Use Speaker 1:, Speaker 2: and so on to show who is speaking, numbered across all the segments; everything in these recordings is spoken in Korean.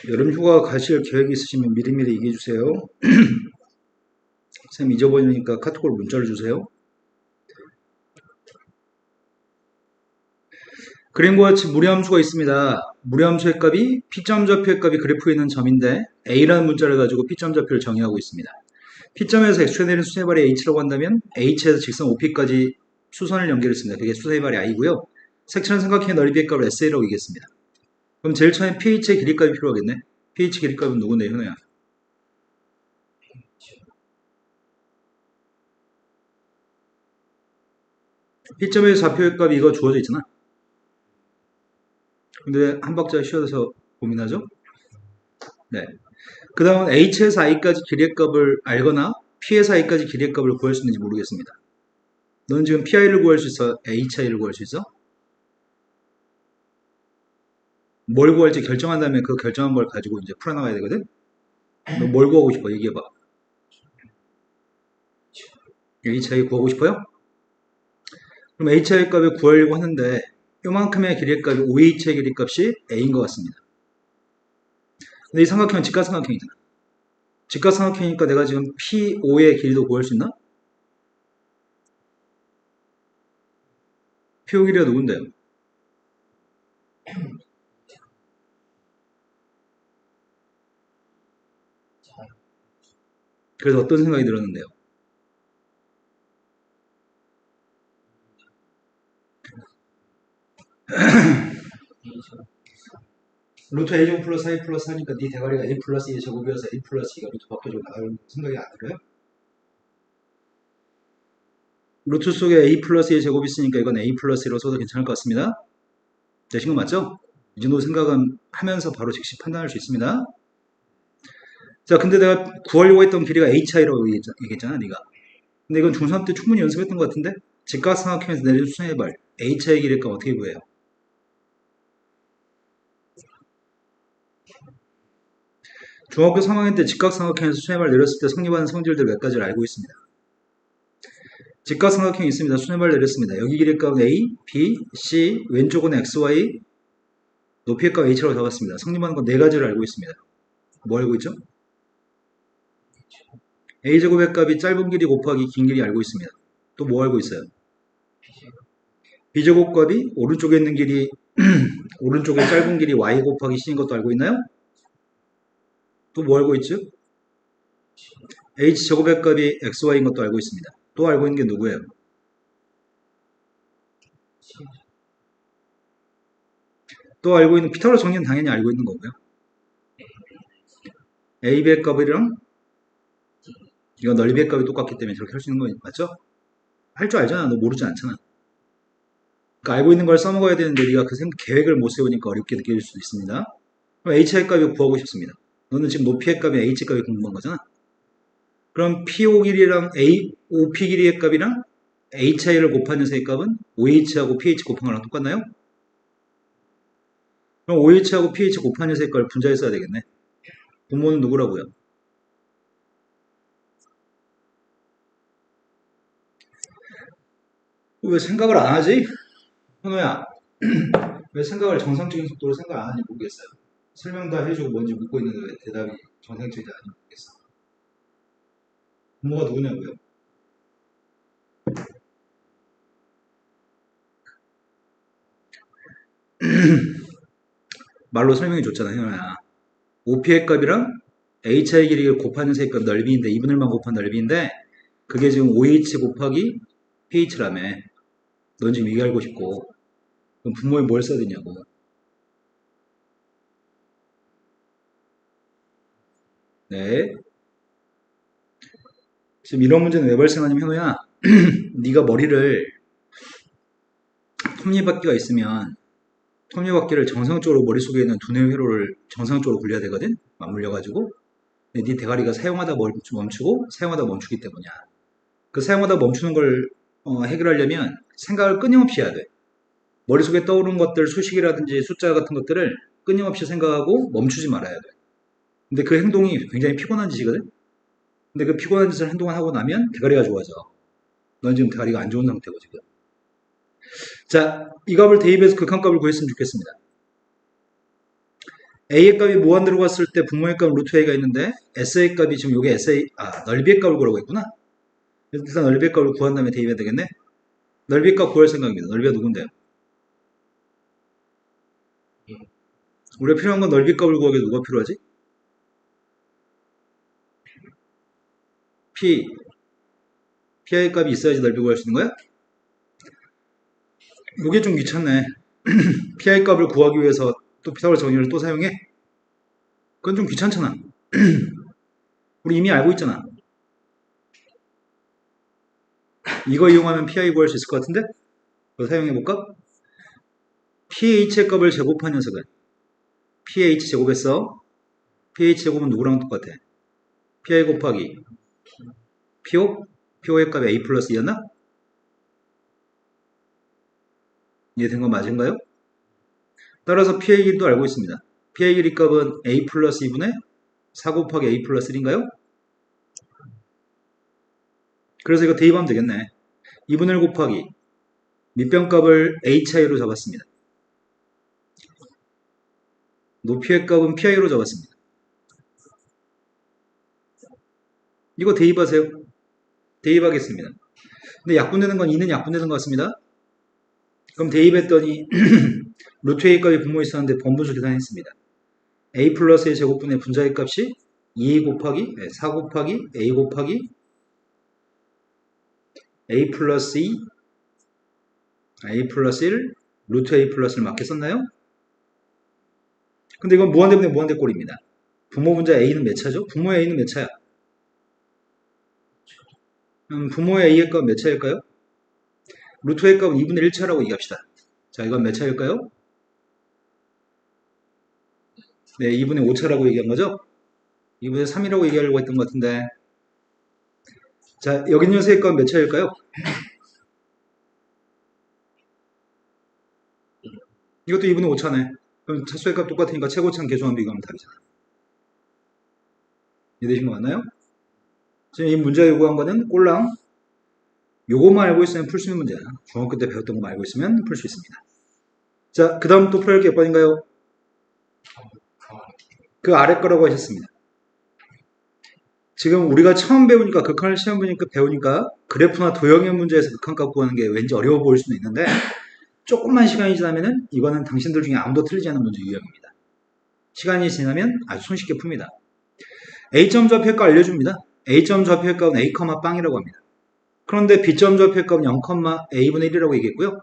Speaker 1: 여름 휴가 가실 계획이 있으시면 미리미리 얘기해 주세요. 쌤 잊어버리니까 카톡으로 문자를 주세요. 그림과 같이 무리함수가 있습니다. 무리함수의 값이 P점 좌표의 값이 그래프에 있는 점인데 A라는 문자를 가지고 P점 좌표를 정의하고 있습니다. P점에서 x에 내린 수선의 발이 h라고 한다면 h에서 직선 OP까지 수선을 연결했습니다. 그게 수선의 발이 i고요. 색칠한 삼각형의 넓이의 값을 SA라고 얘기했습니다. 그럼 제일 처음에 pH의 길이값이 필요하겠네. pH 길이값은 누군데, 현우야? P점에서 좌표의 값이 이거 주어져 있잖아. 근데 한 박자 쉬어서 고민하죠? 네. 그 다음은 h에서 i까지 길이의 값을 알거나 p에서 i까지 길이의 값을 구할 수 있는지 모르겠습니다. 너는 지금 pi를 구할 수 있어? hi를 구할 수 있어? 뭘 구할지 결정한 다음에 그 결정한 걸 가지고 이제 풀어나가야 되거든? 너 뭘 구하고 싶어? 얘기해봐. hi 구하고 싶어요? 그럼 hi 값을 구하려고 하는데 요만큼의 길이의 값이 oh의 길이 값이 a인 것 같습니다. 근데 이 삼각형은 직각삼각형이잖아. 직각삼각형이니까 내가 지금 PO의 길이도 구할 수 있나? PO 길이가 누군데요? 그래서 어떤 생각이 들었는데요? 루트 a제곱 플러스 a 플러스 하니까 네 대가리가 a 플러스 2의 제곱이어서 a 플러스 2가 루트 바뀌어져 나갈 생각이 안 들어요? 루트 속에 a 플러스 2의 제곱이 있으니까 이건 a 플러스 1로 써도 괜찮을 것 같습니다. 되신 거 맞죠? 이 정도 생각은 하면서 바로 즉시 판단할 수 있습니다. 자, 근데 내가 구하려고 했던 길이가 hi라고 얘기했잖아, 네가. 근데 이건 중3 때 충분히 연습했던 것 같은데? 직각삼각형에서 내린 수선의 발 hi의 길이가 어떻게 구해요? 중학교 3학년 때 직각삼각형에서 수선의 발 내렸을 때 성립하는 성질들 몇 가지를 알고 있습니다. 직각삼각형이 있습니다. 수선의 발 내렸습니다. 여기 길이의 값은 a, b, c, 왼쪽은 x, y, 높이의 값 h라고 잡았습니다. 성립하는 건 네 가지를 알고 있습니다. 뭐 알고 있죠? a제곱의 값이 짧은 길이 곱하기 긴 길이 알고 있습니다. 또 뭐 알고 있어요? b제곱 값이 오른쪽에 있는 길이 오른쪽에 짧은 길이 y 곱하기 c인 것도 알고 있나요? 또 뭐 알고 있죠? h제곱의 값이 xy인 것도 알고 있습니다. 또 알고 있는 게 누구예요? 또 알고 있는 피타고라스 정리는 당연히 알고 있는 거고요. a의 값이랑 이거 넓이의 값이 똑같기 때문에 저렇게 할 수 있는 거 맞죠? 할 줄 알잖아. 너 모르지 않잖아. 그러니까 알고 있는 걸 써먹어야 되는데 네가 그 계획을 못 세우니까 어렵게 느껴질 수도 있습니다. 그럼 h의 값이 구하고 싶습니다. 너는 지금 높이의 값이 h 값이 궁금한 거잖아. 그럼 PO 길이랑 OP 길이의 값이랑 HI를 곱한 녀석의 값은 OH하고 pH 곱한 거랑 똑같나요? 그럼 OH하고 pH 곱한 녀석의 값을 분자해 써야 되겠네. 분모는 누구라고요? 왜 생각을 안 하지? 현호야, 왜 생각을 정상적인 속도로 생각 안 하는지 모르겠어요. 설명 다 해주고 뭔지 묻고 있는데 왜 대답이 정상적이지 않은지 모르겠어. 분모가 누구냐고요? 말로 설명해 줬잖아, 현호야. OP의 값이랑 HI 길이를 곱하는 셈의 값 넓이인데 2분의 1만 곱한 넓이인데 그게 지금 OH 곱하기 pH라며. 넌 지금 이게 알고 싶고 그럼 분모에 뭘 써야 되냐고. 네. 지금 이런 문제는 왜 발생하냐면 현호야. 네가 머리를 톱니바퀴가 있으면 톱니바퀴를 정상적으로 머릿속에 있는 두뇌 회로를 정상적으로 굴려야 되거든. 맞물려가지고. 근데 네 대가리가 사용하다 멈추고 사용하다 멈추기 때문이야. 그 사용하다 멈추는 걸 해결하려면 생각을 끊임없이 해야 돼. 머릿속에 떠오르는 것들, 수식이라든지 숫자 같은 것들을 끊임없이 생각하고 멈추지 말아야 돼. 근데 그 행동이 굉장히 피곤한 짓이거든? 근데 그 피곤한 짓을 한동안 하고 나면 대가리가 좋아져. 넌 지금 대가리가 안 좋은 상태고, 지금. 자, 이 값을 대입해서 극한값을 구했으면 좋겠습니다. a의 값이 무한대로 갔을 때 분모의 값 루트 a가 있는데 s의 값이 지금 요게 넓이의 값을 구하고 있구나. 일단 넓이의 값을 구한 다음에 대입해야 되겠네. 넓이 값 구할 생각입니다. 넓이가 누군데요? 우리가 필요한 건 넓이 값을 구하기 누가 필요하지? pi의 값이 있어야지 넓이 구할 수 있는 거야? 이게 좀 귀찮네. pi의 값을 구하기 위해서 또 피타고라스 정리를 또 사용해? 그건 좀 귀찮잖아. 우리 이미 알고 있잖아. 이거 이용하면 pi 구할 수 있을 것 같은데? 그거 사용해볼까? ph의 값을 제곱한 녀석은 ph 제곱했어. ph 제곱은 누구랑 똑같아? pi 곱하기 po? po의 값이 a 플러스 2였나? 이해된 거 맞은가요? 따라서 pi의 길이도 알고 있습니다. pi의 길이 값은 a 플러스 2분의 4 곱하기 a 플러스 1인가요? 그래서 이거 대입하면 되겠네. 2분의 1 곱하기 밑변값을 hi로 잡았습니다. 높이의 값은 pi로 잡았습니다. 이거 대입하세요. 대입하겠습니다. 근데 약분되는 건 2는 약분되는 것 같습니다. 그럼 대입했더니 루트 a 값이 분모에 있었는데 번분수 계산했습니다. a 플러스 a 제곱분의 분자의 값이 2a 곱하기 4 곱하기 a 곱하기 a 플러스 2 a 플러스 1 루트 a 플러스를 맞게 썼나요? 근데 이건 무한대분의 무한대 꼴입니다. 분모 분자 a는 몇 차죠? 분모의 a는 몇 차야? 분모의 a의 값은 몇 차일까요? 루트 a 값은 2분의 1차라고 얘기합시다. 자, 이건 몇 차일까요? 네, 2분의 5차라고 얘기한 거죠? 2분의 3이라고 얘기하려고 했던 것 같은데. 자, 여기 있는 녀석의 값은 몇 차일까요? 이것도 2분의 5차네. 그럼 차수의 값 똑같으니까 최고차는 계수한 비교하면 답이잖아. 이해되신 거 맞나요? 지금 이 문제 요구한 거는 꼴랑 요것만 알고 있으면 풀 수 있는 문제야. 중학교 때 배웠던 것만 알고 있으면 풀 수 있습니다. 자, 그 다음 또 풀어야 할 게 몇 번인가요? 그 아래 거라고 하셨습니다. 지금 우리가 처음 배우니까 극한을 시험 보니까 배우니까 그래프나 도형의 문제에서 극한값 구하는 게 왠지 어려워 보일 수도 있는데 조금만 시간이 지나면은 이거는 당신들 중에 아무도 틀리지 않은 문제 유형입니다. 시간이 지나면 아주 손쉽게 풉니다. A점 좌표값 알려줍니다. A점 좌표값은 A, 빵이라고 합니다. 그런데 B점 좌표값은 0, A분의 1이라고 얘기했고요.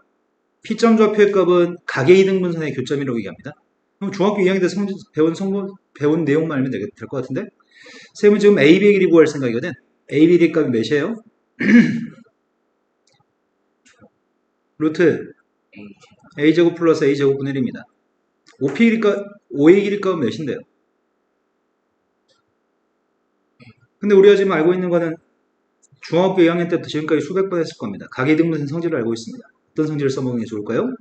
Speaker 1: P점 좌표값은 각의 이등분선의 교점이라고 얘기합니다. 그럼 중학교 2학년 때 배운 내용만 알면 될 것 같은데 쌤은 지금 A, B의 길이 구할 생각이거든. A, B 값이 몇이에요? 루트 A제곱 플러스 A제곱분의 1입니다. O의 길이 값은 몇인데요? 근데 우리가 지금 알고 있는 거는 중학교 2학년 때부터 지금까지 수백 번 했을 겁니다. 각의 등분선 성질을 알고 있습니다. 어떤 성질을 써먹는 게 좋을까요?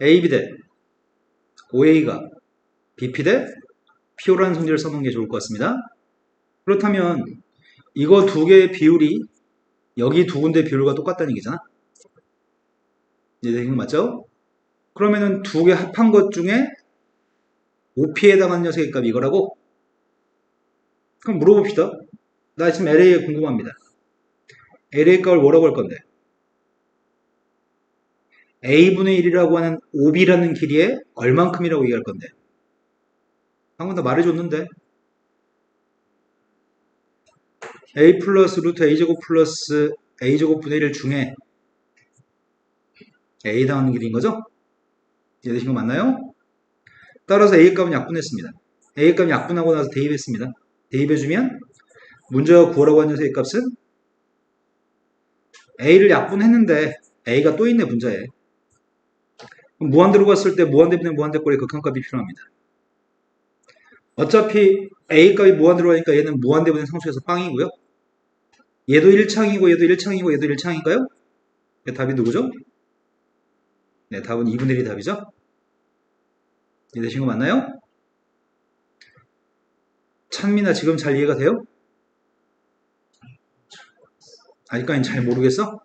Speaker 1: AB 대 OA가 BP 대 PO라는 성질을 써먹는 게 좋을 것 같습니다. 그렇다면 이거 두 개의 비율이 여기 두 군데 비율과 똑같다는 얘기잖아. 이해되는 거 맞죠? 그러면은 두 개 합한 것 중에 OP에 해당하는 녀석의 값이 이거라고? 그럼 물어봅시다. 나 지금 LA에 궁금합니다. LA 값을 뭐라고 할 건데? A분의 1이라고 하는 OB라는 길이에 얼만큼이라고 얘기할 건데? 방금 다 말해줬는데 A 플러스 루트 A제곱 플러스 A제곱분의 1 중에 A 당하는 길인 거죠? 이해되신 거 맞나요? 따라서 A 값은 약분했습니다. A 값 약분하고 나서 대입했습니다. 대입해주면 문제가 구하라고 하는 녀석의 값은 A를 약분했는데 A가 또 있네 분자에. 무한대로 갔을 때 무한대분의 무한대꼴의 극한값이 필요합니다. 어차피 A 값이 무한대로 하니까 얘는 무한대분의 상수에서 빵이고요. 얘도 1창이고 얘도 1창이고 얘도 1창인가요? 답이 누구죠? 네, 답은 2분의 1이 답이죠? 이해되신 거 맞나요? 찬민아 지금 잘 이해가 돼요? 아직까지는 잘 모르겠어?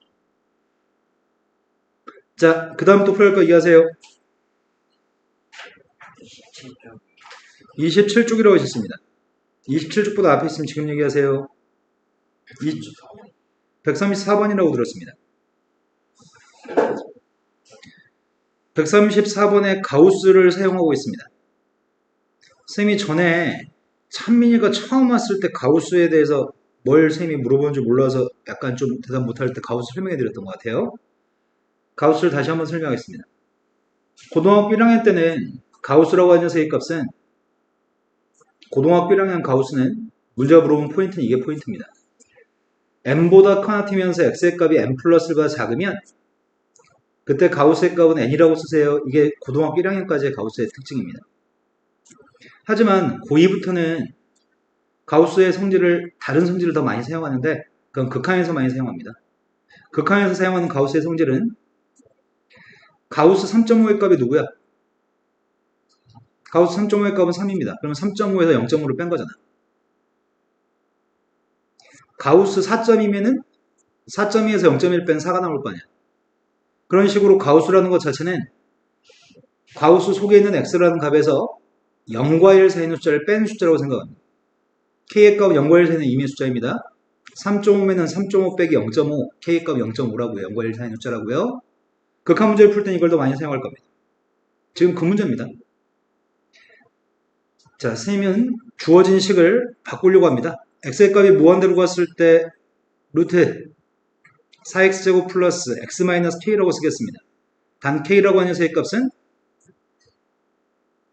Speaker 1: 자, 그 다음 또 풀어할 거 이해하세요. 27쪽이라고 하셨습니다. 27쪽보다 앞에 있으면 지금 얘기하세요. 134번이라고 들었습니다. 134번에 가우스를 사용하고 있습니다. 쌤이 전에 찬민이가 처음 왔을 때 가우스에 대해서 뭘 쌤이 물어보는지 몰라서 약간 좀 대답 못할 때 가우스 설명해 드렸던 것 같아요. 가우스를 다시 한번 설명하겠습니다. 고등학교 1학년 때는 가우스라고 하는 세기값은 고등학교 1학년 가우스는 문제가 물어본 포인트는 이게 포인트입니다. n보다 커나 튀면서 x의 값이 n 플러스가 작으면 그때 가우스의 값은 n이라고 쓰세요. 이게 고등학교 1학년까지의 가우스의 특징입니다. 하지만 고2부터는 가우스의 성질을 다른 성질을 더 많이 사용하는데 그건 극한에서 많이 사용합니다. 극한에서 사용하는 가우스의 성질은 가우스 3.5의 값이 누구야? 가우스 3.5의 값은 3입니다. 그러면 3.5에서 0.5를 뺀 거잖아. 가우스 4점이면은 4.2에서 0.1 뺀 4가 나올 거 아니야. 그런 식으로 가우스라는 것 자체는 가우스 속에 있는 x라는 값에서 0과 1 사이의 숫자를 뺀 숫자라고 생각합니다. k의 값은 0과 1 사이는 이미의 숫자입니다. 3.5면은 3.5 빼기 0.5, k의 값 0.5라고요. 0과 1 사이의 숫자라고요. 극한 문제를 풀 때는 이걸 더 많이 사용할 겁니다. 지금 그 문제입니다. 자, 선생님은 주어진 식을 바꾸려고 합니다. x의 값이 무한대로 갔을 때 루트 4x제곱 플러스 x-k라고 쓰겠습니다. 단 k라고 하는 녀석의 값은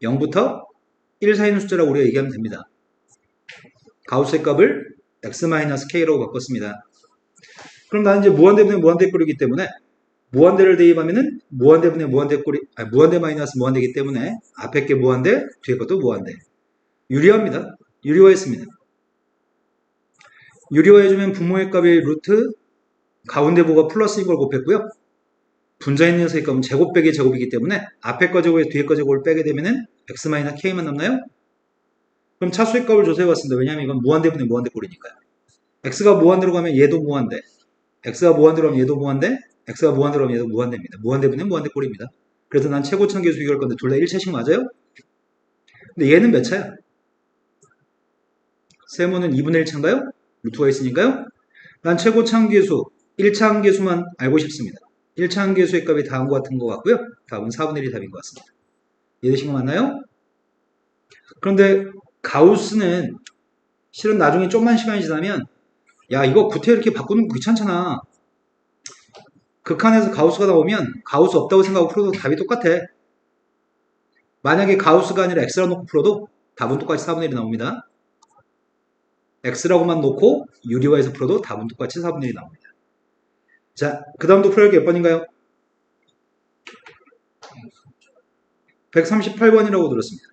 Speaker 1: 0부터 1 사이의 숫자라고 우리가 얘기하면 됩니다. 가우스의 값을 x-k라고 바꿨습니다. 그럼 나는 이제 무한대분의 무한대꼴이기 때문에 무한대를 대입하면은 무한대분의 무한대꼴이 무한대 마이너스 무한대이기 때문에 앞에 게 무한대, 뒤에 것도 무한대. 유리화입니다. 유리화했습니다. 유리화해주면 분모의 값이 루트 가운데 부가 플러스 이걸 곱했고요. 분자에 있는 녀석의 값은 제곱 빼기 제곱이기 때문에 앞에 거 제곱에 뒤에 거 제곱을 빼게 되면은 x-k만 남나요? 그럼 차수의 값을 조사해봤습니다. 왜냐하면 이건 무한대분의 무한대꼴이니까요. x가 무한대로 가면 얘도 무한대, x가 무한대로 가면 얘도 무한대, x가 무한대로 가면 얘도 무한대입니다. 무한대분의 무한대꼴입니다. 그래서 난 최고차항 계수 비교할 건데 둘 다 1차씩 맞아요? 근데 얘는 몇 차야? 세모는 2분의 1차인가요? 루트가 있으니까요. 난 최고차항 계수 1차항 계수만 알고 싶습니다. 1차항 계수의 값이 다음과 같은 것 같고요. 답은 4분의 1이 답인 것 같습니다. 이해되신 거 맞나요? 그런데 가우스는 실은 나중에 좀만 시간이 지나면 야 이거 구태 이렇게 바꾸는 거 귀찮잖아. 극한에서 가우스가 나오면 가우스 없다고 생각하고 풀어도 답이 똑같아. 만약에 가우스가 아니라 x라 놓고 풀어도 답은 똑같이 4분의 1이 나옵니다. x라고만 놓고 유리화해서 풀어도 답은 똑같이 4분의 1이 나옵니다. 자, 그 다음도 풀어야 할 게 몇 번인가요? 138번이라고 들었습니다.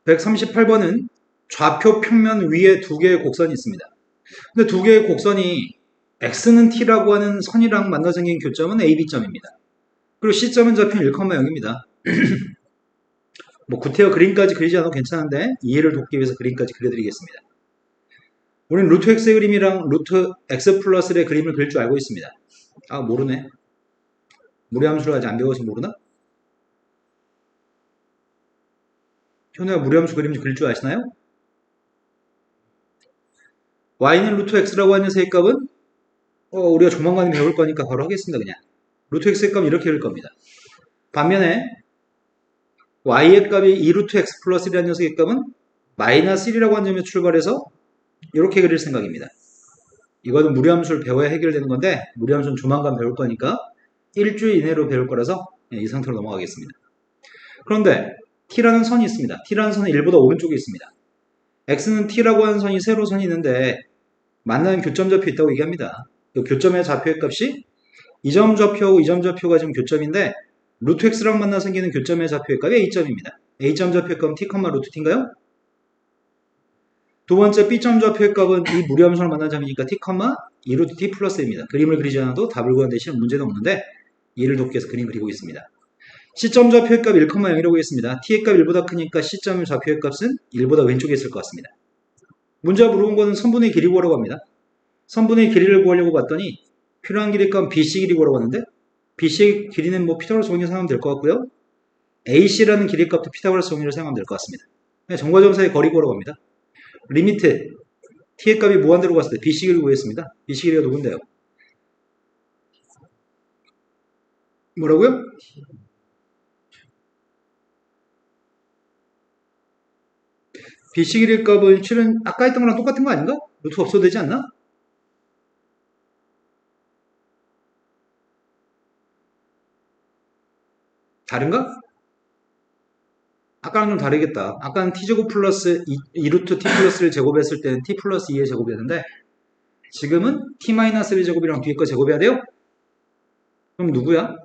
Speaker 1: 138번은 좌표 평면 위에 두 개의 곡선이 있습니다. 근데 두 개의 곡선이 x는 t라고 하는 선이랑 만나 생긴 교점은 AB점입니다. 그리고 C점은 좌표 1,0입니다. 뭐 구태여 그림까지 그리지 않아도 괜찮은데 이해를 돕기 위해서 그림까지 그려드리겠습니다. 우리는 루트 x의 그림이랑 루트 x 플러스의 그림을 그릴 줄 알고 있습니다. 아 모르네. 무리함수를 아직 안 배워서 모르나? 현우야 무리함수 그림 그릴 줄 아시나요? y는 루트 x라고 하는 녀석의 값은 우리가 조만간 배울 거니까 바로 하겠습니다. 그냥 루트 x의 값은 이렇게 그릴 겁니다. 반면에 y의 값이 2루트 x 플러스 1이라는 녀석의 값은 마이너스 1이라고 하는 점에 출발해서 이렇게 그릴 생각입니다. 이거는 무리함수를 배워야 해결되는 건데 무리함수는 조만간 배울 거니까 일주일 이내로 배울 거라서 이 상태로 넘어가겠습니다. 그런데 t라는 선이 있습니다. t라는 선은 1보다 오른쪽에 있습니다. x는 t라고 하는 선이 세로선이 있는데 만나는 교점 좌표 있다고 얘기합니다. 이 교점의 좌표의 값이 이 점 좌표하고 이 점 좌표가 지금 교점인데 루트 x랑 만나 생기는 교점의 좌표의 값이 a점입니다. a점 좌표의 값은 t, 루트 t인가요? 두 번째 b점 좌표의 값은 이 무리함수랑 만난 점이니까 t, 2루트 t 플러스 입니다. 그림을 그리지 않아도 답을 구한 대신 문제는 없는데 이해를 돕기 위해서 그림 그리고 있습니다. C점 좌표의 값 1,0이라고 했습니다. t의 값 1보다 크니까 C점 좌표의 값은 1보다 왼쪽에 있을 것 같습니다. 문제가 물어본 거는 선분의 길이 구하라고 합니다. 선분의 길이를 구하려고 봤더니 필요한 길이 값 BC 길이 구하라고 하는데 BC의 길이는 뭐 피타고라스 원리 사용하면 될 것 같고요. AC라는 길이 값도 피타고라스 정리를 사용하면 될 것 같습니다. 점과 점 사이 거리 구하러 갑니다. 리미트 t의 값이 무한대로 갔을 때 BC 길이 구했습니다. BC 길이가 누군데요? 뭐라고요? BC 길이 값은 실은 아까 했던 거랑 똑같은 거 아닌가? 루트 없어도 되지 않나? 다른가? 아까랑 좀 다르겠다. 아까는 t제곱 플러스 2루트 t 플러스를 제곱했을 때는 t 플러스 2의 제곱이었는데 지금은 t 마이너스 1의 제곱이랑 뒤에 거 제곱해야 돼요? 그럼 누구야?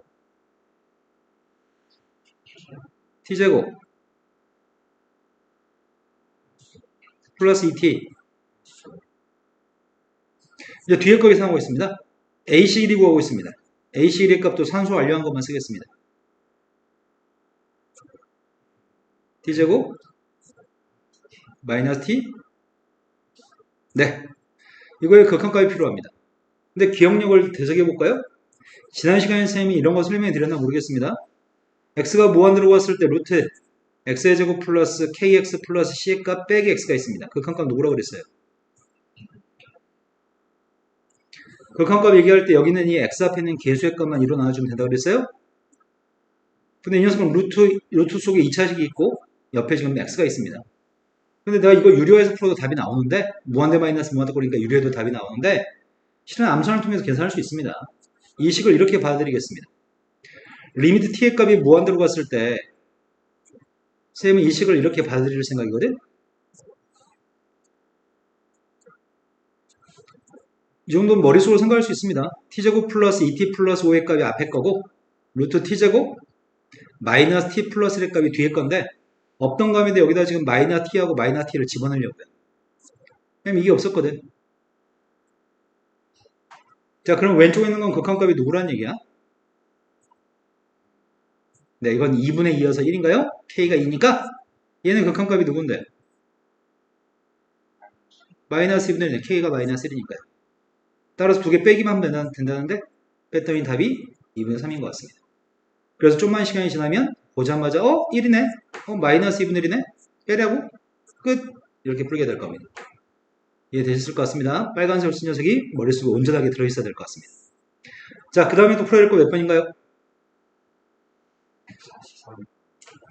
Speaker 1: t제곱 플러스 2t. 이제 뒤에 거 계산하고 있습니다. AC 길이 구하고 있습니다. AC 길이 값도 산수 완료한 것만 쓰겠습니다. t제곱 마이너스 t. 네, 이거에 극한값이 필요합니다. 근데 기억력을 되새겨 볼까요? 지난 시간에 선생님이 이런 거 설명해 드렸나 모르겠습니다. x가 무한대로 갔을 때 루트 x의 제곱 플러스 kx 플러스 c의 값 빼기 x가 있습니다. 극한값 누구라고 그랬어요? 극한값 얘기할 때 여기는 이 x 앞에 있는 개수의 값만 이로 나눠주면 된다고 그랬어요? 근데 이 녀석은 루트 속에 2차식이 있고 옆에 지금 x가 있습니다. 근데 내가 이거 유료해서 풀어도 답이 나오는데 무한대 마이너스 무한대 꼴이니까 유료해도 답이 나오는데 실은 암산을 통해서 계산할 수 있습니다. 이 식을 이렇게 받아들이겠습니다. 리미트 t의 값이 무한대로 갔을 때 선생님은 이 식을 이렇게 받아들일 생각이거든? 이 정도는 머릿속으로 생각할 수 있습니다. t제곱 플러스 2t 플러스 5의 값이 앞에 거고 루트 t제곱 마이너스 t 플러스 1의 값이 뒤에 건데 없던 값인데 여기다 지금 마이너스 t하고 마이너스 t를 집어넣으려고요. 그럼 이게 없었거든. 자, 그럼 왼쪽에 있는 건 극한값이 누구란 얘기야? 네, 이건 2분의 2여서 1인가요? k가 2니까 얘는 극한값이 누군데? 마이너스 2분의 1, k가 마이너스 1이니까요. 따라서 두 개 빼기만 하면 된다는데 뺐더니 답이 2분의 3인 것 같습니다. 그래서 좀만 시간이 지나면 보자마자 1이네? 마이너스 2분의 1이네? 빼려고? 끝! 이렇게 풀게 될 겁니다. 이해되셨을 것 같습니다. 빨간색을 쓴 녀석이 머릿속에 온전하게 들어있어야 될 것 같습니다. 자, 그 다음에 또 풀어야 될 거 몇 번인가요?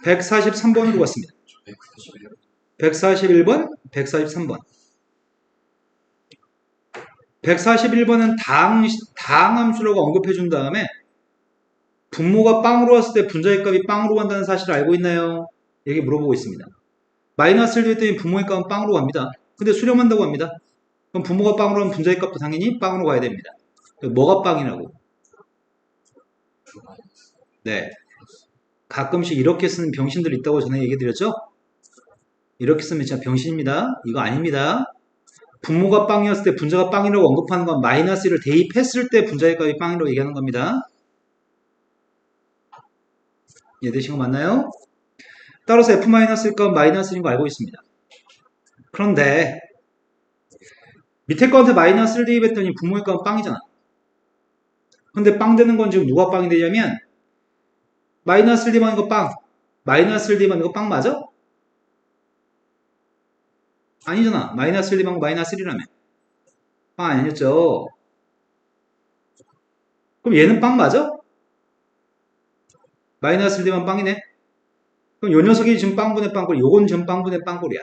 Speaker 1: 143번으로 갔습니다. 141번, 143번. 141번은 다항함수라고 언급해 준 다음에 분모가 빵으로 왔을 때 분자의 값이 빵으로 간다는 사실을 알고 있나요? 이렇게 물어보고 있습니다. 마이너스를 했더니 분모의 값은 빵으로 갑니다. 근데 수렴한다고 합니다. 그럼 분모가 빵으로 하면 분자의 값도 당연히 빵으로 가야 됩니다. 뭐가 빵이라고? 네. 가끔씩 이렇게 쓰는 병신들 있다고 전에 얘기 드렸죠? 이렇게 쓰면 진짜 병신입니다. 이거 아닙니다. 분모가 빵이었을 때 분자가 빵이라고 언급하는 건 마이너스 1을 대입했을 때 분자의 값이 빵이라고 얘기하는 겁니다. 이해되신 거 맞나요? 따라서 f-1 값 마이너스 1인 거 알고 있습니다. 그런데 밑에 거한테 마이너스를 대입했더니 분모의 값은 빵이잖아. 근데 빵 되는 건 지금 누가 빵이 되냐면 마이너스를 대입하는 거 빵, 마이너스를 대입하는 거 빵 맞아? 아니잖아. 마이너스를 대입하는 거 마이너스 1이라며. 빵 아니었죠? 그럼 얘는 빵 맞아? 마이너스를 대입하면 빵이네? 그럼 요 녀석이 지금 빵분의 빵꼴, 요건 지금 빵분의 빵꼴이야.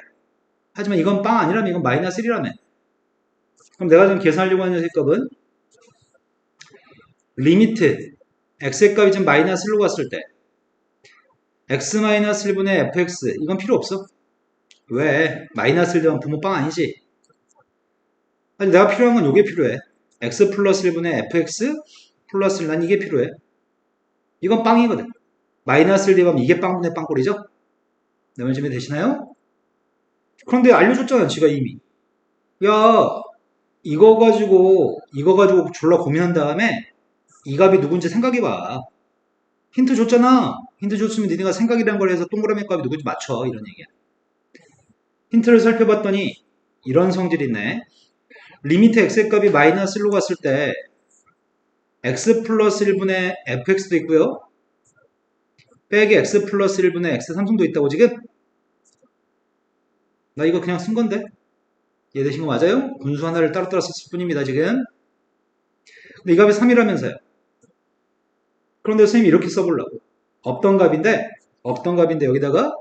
Speaker 1: 하지만 이건 빵 아니라면 이건 마이너스 1이라며. 그럼 내가 지금 계산하려고 하는 녀석 값은 리미트 x의 값이 지금 마이너스 1로 갔을 때 x 마이너스 1분의 fx 이건 필요 없어. 왜? 마이너스 1 되면 분모 빵 아니지? 아니 내가 필요한 건 이게 필요해. x 플러스 1분의 fx 플러스 1, 난 이게 필요해. 이건 빵이거든. 마이너스 1 되면 이게 빵분의 빵꼴이죠? 내 말 좀 되시나요? 그런데 알려줬잖아 지가 이미. 야 이거 가지고 졸라 고민한 다음에 이 값이 누군지 생각해봐. 힌트 줬잖아. 힌트 줬으면 니네가 생각이란 걸 해서 동그라미 값이 누군지 맞춰. 이런 얘기야. 힌트를 살펴봤더니 이런 성질이 있네. 리미트 x의 값이 마이너스 1로 갔을 때 x 플러스 1분의 fx도 있고요. 빼기 x 플러스 1분의 x 3승도 있다고 지금? 나 이거 그냥 쓴 건데. 이해되신 거 맞아요? 분수 하나를 따로따로 썼을 뿐입니다, 지금. 근데 이 값이 3이라면서요. 그런데 선생님이 이렇게 써보려고. 없던 값인데 여기다가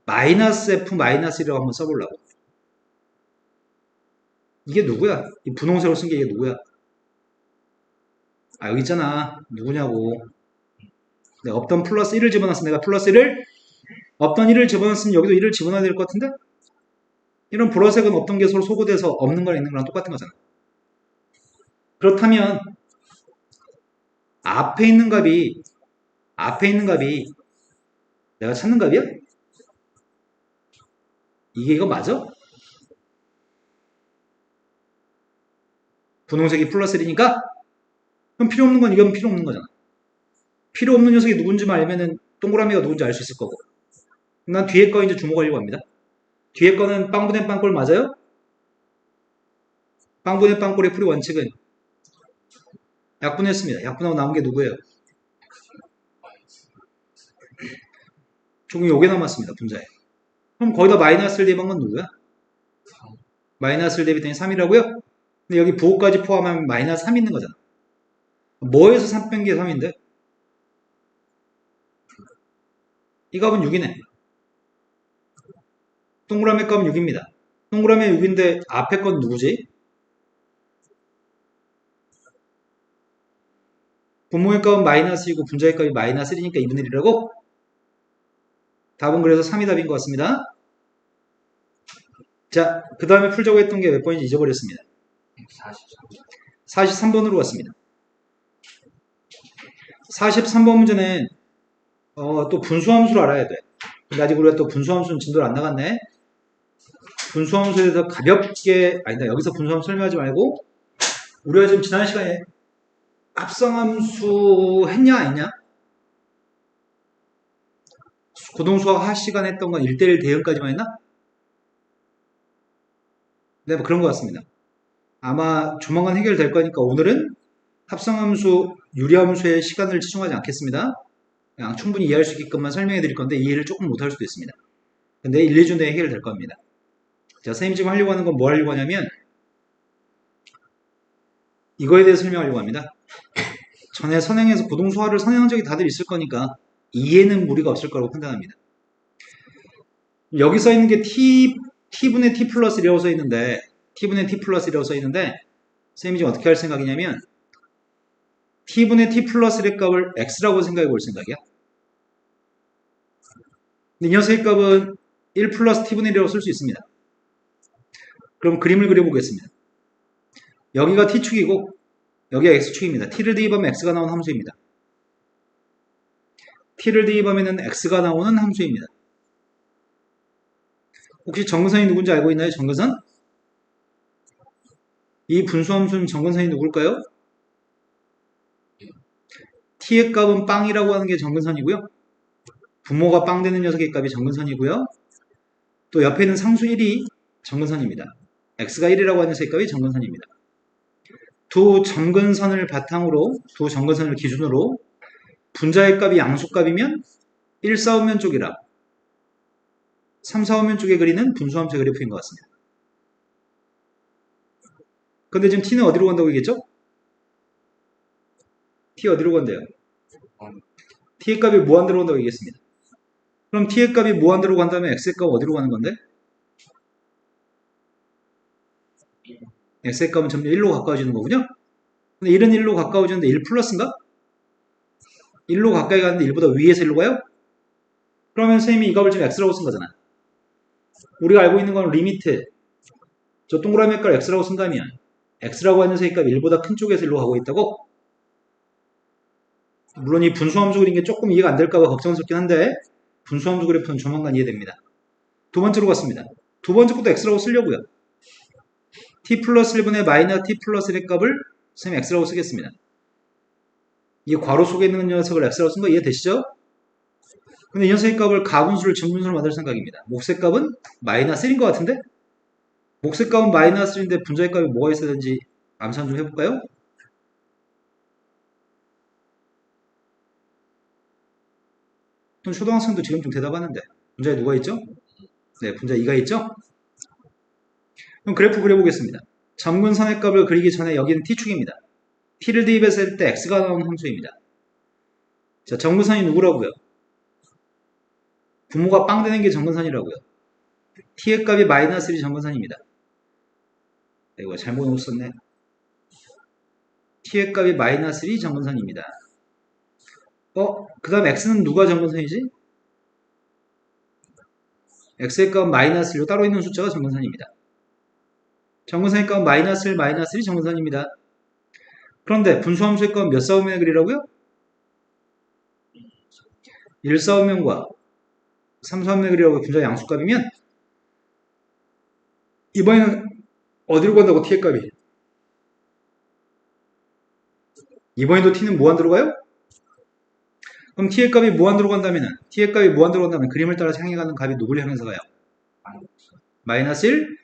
Speaker 1: 마이너스 f 마이너스 1이라고 한번 써보려고. 이게 누구야? 이 분홍색으로 쓴 게 이게 누구야? 아, 여기 있잖아. 누구냐고. 내가 없던 플러스 1을 집어넣었어. 내가 플러스 1을 없던 1을 집어넣었으면 여기도 1을 집어넣어야 될 것 같은데? 이런 보라색은 없던 게 서로 소거돼서 없는 거랑 있는 거랑 똑같은 거잖아. 그렇다면 앞에 있는 값이 내가 찾는 값이야? 이거 맞아? 분홍색이 플러스 1이니까? 그럼 필요 없는 건 이건 필요 없는 거잖아. 필요 없는 녀석이 누군지 알면은 동그라미가 누군지 알 수 있을 거고. 난 뒤에 거 이제 주목하려고 합니다. 뒤에 거는 빵분의 빵꼴 맞아요? 빵분의 빵꼴의 풀이 원칙은 약분했습니다. 약분하고 나온 게 누구예요? 조금 요게 남았습니다. 분자에. 그럼 거기다 마이너스를 대입한 건 누구야? 마이너스를 대입했더니 3이라고요? 근데 여기 부호까지 포함하면 마이너스 3 있는 거잖아. 뭐에서 3 뺀 게 3인데? 이 값은 6이네. 동그라미 값은 6입니다. 동그라미 6인데 앞에 건 누구지? 분모의 값은 마이너스이고 분자의 값이 마이너스 1이니까 2분의 1이라고? 답은 그래서 3이 답인 것 같습니다. 자, 그 다음에 풀자고 했던 게 몇 번인지 잊어버렸습니다. 43번으로 왔습니다. 43번 문제는 또 분수함수를 알아야 돼. 근데 아직 우리가 또 분수함수는 진도를 안 나갔네. 분수함수에 대해서 가볍게, 아니다, 여기서 분수함수 설명하지 말고 우리가 지금 지난 시간에 합성함수 했냐 안 했냐? 고등수학 하 시간 했던 건 1대1 대응까지만 했나? 네, 뭐 그런 것 같습니다. 아마 조만간 해결될 거니까 오늘은 합성함수, 유리함수에 시간을 치중하지 않겠습니다. 그냥 충분히 이해할 수 있게끔만 설명해 드릴 건데 이해를 조금 못할 수도 있습니다. 근데 1, 2주 내에 해결될 겁니다. 자, 선생님 지금 하려고 하는 건 뭐 하려고 하냐면 이거에 대해서 설명하려고 합니다. 전에 선행에서 고동수화를 선행한 적이 다들 있을 거니까 이해는 무리가 없을 거라고 판단합니다. 여기 써 있는 게 t분의 t 플러스 1이라고 써 있는데 t분의 t 플러스 1이라고 써 있는데 선생님이 지금 어떻게 할 생각이냐면 t분의 t 플러스 1의 값을 x라고 생각해 볼 생각이야. 근데 이 녀석의 값은 1 플러스 t분의 1이라고 쓸 수 있습니다. 그럼 그림을 그려보겠습니다. 여기가 t축이고 여기가 x축입니다. t를 대입하면 x가 나오는 함수입니다. t를 대입하면 x가 나오는 함수입니다. 혹시 정근선이 누군지 알고 있나요? 정근선? 이 분수함수는 정근선이 누굴까요? t의 값은 빵이라고 하는 게 정근선이고요. 분모가 빵 되는 녀석의 값이 정근선이고요. 또 옆에 있는 상수 1이 정근선입니다. x가 1이라고 하는 녀석의 값이 정근선입니다. 두 정근선을 바탕으로, 두 정근선을 기준으로 분자의 값이 양수값이면 1, 4우면 쪽이라 3, 4우면 쪽에 그리는 분수함수의 그래프인 것 같습니다. 근데 지금 t는 어디로 간다고 얘기했죠? t 어디로 간대요? t의 값이 무한대로 간다고 얘기했습니다. 그럼 t의 값이 무한대로 간다면 x의 값은 어디로 가는 건데? x의 값은 점점 1로 가까워지는 거군요. 근데 1은 1로 가까워지는데 1 플러스인가? 1로 가까이 가는데 1보다 위에서 1로 가요? 그러면 선생님이 이 값을 지금 x라고 쓴 거잖아. 우리가 알고 있는 건 리미트, 저 동그라미 값을 x라고 쓴다면 x라고 하는 녀석의 값이 1보다 큰 쪽에서 1로 가고 있다고? 물론 이 분수함수 그린 게 조금 이해가 안 될까봐 걱정스럽긴 한데 분수함수 그래프는 조만간 이해됩니다. 두 번째로 갔습니다. 두 번째 것도 x라고 쓰려고요. t 플러스 1분의 마이너스 t 플러스 1의 값을 선생님 x라고 쓰겠습니다. 이 괄호 속에 있는 녀석을 x라고 쓴 거 이해되시죠? 근데 이 녀석의 값을 가분수를 증분수로 만들 생각입니다. 몫의 값은 마이너스 1인 것 같은데? 몫의 값은 마이너스 1인데 분자의 값이 뭐가 있어야 되는지 암산 좀 해볼까요? 또 초등학생도 지금 좀 대답하는데. 분자에 누가 있죠? 네, 분자 2가 있죠? 그럼 그래프 그려보겠습니다. 점근선의 값을 그리기 전에 여기는 t축입니다. t를 대입했을 때 x가 나오는 함수입니다. 자, 점근선이 누구라고요? 분모가 빵 되는 게 점근선이라고요. t의 값이 마이너스 1이 점근선입니다. 이거 잘못 못 썼네. t의 값이 마이너스 1이 점근선입니다. 그 다음 x는 누가 점근선이지? x의 값 마이너스 1로 따로 있는 숫자가 점근선입니다. 점근선의 값 마이너스 1, 마이너스 1이 점근선입니다. 그런데 분수함수의 값 몇 싸움의 그리라고요? 1싸움면과 3싸움의 그리라고 분자 양수값이면 이번에는 어디로 간다고 t의 값이? 이번에도 t는 무한대로 가요? 그럼 t의 값이 무한대로 간다면 t의 값이 무한대로 간다면 그림을 따라 향해 가는 값이 누구를 향해서 가요? 마이너스 1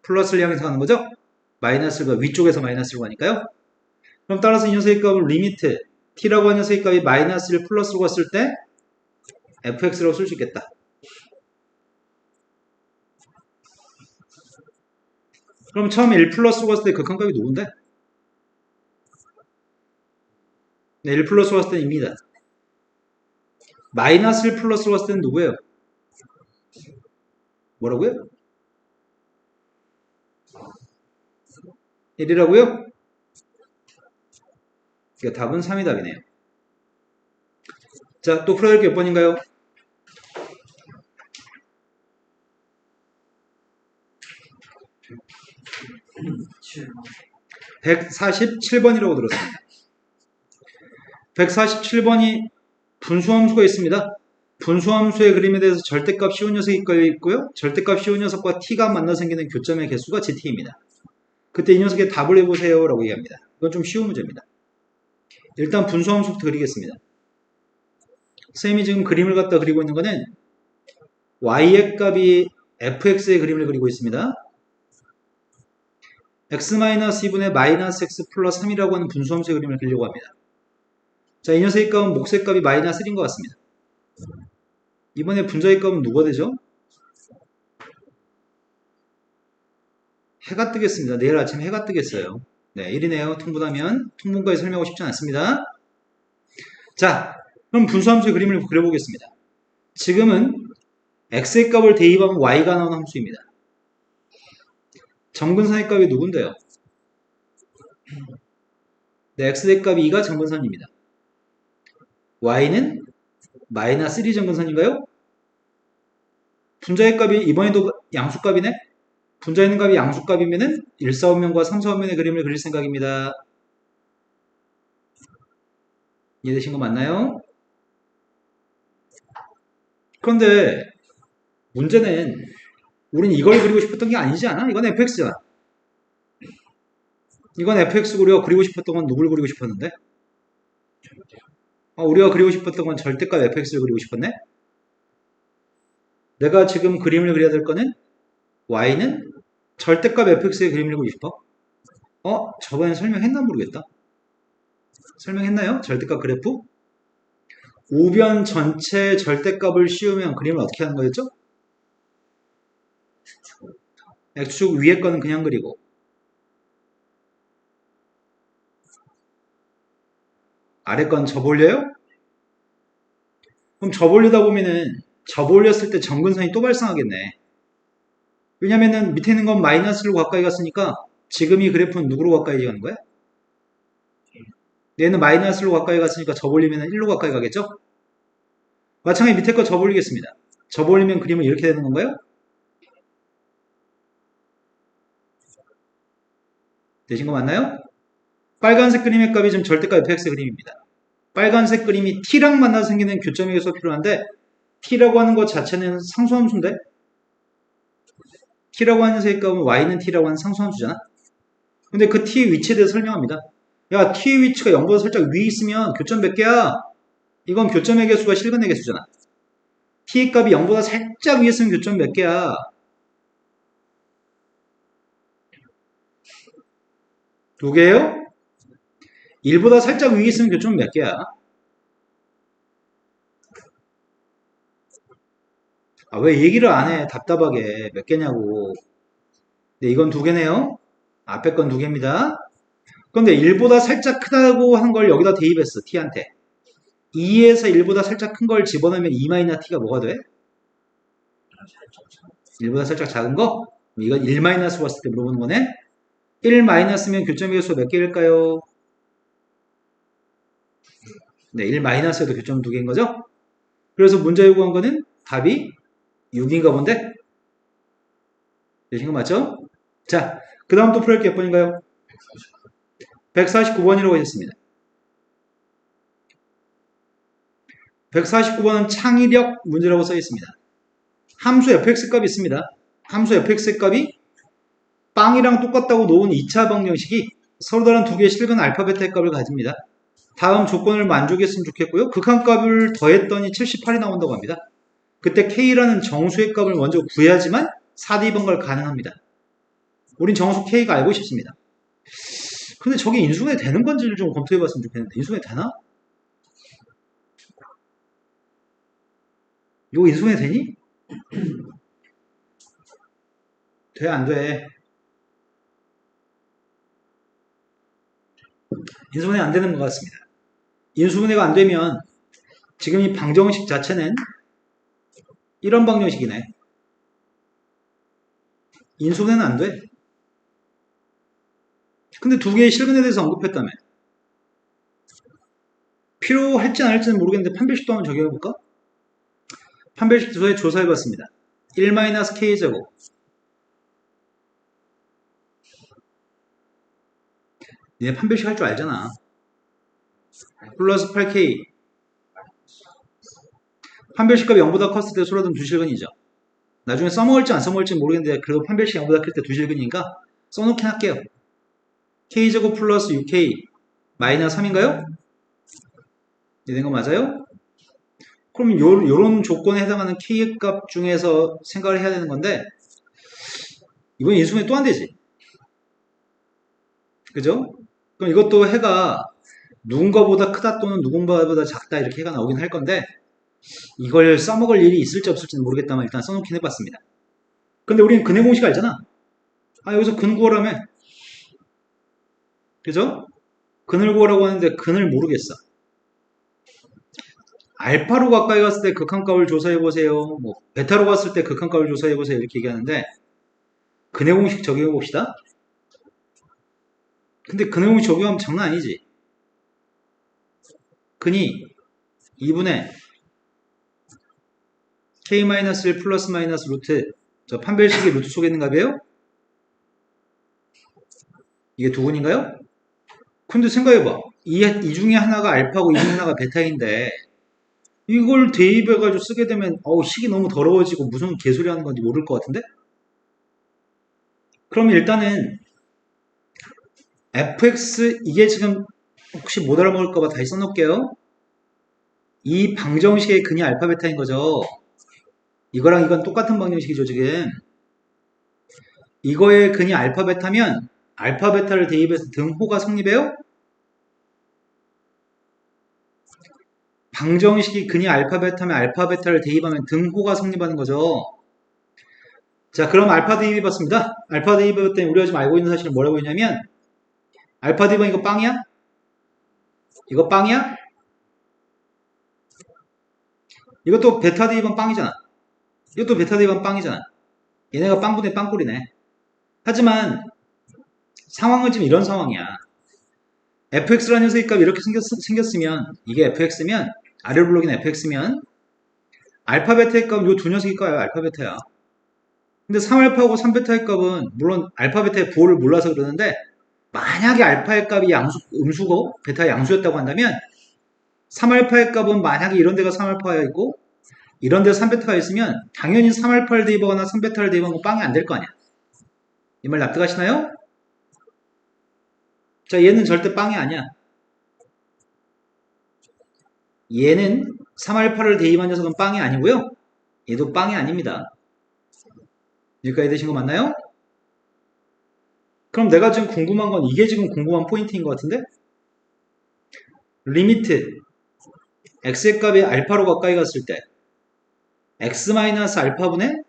Speaker 1: 플러스를 향해서 가는 거죠? 마이너스가 위쪽에서 마이너스로 가니까요. 그럼 따라서 이 녀석의 값을 리미트 t라고 하는 녀석의 값이 마이너스 1 플러스로 갔을 때 fx라고 쓸 수 있겠다. 그럼 처음에 1 플러스로 갔을 때 극한값이 누군데? 네, 1 플러스로 갔을 때는 2입니다. 마이너스 1 플러스로 갔을 때는 누구예요? 뭐라고요? 1이라고요? 그러니까 답은 3이 답이네요. 자, 또 풀어야 될 게 몇 번인가요? 147번이라고 들었습니다. 147번이 분수함수가 있습니다. 분수함수의 그림에 대해서 절대값 씌운 녀석이 있고요. 절대값 씌운 녀석과 t가 만나 생기는 교점의 개수가 gt입니다. 그때 이 녀석의 답을 해보세요 라고 얘기합니다. 이건 좀 쉬운 문제입니다. 일단 분수함수부터 그리겠습니다. 쌤이 지금 그림을 갖다 그리고 있는 거는 y의 값이 fx의 그림을 그리고 있습니다. x-2분의 마이너스 x 플러스 3이라고 하는 분수함수의 그림을 그리려고 합니다. 자, 이 녀석의 값은 몫의 값이 마이너스 1인 것 같습니다. 이번에 분자의 값은 누가 되죠? 해가 뜨겠습니다. 내일 아침 해가 뜨겠어요. 네, 1이네요. 통분하면. 통분까지 설명하고 싶지 않습니다. 자, 그럼 분수함수의 그림을 그려보겠습니다. 지금은 x의 값을 대입하면 y가 나오는 함수입니다. 점근선의 값이 누군데요? 네, x의 값이 2가 점근선입니다. y는 마이너스 1이 점근선인가요? 분자의 값이 이번에도 양수값이네? 분자 있는 값이 양수값이면은 1사원면과 3사원면의 그림을 그릴 생각입니다. 이해되신 거 맞나요? 그런데 문제는 우린 이걸 그리고 싶었던 게 아니지 않아? 이건 fx잖아. 이건 fx고 우리가 그리고 싶었던 건 누굴 그리고 싶었는데? 우리가 그리고 싶었던 건 절대값 fx를 그리고 싶었네? 내가 지금 그림을 그려야 될 거는 y는 절대값 fx의 그림을 그리고 싶어? 저번에 설명했나 모르겠다. 설명했나요? 절대값 그래프? 우변 전체 절대값을 씌우면 그림을 어떻게 하는 거였죠? x축 위에 거는 그냥 그리고 아래 건 접올려요? 그럼 접올리다 보면은 접올렸을 때 점근선이 또 발생하겠네. 왜냐면은 밑에 있는 건 마이너스로 가까이 갔으니까 지금 이 그래프는 누구로 가까이 가는 거야? 얘는 마이너스로 가까이 갔으니까 접올리면 1로 가까이 가겠죠? 마찬가지 밑에 거 접올리겠습니다. 접올리면 그림은 이렇게 되는 건가요? 되신 거 맞나요? 빨간색 그림의 값이 지금 절대값 fx 그림입니다. 빨간색 그림이 t랑 만나서 생기는 교점의 개수가 필요한데 t라고 하는 것 자체는 상수함수인데 t라고 하는 녀석의 값은 y는 t라고 하는 상수함수잖아. 근데 그 t의 위치에 대해서 설명합니다. 야, t의 위치가 0보다 살짝 위에 있으면 교점 몇 개야? 이건 교점의 개수가 실근의 개수잖아. t의 값이 0보다 살짝 위에 있으면 교점 몇 개야? 두 개예요? 1보다 살짝 위에 있으면 교점 몇 개야? 아, 왜 얘기를 안 해? 답답하게. 몇 개냐고. 네, 이건 두 개네요. 앞에 건 두 개입니다. 그런데 1보다 살짝 크다고 한 걸 여기다 대입했어, t한테. 2에서 1보다 살짝 큰 걸 집어넣으면 2-t가 뭐가 돼? 1보다 살짝 작은 거? 이건 1- 봤을 때 물어보는 거네? 1-면 교점의 개수 몇 개일까요? 네, 1-에도 교점 두 개인 거죠? 그래서 문제 요구한 거는 답이 6인가 본데? 되신 거 맞죠? 자, 그 다음 또 풀 게 몇 번인가요? 149번이라고 하셨습니다. 149번은 창의력 문제라고 써 있습니다. 함수 fx 값이 있습니다. 함수 fx 값이 빵이랑 똑같다고 놓은 2차 방정식이 서로 다른 두 개의 실근 알파 베타의 값을 가집니다. 다음 조건을 만족했으면 좋겠고요. 극한값을 더했더니 78이 나온다고 합니다. 그때 K라는 정수의 값을 먼저 구해야지만 4D 번갈 가능합니다. 우린 정수 K가 알고 싶습니다. 근데 저게 인수분해 되는 건지를 좀 검토해봤으면 좋겠는데 인수분해 되나? 이거 인수분해 되니? 돼? 안 돼? 인수분해 안 되는 것 같습니다. 인수분해가 안 되면 지금 이 방정식 자체는 이런 방정식이네. 인수분해는 안 돼. 근데 두 개의 실근에 대해서 언급했다며. 필요할지 안 할지는 모르겠는데 판별식도 한번 적용해볼까? 판별식 조사해봤습니다. 1-k제곱 니네 판별식 할 줄 알잖아. 플러스 8k 판별식값이 0보다 컸을 때 소라든 두 실근이죠. 나중에 써먹을지 안 써먹을지 모르겠는데 그래도 판별식 0보다 클 때 두 실근이니까 써놓긴 할게요. k제곱 플러스 6k 마이너스 3인가요? 이된 거 맞아요? 그럼 요런 조건에 해당하는 k의 값 중에서 생각을 해야 되는 건데 이번 인수분해 또 안 되지. 그죠? 그럼 이것도 해가 누군가보다 크다 또는 누군가보다 작다 이렇게 해가 나오긴 할 건데 이걸 써먹을 일이 있을지 없을지는 모르겠다만 일단 써놓긴 해봤습니다. 근데 우리는 근해 공식 알잖아. 아 여기서 근 구하라며. 그죠? 근을 구하라고 하는데 근을 모르겠어. 알파로 가까이 갔을 때 극한값을 조사해보세요. 뭐 베타로 갔을 때 극한값을 조사해보세요. 이렇게 얘기하는데 근해 공식 적용해봅시다. 근데 근해 공식 적용하면 장난 아니지. 근이 2분의 k-1 플러스 마이너스 루트 저 판별식이 루트 속에 있는 값이에요? 이게 두 근인가요? 근데 생각해봐. 이 중에 하나가 알파고 이 중에 하나가 베타인데 이걸 대입해가지고 쓰게 되면 식이 너무 더러워지고 무슨 개소리 하는 건지 모를 것 같은데? 그럼 일단은 fx 이게 지금 혹시 못 알아먹을까봐 다시 써놓을게요. 이 방정식의 근이 알파 베타인 거죠. 이거랑 이건 똑같은 방정식이죠 지금. 이거의 근이 알파 베타면 알파 베타를 대입해서 등호가 성립해요? 방정식이 근이 알파 베타면 알파 베타를 대입하면 등호가 성립하는 거죠. 자 그럼 알파 대입해봤습니다. 알파 대입해봤더니 우리가 지금 알고 있는 사실은 뭐라고 했냐면 알파 대입은 이거 빵이야? 이거 빵이야? 이것도 베타 대입은 빵이잖아. 이것도 베타 대입은 빵이잖아. 얘네가 빵분의 빵꼴이네. 하지만 상황은 지금 이런 상황이야. fx라는 녀석의 값이 이렇게 생겼으면 이게 fx면 아래 블록인 fx면 알파 베타의 값은 이 두 녀석일 거야. 알파 베타야. 근데 3알파하고 3베타의 값은 물론 알파 베타의 부호를 몰라서 그러는데 만약에 알파의 값이 음수고 베타의 양수였다고 한다면 3알파의 값은 만약에 이런 데가 3알파가 있고 이런 데 3베타가 있으면 당연히 3알파를 대입하거나 3베타를 대입하면 빵이 안 될 거 아니야. 이 말 납득하시나요? 자 얘는 절대 빵이 아니야. 얘는 3알파를 대입한 녀석은 빵이 아니고요. 얘도 빵이 아닙니다. 여기까지 되신 거 맞나요? 그럼 내가 지금 궁금한 건 이게 지금 궁금한 포인트인 것 같은데? 리미트 x의 값이 알파로 가까이 갔을 때 x 마이너스 알파분의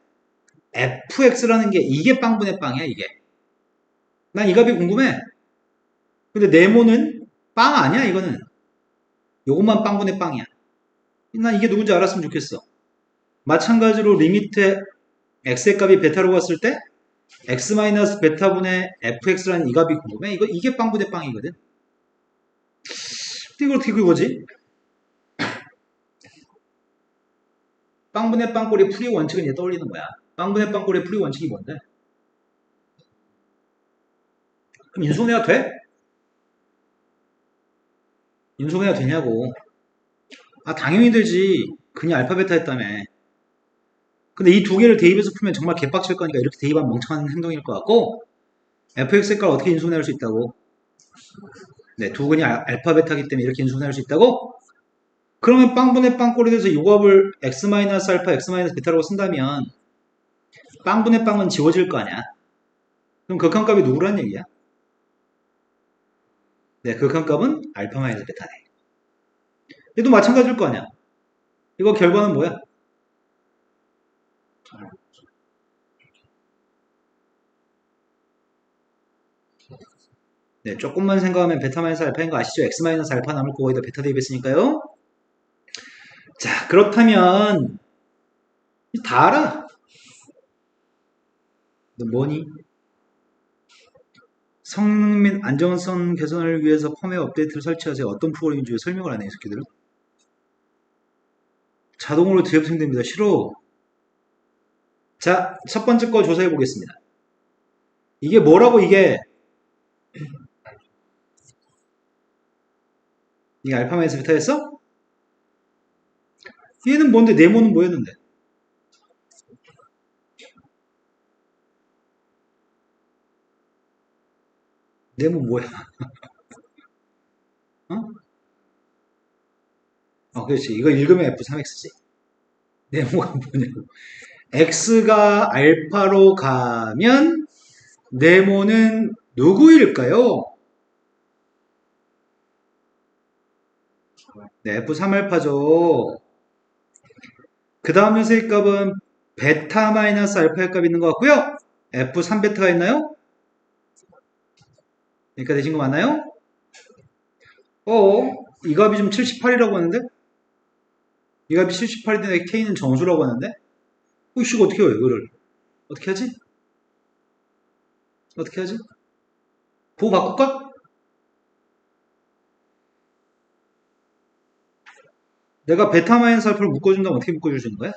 Speaker 1: fx라는 게 이게 빵분의 빵이야, 이게. 난 이 값이 궁금해. 근데 네모는 빵 아니야, 이거는. 요것만 빵분의 빵이야. 난 이게 누군지 알았으면 좋겠어. 마찬가지로 리미트 x의 값이 베타로 갔을 때 x 마이너스 베타분의 fx라는 이 값이 궁금해. 이게 빵분의 빵이거든. 근데 이걸 어떻게 그거지? 빵분의 빵꼴의 풀이 원칙은 이제 떠올리는 거야. 빵분의 빵꼴의 풀이 원칙이 뭔데? 그럼 인수분해가 돼? 인수분해가 되냐고. 아, 당연히 되지. 그냥 알파 베타 했다며. 근데 이 두 개를 대입해서 풀면 정말 개빡칠 거니까 이렇게 대입하면 멍청한 행동일 것 같고, fx의 값을 어떻게 인수분해할 수 있다고? 네, 두 근이 알파 베타기 때문에 이렇게 인수분해할 수 있다고? 그러면 빵분의 빵꼴에 대해서 요 값을 x 마이너스 알파, x 마이너스 베타라고 쓴다면 빵분의 빵은 지워질 거 아니야. 그럼 극한값이 누구란 얘기야? 네, 극한값은 알파 마이너스 베타네. 얘도 마찬가지일 거 아니야. 이거 결과는 뭐야? 네, 조금만 생각하면 베타 마이너스 알파인 거 아시죠? x 마이너스 알파 남을 거기다 베타 대입했으니까요. 자, 그렇다면 다 알아. 너 뭐니? 성능 및 안정성 개선을 위해서 펌웨어 업데이트를 설치하세요. 어떤 프로그램인지 왜 설명을 안 해, 이 새끼들은? 자동으로 재생됩니다. 싫어. 자, 첫 번째 거 조사해 보겠습니다. 이게 뭐라고 이게 알파 마이너스 베타였어? 얘는 뭔데? 네모는 뭐였는데? 네모 뭐야? 어? 그렇지. 이거 읽으면 F3X지. 네모가 뭐냐고. X가 알파로 가면 네모는 누구일까요? 네, F3알파죠. 그 다음 녀석의 값은 베타 마이너스 알파의 값이 있는 것 같고요. F3베타가 있나요? 그러니까 되신 거 맞나요? 이 값이 좀 78이라고 하는데? 이 값이 78인데 K는 정수라고 하는데? 이거 어떻게 해요, 이거를? 어떻게 하지? 어떻게 하지? 부호 바꿀까? 내가 베타 마이너스 알파를 묶어준다면 어떻게 묶어주시는 거야?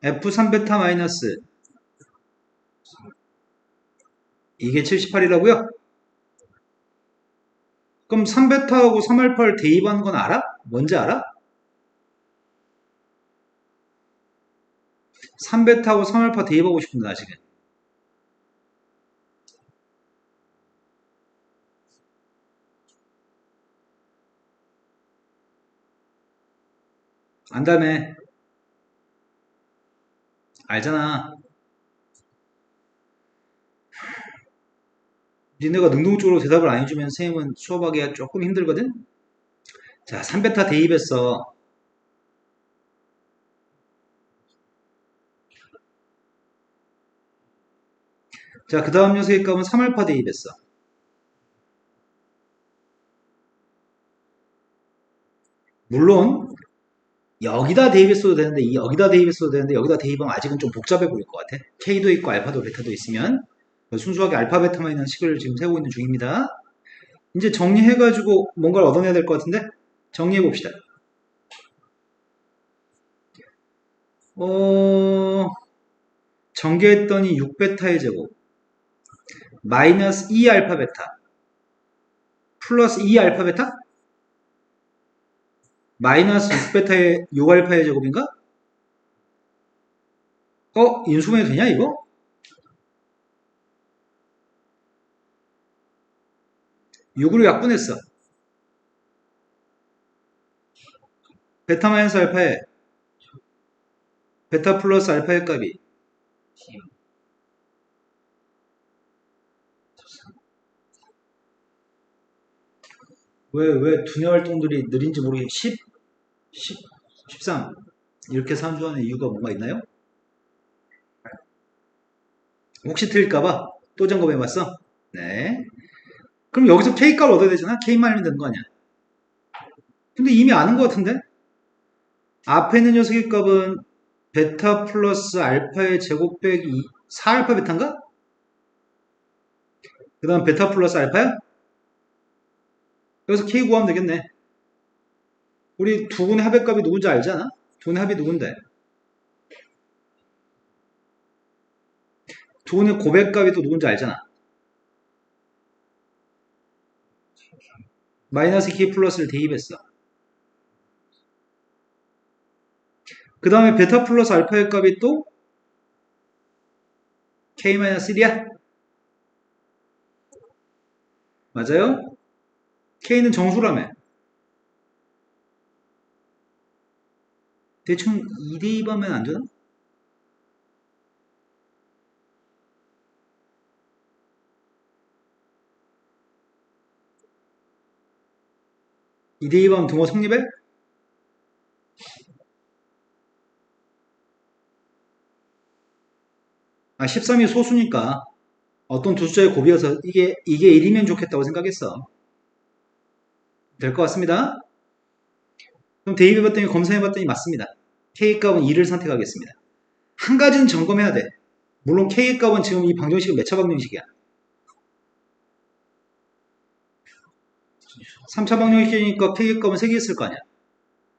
Speaker 1: F3베타 마이너스 이게 78이라고요? 그럼 3베타하고 3알파를 대입하는 건 알아? 뭔지 알아? 3베타하고 3알파 대입하고 싶은데 나 지금. 안다며. 알잖아. 니네가 능동적으로 대답을 안 해주면 선생님은 수업하기가 조금 힘들거든? 자, 3베타 대입했어. 자, 그 다음 녀석의 값은 3알파 대입했어. 물론 여기다 대입했어도 되는데 여기다 대입했어도 되는데 여기다 대입하면 아직은 좀 복잡해 보일 것 같아. K도 있고 알파도 베타도 있으면 순수하게 알파 베타만 있는 식을 지금 세우고 있는 중입니다. 이제 정리해가지고 뭔가를 얻어내야 될 것 같은데 정리해봅시다. 전개했더니 6베타의 제곱 마이너스 2알파 베타 플러스 2알파 베타 마이너스 6베타의 6알파의 제곱인가? 인수분해 되냐 이거? 6으로 약분했어. 베타 마이너스 알파에 베타 플러스 알파의 값이 왜 두뇌 활동들이 느린지 모르겠 10, 10, 13 이렇게 산수하는 이유가 뭔가 있나요? 혹시 틀릴까봐 또 점검해봤어? 네. 그럼 여기서 K값 얻어야 되잖아? K만 알면 되는 거 아니야? 근데 이미 아는 것 같은데? 앞에 있는 녀석의 값은 베타 플러스 알파의 제곱 빼기 4알파 베타인가? 그 다음 베타 플러스 알파야? 여기서 K 구하면 되겠네. 우리 두 분의 합의값이 누군지 알잖아? 두 분의 합이 누군데? 두 분의 고백값이 또 누군지 알잖아? 마이너스 K 플러스를 대입했어. 그 다음에 베타 플러스 알파의 값이 또 K-1이야? 맞아요? K는 정수라며. 대충 2대2 하면 안 되나? 2대2 하면 등호 성립해? 아, 13이 소수니까 어떤 두 숫자의 곱이어서 이게 1이면 좋겠다고 생각했어. 될 것 같습니다. 그럼 대입해봤더니 검사해봤더니 맞습니다. K값은 2를 선택하겠습니다. 한 가지는 점검해야 돼. 물론 K값은 지금 이 방정식은 몇 차 방정식이야? 3차 방정식이니까 K값은 3개 있을 거 아니야.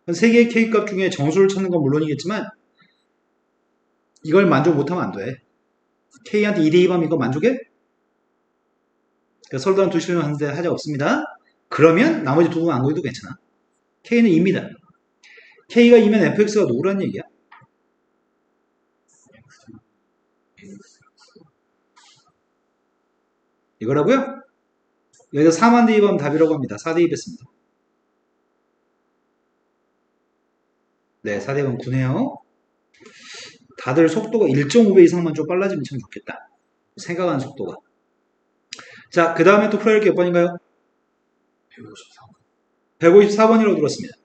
Speaker 1: 3개의 K값 중에 정수를 찾는 건 물론이겠지만 이걸 만족 못하면 안 돼. K한테 2대2 하면 이거 만족해? 설도한 두 실험 하는데 하자 없습니다. 그러면 나머지 두 분 안 구해도 괜찮아. K는 2입니다. K가 2면 fx가 누구란 얘기야? 이거라고요? 여기서 4만 대입하면 답이라고 합니다. 4대입했습니다. 네, 4대입하면 9네요. 다들 속도가 1.5배 이상만 좀 빨라지면 참 좋겠다. 생각하는 속도가. 자, 그 다음에 또 풀어야 할 게 몇 번인가요? 154번이라고 들었습니다.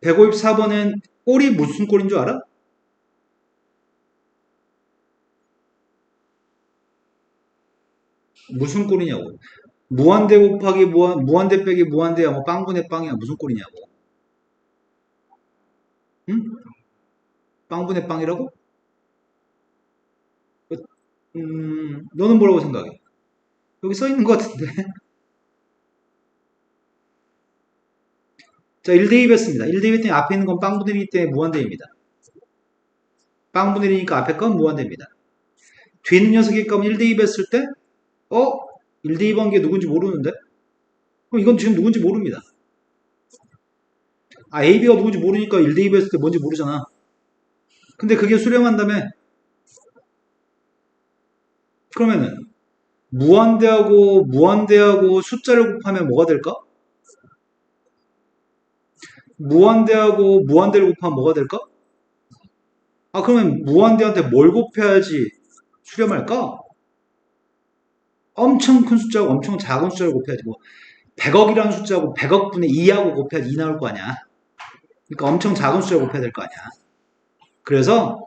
Speaker 1: 154번은 꼴이 무슨 꼴인 줄 알아? 무슨 꼴이냐고. 무한대 곱하기 무한대 빼기 무한대야 뭐 빵분의 빵이야 무슨 꼴이냐고. 응? 빵분의 빵이라고? 너는 뭐라고 생각해? 여기 써 있는 것 같은데. 자, 1대2였습니다. 1대2였더니 앞에 있는 건 빵분의 1이기 때문에 무한대입니다. 빵분의 1이니까 앞에 건 무한대입니다. 뒤에 있는 녀석의 값은 1대2였을 때, 1대2 한 게 누군지 모르는데? 그럼 이건 지금 누군지 모릅니다. 아, AB가 누군지 모르니까 1대2 했을 때 뭔지 모르잖아. 근데 그게 수렴한다며? 그러면은, 무한대하고 숫자를 곱하면 뭐가 될까? 무한대하고 무한대를 곱하면 뭐가 될까? 아, 그러면 무한대한테 뭘 곱해야지 수렴할까? 엄청 큰 숫자하고 엄청 작은 숫자를 곱해야지. 뭐, 100억이라는 숫자하고 100억 분의 2하고 곱해야지 2 나올 거 아니야. 그러니까 엄청 작은 숫자를 곱해야 될 거 아니야. 그래서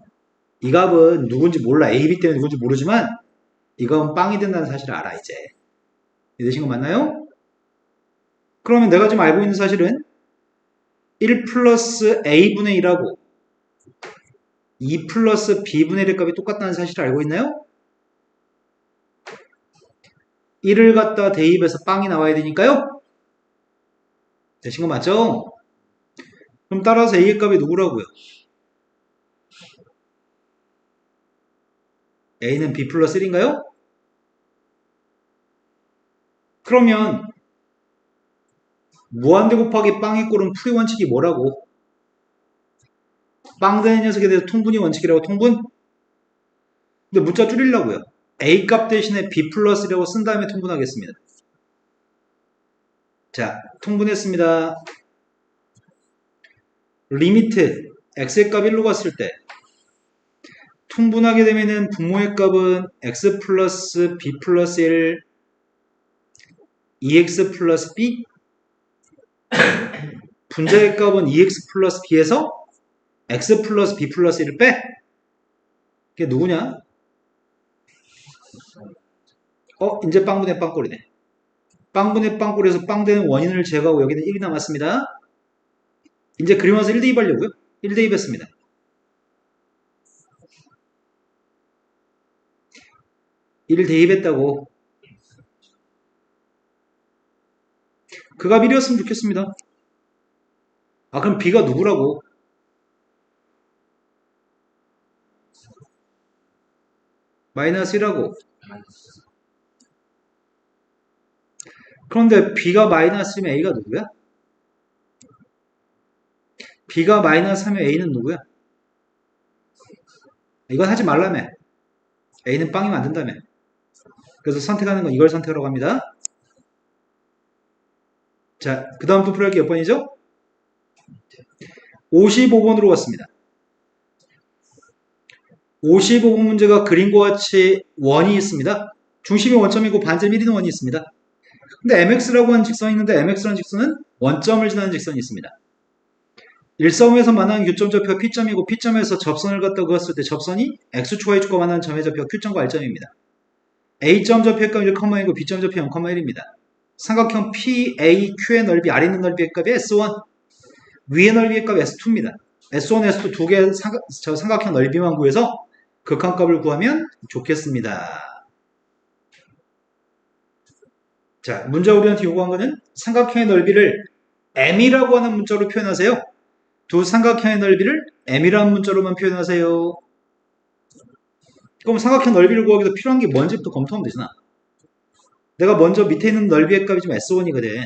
Speaker 1: 이 값은 누군지 몰라. AB 때문에 누군지 모르지만 이건 빵이 된다는 사실을 알아, 이제. 이해되신 거 맞나요? 그러면 내가 지금 알고 있는 사실은 1 플러스 A분의 1하고 2 플러스 B분의 1의 값이 똑같다는 사실을 알고 있나요? 1을 갖다 대입해서 빵이 나와야 되니까요? 되신 거 맞죠? 그럼 따라서 A의 값이 누구라고요? A는 B 플러스 1인가요? 그러면 무한대 곱하기 빵의 꼴은 풀이 원칙이 뭐라고? 빵 되는 녀석에 대해서 통분이 원칙이라고 통분? 근데 문자 줄이려고요. A 값 대신에 B 플러스라고 쓴 다음에 통분하겠습니다. 자, 통분했습니다. 리미트 x의 값 1로 갔을 때 통분하게 되면은 분모의 값은 x 플러스 b 플러스 1 2x 플러스 b, 분자의 값은 2x 플러스 b에서 x 플러스 b 플러스 1을 빼. 그게 누구냐? 이제 빵분의 빵꼴이네. 빵분의 빵꼴에서 빵되는 원인을 제거하고 여기는 1이 남았습니다. 이제 그림 와서 1 대입하려고요. 1 대입했습니다. 1 대입했다고. 그 값 1이었으면 좋겠습니다. 그럼 b가 누구라고? 마이너스 1하고. 그런데 b가 마이너스면 a가 누구야? b가 마이너스면 a는 누구야? 이건 하지 말라며. a는 빵이 만든다며. 그래서 선택하는 건 이걸 선택하라고 합니다. 자, 그 다음 또 풀이할 게 몇 번이죠? 55번으로 왔습니다. 55번 문제가 그림과 같이 원이 있습니다. 중심이 원점이고 반지름 1인 원이 있습니다. 근데 mx라고 하는 직선이 있는데 mx라는 직선은 원점을 지나는 직선이 있습니다. 일사점에서 만나는 교점 좌표가 P점이고 P점에서 접선을 갖다 그었을 때 접선이 X축, Y축과 만나는 점의 좌표가 Q점과 R점입니다. A점 좌표의 값이 1,2고 B점 좌표 0,1입니다. 삼각형 PAQ의 넓이, 아래 있는 넓이의 값이 S1, 위의 넓이의 값이 S2입니다. S1, S2 두 개의 삼각형 넓이만 구해서 극한값을 구하면 좋겠습니다. 자, 문자 우리한테 요구한 거는 삼각형의 넓이를 M이라고 하는 문자로 표현하세요. 두 삼각형의 넓이를 M이라는 문자로만 표현하세요. 그럼 삼각형 넓이를 구하기 위해서 필요한 게 뭔지부터 검토하면 되잖아. 내가 먼저 밑에 있는 넓이의 값이 지금 S1이거든.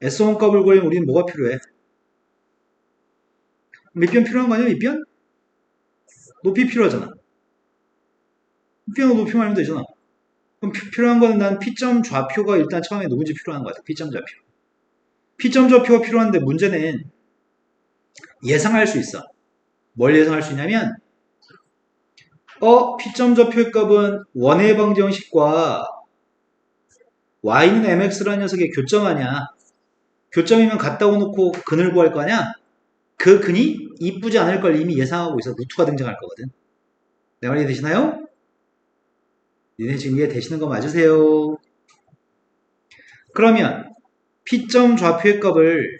Speaker 1: S1 값을 구하려면 우리는 뭐가 필요해? 밑변 필요한 거 아니야? 밑변? 높이 필요하잖아. 밑변으로 높이만 하면 되잖아. 그럼 필요한 거는 난 P점 좌표가 일단 처음에 누군지 필요한 거 같아. P점 좌표. P점 좌표가 필요한데 문제는 예상할 수 있어. 뭘 예상할 수 있냐면 P점 좌표의 값은 원의 방정식과 y는 mx라는 녀석의 교점 아니야. 교점이면 같다고 놓고 근을 구할 거 아니야. 그 근이 이쁘지 않을 걸 이미 예상하고 있어. 루트가 등장할 거거든. 내 말 이해되시나요? 니네 지금 이해되시는 거 맞으세요? 그러면 P점 좌표의 값을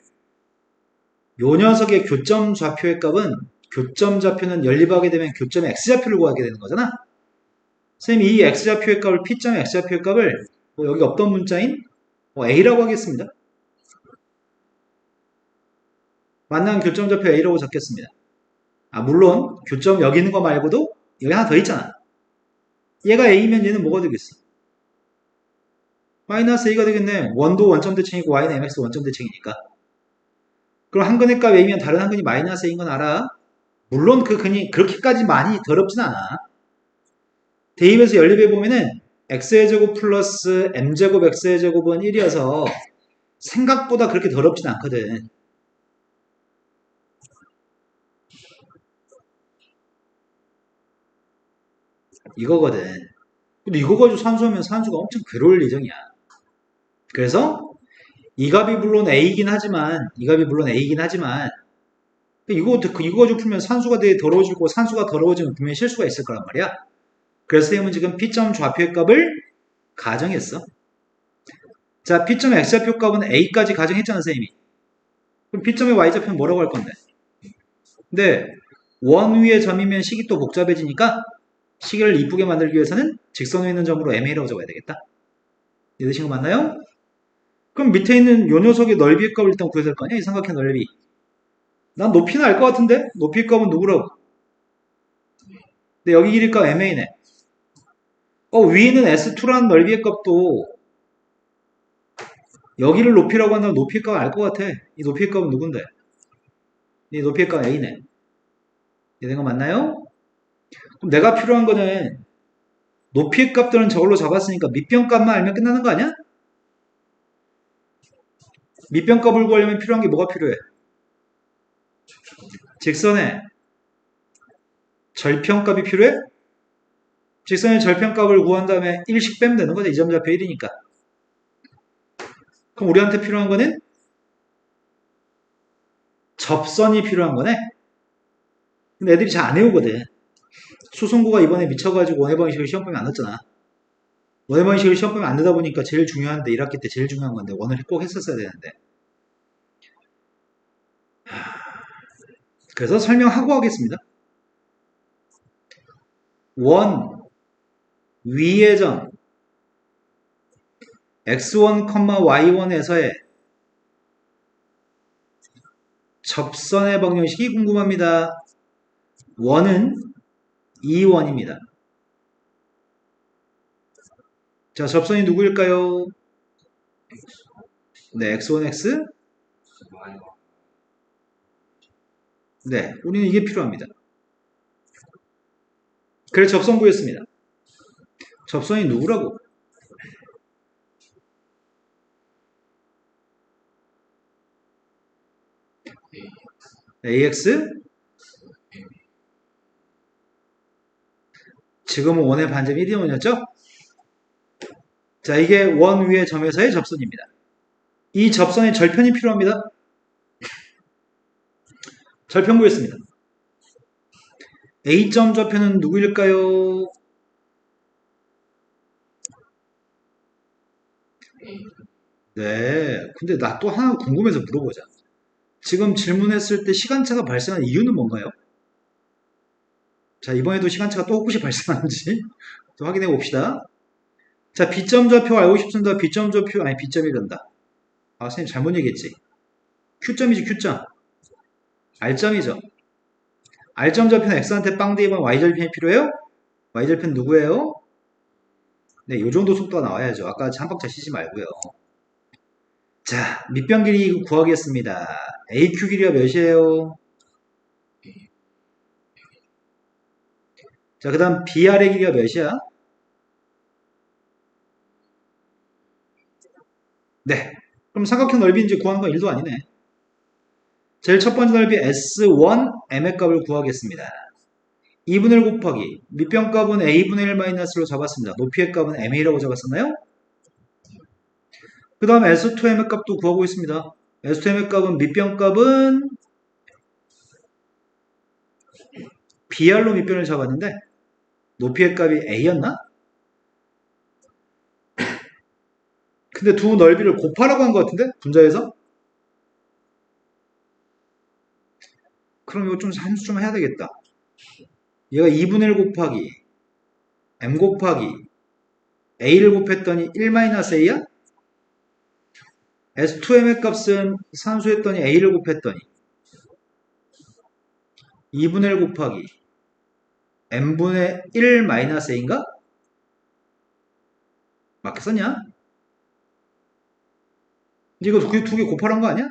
Speaker 1: 요 녀석의 교점 좌표의 값은 교점 좌표는 연립하게 되면 교점 x좌표를 구하게 되는 거잖아. 선생님 이 x좌표의 값을 P점 x좌표의 값을 여기 없던 문자인 a라고 하겠습니다. 만난 교점 좌표 a라고 잡겠습니다. 물론 교점 여기 있는 거 말고도 여기 하나 더 있잖아. 얘가 a면 얘는 뭐가 되겠어? 마이너스 a가 되겠네. 원도 원점 대칭이고 y는 mx 원점 대칭이니까. 그럼 한 근의 값 a면 다른 한 근이 마이너스 a인 건 알아? 물론 그 근이 그렇게까지 많이 더럽진 않아. 대입에서 연립해 보면은 x의 제곱 플러스 m제곱 x의 제곱은 1이어서 생각보다 그렇게 더럽진 않거든. 이거거든. 근데 이거 가지고 산수하면 산수가 엄청 괴로울 예정이야. 그래서 이 값이 물론 a이긴 하지만 이거 가지고 풀면 산수가 되게 더러워질 거고 산수가 더러워지면 분명히 실수가 있을 거란 말이야. 그래서 선생님은 지금 P점 좌표의 값을 가정했어. 자, P점 x좌표 값은 a까지 가정했잖아, 선생님이. 그럼 P점의 y좌표는 뭐라고 할 건데? 근데 원 위의 점이면 식이 또 복잡해지니까 식을 이쁘게 만들기 위해서는 직선 위에 있는 점으로 MA라고 적어야 되겠다. 이해되신 거 맞나요? 그럼 밑에 있는 요 녀석의 넓이의 값을 일단 구해야 될 거 아니야? 이 삼각형 넓이. 난 높이는 알 것 같은데? 높이의 값은 누구라고? 근데 여기 길이 값 MA네. 위에는 S2라는 넓이의 값도 여기를 높이라고 한다면 높이의 값을 알 것 같아. 이 높이의 값은 누군데? 이 높이의 값 A네. 이해된 거 맞나요? 그럼 내가 필요한 거는 높이의 값들은 저걸로 잡았으니까 밑변 값만 알면 끝나는 거 아니야? 밑변 값을 구하려면 필요한 게 뭐가 필요해? 직선에 절편값이 필요해? 직선의 절편값을 구한 다음에 1씩 빼면 되는 거죠. 이 점 좌표 1이니까. 그럼 우리한테 필요한 거는 접선이 필요한 거네. 근데 애들이 잘 안 외우거든. 수성구가 이번에 미쳐가지고 원의 방식을 시험 보면 안 났잖아. 원의 방식을 시험 보면 안 되다 보니까 제일 중요한데 1학기 때 제일 중요한 건데 원을 꼭 했었어야 되는데. 그래서 설명하고 하겠습니다. 원 위의 점 x1, y1에서의 접선의 방정식이 궁금합니다. 원은 2원입니다. 자, 접선이 누구일까요? 네, x1, x. 네, 우리는 이게 필요합니다. 그래서 접선 구했습니다. 접선이 누구라고? ax. 지금은 원의 반점 1이원이었죠? 자, 이게 원 위의 점에서의 접선입니다. 이 접선의 절편이 필요합니다. 절편 구했습니다. A점 좌표는 누구일까요? 네. 근데 나 또 하나 궁금해서 물어보자. 지금 질문했을 때 시간차가 발생한 이유는 뭔가요? 자, 이번에도 시간차가 또 혹시 발생하는지 또 확인해 봅시다. 자, B점 좌표 알고 싶습니다. B점 좌표, 아니, B점이란다. 아, 선생님 잘못 얘기했지. Q점이지, Q점. R점이죠. R점 좌표는 X한테 빵 대입한 Y절편이 필요해요? Y절편 누구예요? 네, 요 정도 속도가 나와야죠. 아까 한 박자 쉬지 말고요. 자, 밑변 길이 구하겠습니다. AQ 길이가 몇이에요? 자, 그 다음 BR의 길이가 몇이야? 네. 그럼 삼각형 넓이 이제 구하는 건 1도 아니네. 제일 첫 번째 넓이 S1, M의 값을 구하겠습니다. 2분의 1 곱하기 밑변 값은 A분의 1 마이너스로 잡았습니다. 높이의 값은 MA라고 적었었나요? 그 다음 S2M의 값도 구하고 있습니다. S2M의 값은 밑변 값은 BR로 밑변을 잡았는데 높이의 값이 A였나? 근데 두 넓이를 곱하라고 한 것 같은데? 분자에서? 그럼 이거 좀 함수 좀 해야 되겠다. 얘가 2분의 1 곱하기 M 곱하기 A를 곱했더니 1-A야? S2M의 값은 산수했더니 A를 곱했더니 2분의 1 곱하기 M분의 1-A인가? 맞게 썼냐? 이거 두 개 곱하란 거 아니야?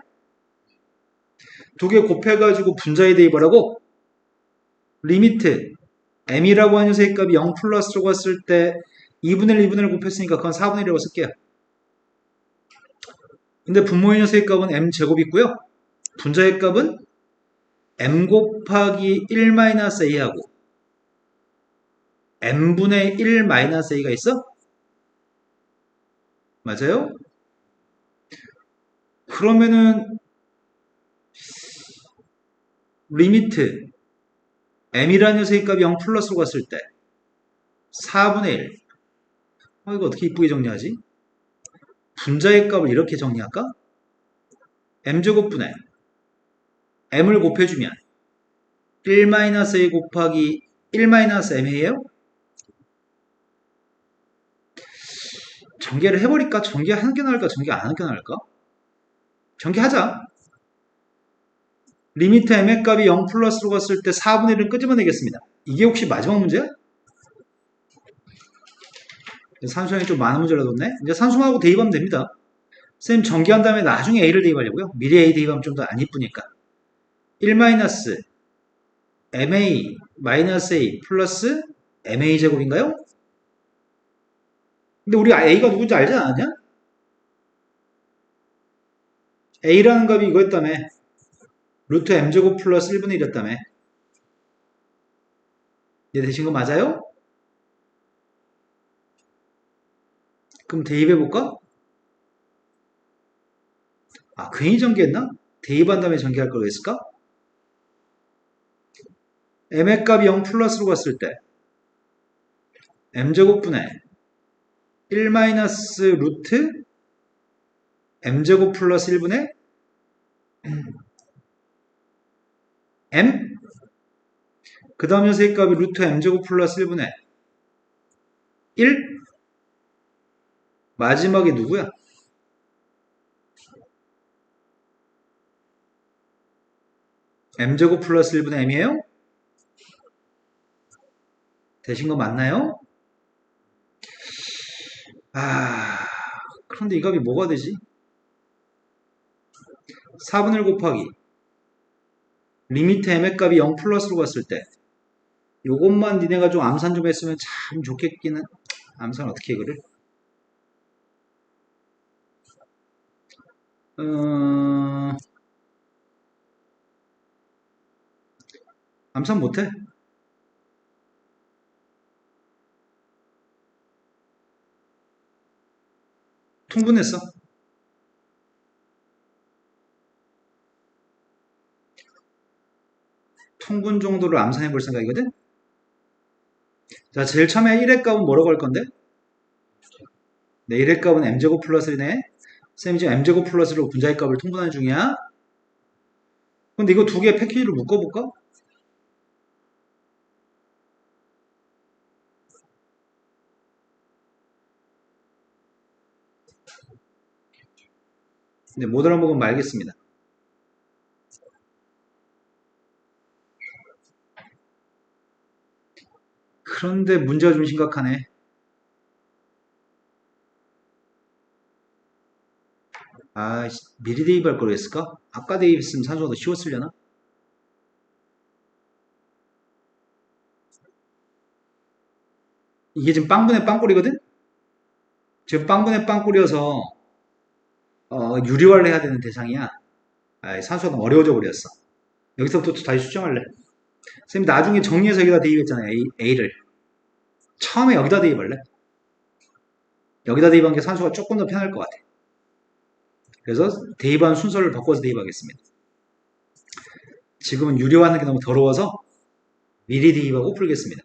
Speaker 1: 두 개 곱해가지고 분자에 대입하라고? 리미트 M이라고 하는 녀석의 값이 0 플러스라고 했을 때 2분의 1, 2분의 1 곱했으니까 그건 4분의 1이라고 쓸게요. 근데 분모의 녀석의 값은 M제곱 있고요. 분자의 값은 M 곱하기 1-A하고 M분의 1-A가 있어? 맞아요? 그러면은 리미트 M이라는 녀석의 값이 0 플러스로 갔을 때 4분의 1. 이거 어떻게 이쁘게 정리하지? 분자의 값을 이렇게 정리할까? M제곱분의 M을 곱해주면 1-A 곱하기 1-MA예요? 전개를 해버릴까? 전개 한 개 나올까? 전개 안 한 개 나올까? 전개하자. 리미트 M의 값이 0 플러스로 갔을 때 4분의 1은 끄집어내겠습니다. 이게 혹시 마지막 문제야? 산수형이 좀 많은 문제를 뒀네. 이제 산수하고 대입하면 됩니다. 선생님 전개한 다음에 나중에 A를 대입하려고요. 미리 A 대입하면 좀 더 안 이쁘니까. 1-MA A 플러스 MA 제곱인가요? 근데 우리 A가 누군지 알지 않았냐? A라는 값이 이거였다며. 루트 M제곱 플러스 1분의 1이었다며. 이해되신 거 맞아요? 그럼 대입해볼까? 아, 괜히 전개했나? 대입한 다음에 전개할 걸 그랬을까? m의 값이 0 플러스로 갔을 때 m제곱분의 1 마이너스 루트 m제곱 플러스 1분의 m 그 다음 녀석의 값이 루트 m제곱 플러스 1분의 1 마지막에 누구야? m제곱 플러스 1분의 m이에요? 되신 거 맞나요? 아, 그런데 이 값이 뭐가 되지? 4분의 1 곱하기 리미트 m의 값이 0 플러스로 갔을 때 요것만 니네가 좀 암산 좀 했으면 참 좋겠기는. 암산 어떻게 해 그래? 암산 못해? 통분했어. 통분 정도를 암산해 볼 생각이거든? 자, 제일 처음에 1의 값은 뭐라고 할 건데? 네, 1의 값은 m제곱 플러스 1네. 쌤이 지금 m제곱 플러스로 분자의 값을 통분하는 중이야. 근데 이거 두 개 패키지로 묶어볼까? 근데 못 알아먹으면 말겠습니다. 그런데 문제가 좀 심각하네. 아, 미리 대입할 걸 했을까? 아까 대입했으면 산수가 더 쉬웠으려나? 이게 지금 빵분의 빵꼴이거든? 지금 빵분의 빵꼴이어서 유리화를 해야 되는 대상이야. 아, 산수가 너무 어려워져 버렸어. 여기서부터 다시 수정할래. 선생님 나중에 정리해서 여기다 대입했잖아요. A를. 처음에 여기다 대입할래? 여기다 대입한 게 산수가 조금 더 편할 것 같아. 그래서 대입한 순서를 바꿔서 대입하겠습니다. 지금은 유리화하는 게 너무 더러워서 미리 대입하고 풀겠습니다.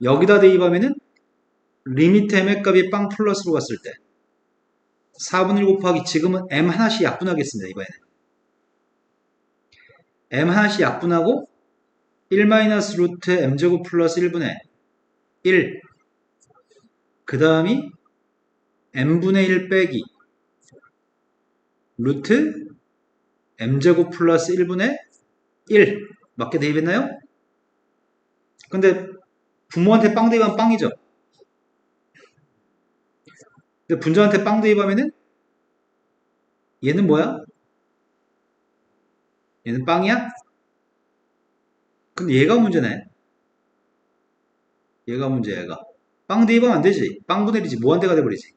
Speaker 1: 여기다 대입하면은 리미트 m의 값이 빵 플러스로 갔을 때 4분의 1 곱하기 지금은 m 하나씩 약분하겠습니다. 이번에는 m 하나씩 약분하고 1 마이너스 루트 m제곱 플러스 1분의 1 그 다음이 m분의 1 빼기 루트 m제곱 플러스 1분의 1 맞게 대입했나요? 근데 부모한테 빵 대입하면 빵이죠. 근데 분자한테 빵 대입하면은 얘는 뭐야? 얘는 빵이야? 근데 얘가 문제네. 얘가 문제야, 얘가. 빵 대입하면 안 되지. 빵분의 1이지. 무한대가 돼버리지.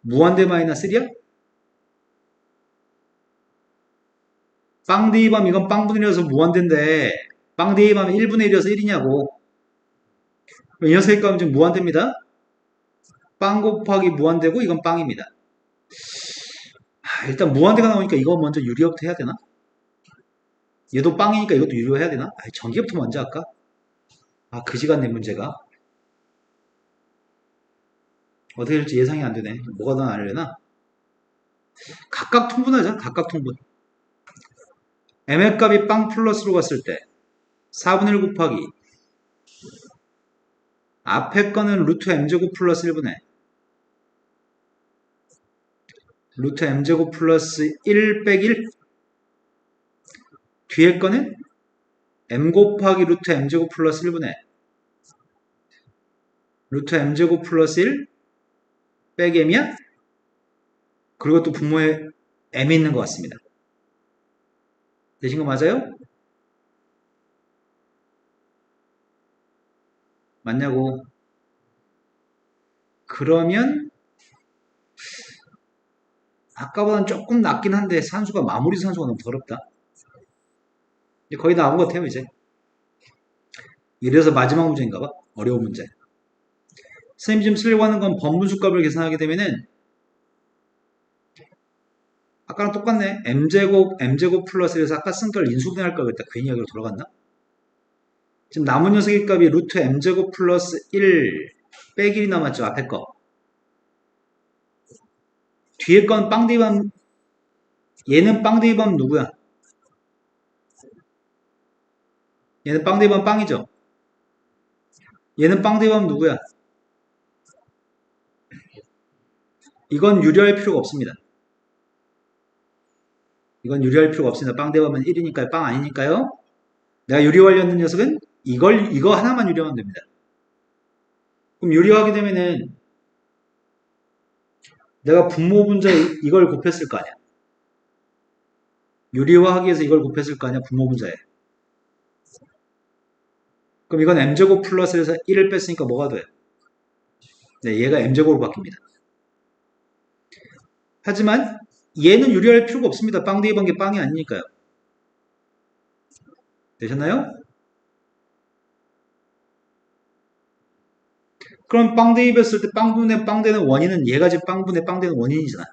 Speaker 1: 무한대 마이너스 1이야? 빵 대입하면 이건 빵분의 1이어서 무한대인데 빵 대입하면 1분의 1이어서 1이냐고. 이 녀석의 값은 지금 무한대입니다. 빵 곱하기 무한대고 이건 빵입니다. 일단 무한대가 나오니까 이거 먼저 유리화부터 해야 되나? 얘도 빵이니까 이것도 유리화 해야 되나? 전기부터 먼저 할까? 그지 같네 문제가. 어떻게 될지 예상이 안 되네. 뭐가 더 나으려나? 각각 통분하자. 각각 통분. m의 값이 빵 플러스로 갔을 때 4분의 1 곱하기 앞에 거는 루트 m제곱 플러스 1분의 루트 m제곱 플러스 1 빼기 1 뒤에 거는 m 곱하기 루트 m제곱 플러스 1분의 루트 m제곱 플러스 1 빼기 m이야? 그리고 또 분모에 m이 있는 것 같습니다. 되신 거 맞아요? 맞냐고. 그러면 아까보다는 조금 낫긴 한데 산수가 마무리 산수가 너무 더럽다. 이제 거의 나온 것 같아요, 이제. 이래서 마지막 문제인가 봐. 어려운 문제. 선생님 지금 쓰려고 하는 건 번분수 값을 계산하게 되면은 아까랑 똑같네. m제곱 플러스 에서 아까 쓴 걸 인수분해할 걸 그랬다. 괜히 여기로 돌아갔나? 지금 남은 녀석의 값이 루트 m제곱 플러스 1 빼기 1이 남았죠. 앞에 거. 뒤에 건 빵대입함, 얘는 빵대입함 누구야? 얘는 빵대입함 빵이죠. 얘는 빵대입함 누구야? 이건 유리할 필요가 없습니다. 이건 유리할 필요가 없습니다. 빵대입함은 1이니까요. 빵 아니니까요. 내가 유리화하려는 녀석은 이거 하나만 유리하면 됩니다. 그럼 유리화하게 되면은 내가 분모 분자에 이걸 곱했을 거 아니야. 유리화하기 위해서 이걸 곱했을 거 아니야. 분모 분자에. 그럼 이건 m제곱 플러스에서 1을 뺐으니까 뭐가 돼? 네, 얘가 m제곱으로 바뀝니다. 하지만 얘는 유리할 필요가 없습니다. 빵 대입한 게 빵이 아니니까요. 되셨나요? 그럼 빵 대입했을 때 빵분의 빵되는 원인은 얘가 지금 빵분의 빵되는 원인이잖아.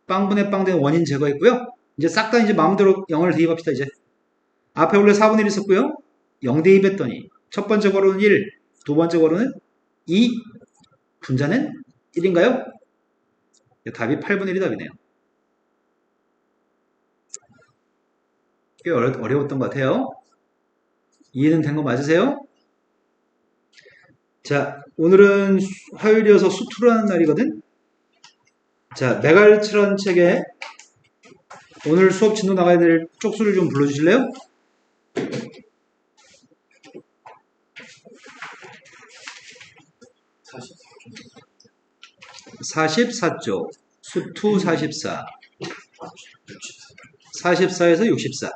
Speaker 1: 빵분의 빵되는 원인 제거했고요. 이제 싹 다 이제 마음대로 0을 대입합시다. 이제 앞에 원래 4분의 1 있었고요. 0 대입했더니 첫 번째 괄호는 1, 두 번째 괄호는 2, 분자는 1인가요? 답이 8분의 1이 답이네요. 꽤 어려웠던 것 같아요. 이해는 된 거 맞으세요? 자, 오늘은 화요일이어서 수투라는 날이거든? 자, 메갈츠라는 책에 오늘 수업 진도 나가야 될 쪽수를 좀 불러주실래요? 44쪽, 수투 44, 44에서 64.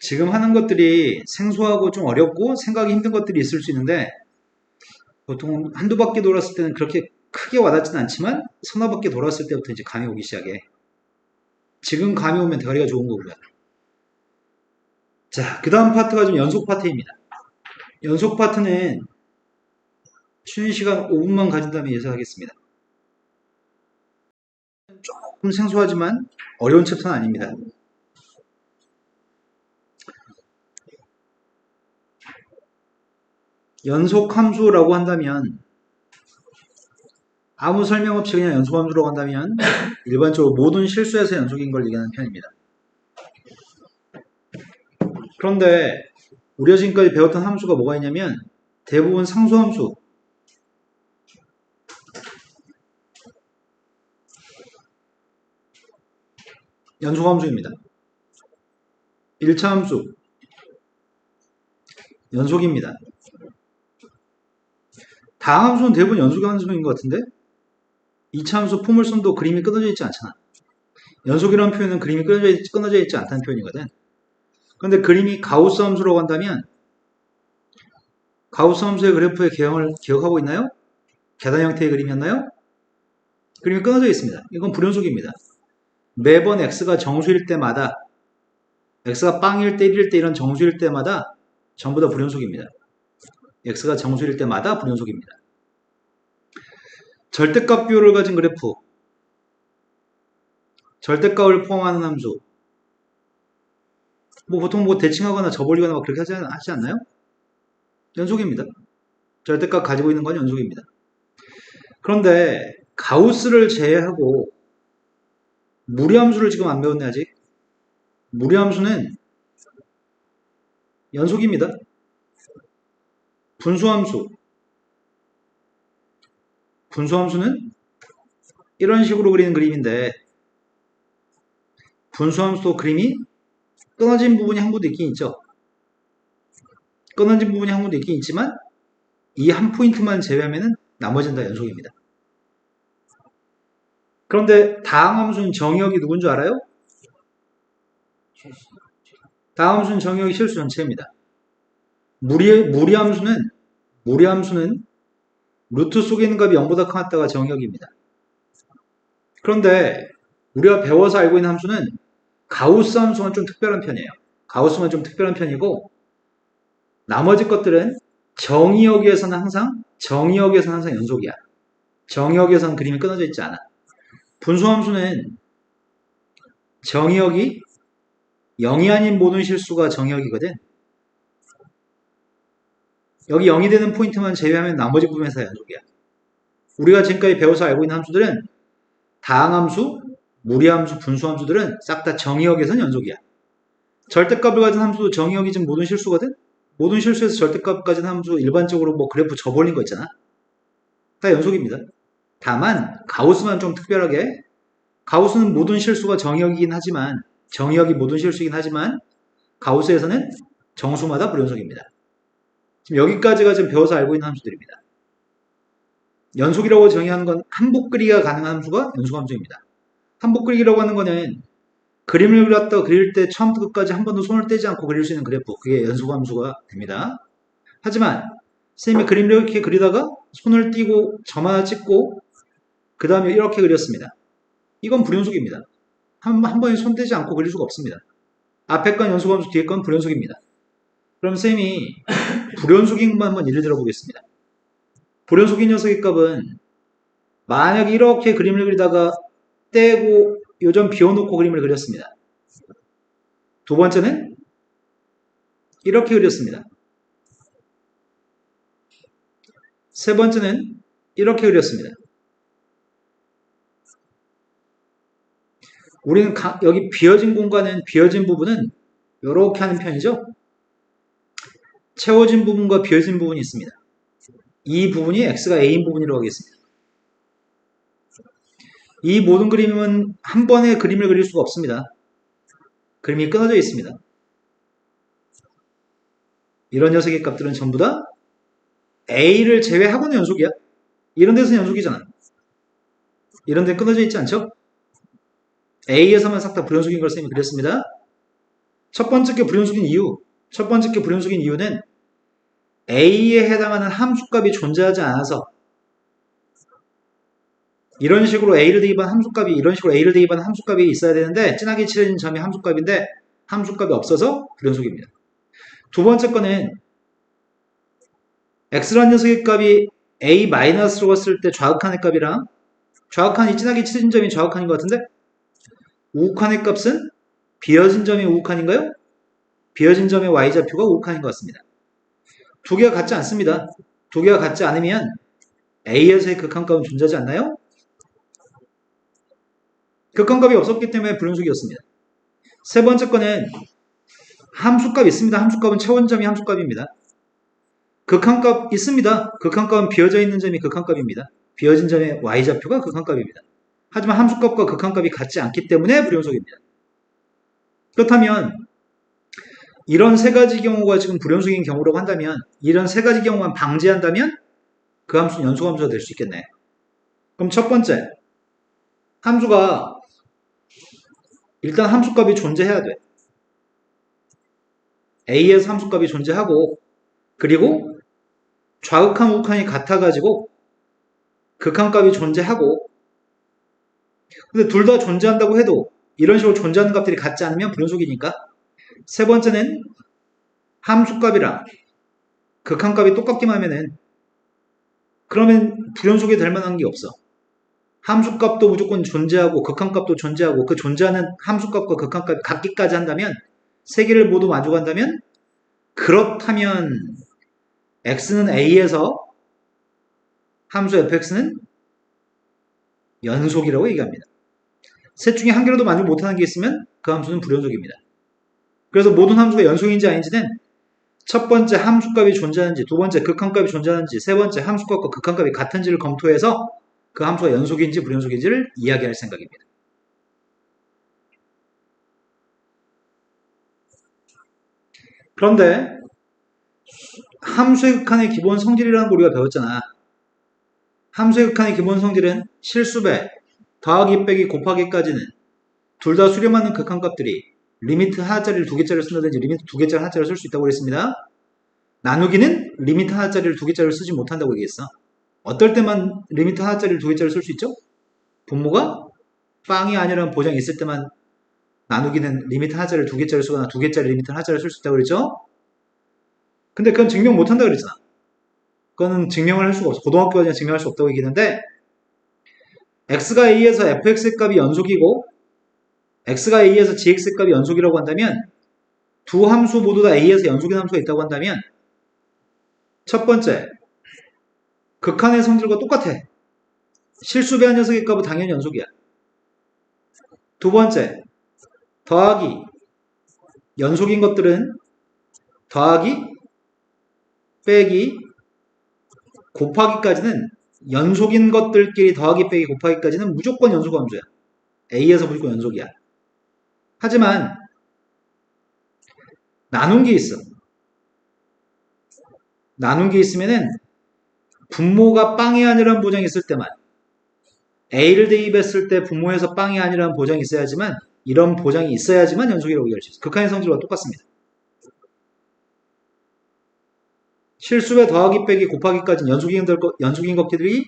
Speaker 1: 지금 하는 것들이 생소하고 좀 어렵고 생각이 힘든 것들이 있을 수 있는데 보통 한두 바퀴 돌았을 때는 그렇게 크게 와닿지는 않지만 서너 바퀴 돌았을 때부터 이제 감이 오기 시작해. 지금 감이 오면 대가리가 좋은 거고요. 자, 그 다음 파트가 좀 연속 파트입니다. 연속 파트는 쉬는 시간 5분만 가진 다음에 예상하겠습니다. 조금 생소하지만 어려운 챕터는 아닙니다. 연속 함수라고 한다면 아무 설명 없이 그냥 연속 함수라고 한다면 일반적으로 모든 실수에서 연속인 걸 얘기하는 편입니다. 그런데 우리가 지금까지 배웠던 함수가 뭐가 있냐면 대부분 상수함수, 연속함수입니다. 1차 함수, 연속입니다. 다항 함수는 대부분 연속의 함수인 것 같은데 2차 함수 포물선도 그림이 끊어져 있지 않잖아. 연속이라는 표현은 그림이 끊어져 있지 않다는 표현이거든. 그런데 그림이 가우스 함수라고 한다면 가우스 함수의 그래프의 개형을 기억하고 있나요? 계단 형태의 그림이었나요? 그림이 끊어져 있습니다. 이건 불연속입니다. 매번 x가 정수일 때마다 x가 빵일 때 1일 때 이런 정수일 때마다 전부 다 불연속입니다. x가 정수일 때마다 불연속입니다. 절대값 비율을 가진 그래프, 절대값을 포함하는 함수, 보통 대칭하거나 저버리거나 그렇게 하지 않나요? 연속입니다. 절대값 가지고 있는 건 연속입니다. 그런데 가우스를 제외하고 무리함수를 지금 안 배웠네 아직. 무리함수는 연속입니다. 분수함수는 이런 식으로 그리는 그림인데 분수함수도 그림이 끊어진 부분이 한 군데 있긴 있죠. 끊어진 부분이 한 군데 있긴 있지만 이 한 포인트만 제외하면 나머지는 다 연속입니다. 그런데 다항함수는 정의역이 누군 줄 알아요? 다음 함수는 정의역이 실수 전체입니다. 무리함수는 루트 속에 있는 값이 0보다 크다가 정의역입니다. 그런데 우리가 배워서 알고 있는 함수는 가우스 함수만 좀 특별한 편이에요. 가우스만 좀 특별한 편이고 나머지 것들은 정의역에서는 항상 연속이야. 정의역에서는 그림이 끊어져 있지 않아. 분수함수는 정의역이 0이 아닌 모든 실수가 정의역이거든. 여기 0이 되는 포인트만 제외하면 나머지 부분에서 연속이야. 우리가 지금까지 배워서 알고 있는 함수들은 다항함수, 무리함수, 분수함수들은 싹 다 정의역에서는 연속이야. 절대값을 가진 함수도 정의역이 지금 모든 실수거든? 모든 실수에서 절대값 가진 함수 일반적으로 뭐 그래프 접어올린 거 있잖아. 다 연속입니다. 다만 가우스만 좀 특별하게 가우스는 모든 실수가 정의역이 모든 실수이긴 하지만 가우스에서는 정수마다 불연속입니다. 지금 여기까지가 지금 배워서 알고 있는 함수들입니다. 연속이라고 정의하는 건 한복그리기가 가능한 함수가 연속함수입니다. 한복그리기라고 하는 거는 그림을 그릴 때 처음부터 끝까지 한 번도 손을 떼지 않고 그릴 수 있는 그래프, 그게 연속함수가 됩니다. 하지만 선생님이 그림을 이렇게 그리다가 손을 띄고 점 하나 찍고 그 다음에 이렇게 그렸습니다. 이건 불연속입니다. 한 번에 손 떼지 않고 그릴 수가 없습니다. 앞에 건 연속함수, 뒤에 건 불연속입니다. 그럼 선생님이 불연속인 것만 한번 예를 들어보겠습니다. 불연속인 녀석의 값은 만약에 이렇게 그림을 그리다가 떼고 요점 비워놓고 그림을 그렸습니다. 두 번째는 이렇게 그렸습니다. 세 번째는 이렇게 그렸습니다. 우리는 여기 비어진 부분은 이렇게 하는 편이죠. 채워진 부분과 비어진 부분이 있습니다. 이 부분이 x가 a인 부분이라고 하겠습니다. 이 모든 그림은 한 번에 그림을 그릴 수가 없습니다. 그림이 끊어져 있습니다. 이런 녀석의 값들은 전부 다 a를 제외하고는 연속이야. 이런 데서는 연속이잖아. 이런 데는 끊어져 있지 않죠? a에서만 싹 다 불연속인 걸 선생님이 그렸습니다. 첫 번째 게 불연속인 이유는 a에 해당하는 함수값이 존재하지 않아서 이런 식으로 a를 대입한 함수값이 있어야 되는데 진하게 칠해진 점이 함수값인데 함수값이 없어서 불연속입니다. 두 번째 거는 x라는 녀석의 값이 a-로 갔을 때 좌극한의 값이랑 좌극한이 진하게 칠해진 점이 좌극한인 것 같은데 우극한의 값은 비어진 점이 우극한인가요? 비어진 점의 y좌표가 우극한인 것 같습니다. 두 개가 같지 않습니다. 두 개가 같지 않으면 a에서의 극한값은 존재하지 않나요? 극한값이 없었기 때문에 불연속이었습니다. 세 번째 거는 함수값 있습니다. 함수값은 채워진 점이 함수값입니다. 극한값 있습니다. 극한값은 비어져 있는 점이 극한값입니다. 비어진 점의 y좌표가 극한값입니다. 하지만 함수값과 극한값이 같지 않기 때문에 불연속입니다. 그렇다면 이런 세 가지 경우가 지금 불연속인 경우라고 한다면 이런 세 가지 경우만 방지한다면 그 함수는 연속함수가 될 수 있겠네. 그럼 첫 번째 함수가 일단 함수값이 존재해야 돼. a에서 함수값이 존재하고 그리고 좌극한 우극한이 같아가지고 극한값이 존재하고 근데 둘 다 존재한다고 해도 이런 식으로 존재하는 값들이 같지 않으면 불연속이니까 세 번째는 함수값이랑 극한값이 똑같기만 하면은 그러면 불연속이 될 만한 게 없어. 함수값도 무조건 존재하고 극한값도 존재하고 그 존재하는 함수값과 극한값이 같기까지 한다면 세 개를 모두 만족한다면 그렇다면 x는 a에서 함수 fx는 연속이라고 얘기합니다. 셋 중에 한 개라도 만족 못하는 게 있으면 그 함수는 불연속입니다. 그래서 모든 함수가 연속인지 아닌지는 첫 번째 함수값이 존재하는지, 두 번째 극한값이 존재하는지, 세 번째 함수값과 극한값이 같은지를 검토해서 그 함수가 연속인지 불연속인지를 이야기할 생각입니다. 그런데 함수의 극한의 기본 성질이라는 걸 우리가 배웠잖아. 함수의 극한의 기본 성질은 실수배, 더하기 빼기 곱하기까지는 둘 다 수렴하는 극한값들이 리미트 하나짜리를 두 개짜리를 쓴다든지 리미트 두 개짜리 하나짜리를 쓸 수 있다고 그랬습니다. 나누기는 리미트 하나짜리를 두 개짜리를 쓰지 못한다고 얘기했어. 어떨 때만 리미트 하나짜리를 두 개짜리를 쓸 수 있죠? 분모가 빵이 아니라는 보장이 있을 때만 나누기는 리미트 하나짜리를 두 개짜리를 쓰거나 두 개짜리 리미트 하나짜리를 쓸 수 있다고 그랬죠? 근데 그건 증명 못한다 그랬잖아. 그거는 증명을 할 수가 없어. 고등학교 과정에 증명할 수 없다고 얘기했는데 x가 a에서 fx의 값이 연속이고 x가 a에서 gx의 값이 연속이라고 한다면 두 함수 모두 다 a에서 연속인 함수가 있다고 한다면 첫 번째, 극한의 성질과 똑같아. 실수배한 녀석의 값은 당연히 연속이야. 두 번째, 더하기 연속인 것들은 더하기 빼기 곱하기까지는 연속인 것들끼리 더하기 빼기 곱하기까지는 무조건 연속 함수야. a에서 무조건 연속이야. 하지만 나눈 게 있어. 나눈 게 있으면은 분모가 빵이 아니라는 보장이 있을 때만 a를 대입했을 때 분모에서 빵이 아니라는 보장이 있어야지만 이런 보장이 있어야지만 연속이라고 얘기할 수 있어. 극한의 성질과 똑같습니다. 실수배 더하기 빼기 곱하기까지는 연속인 것들이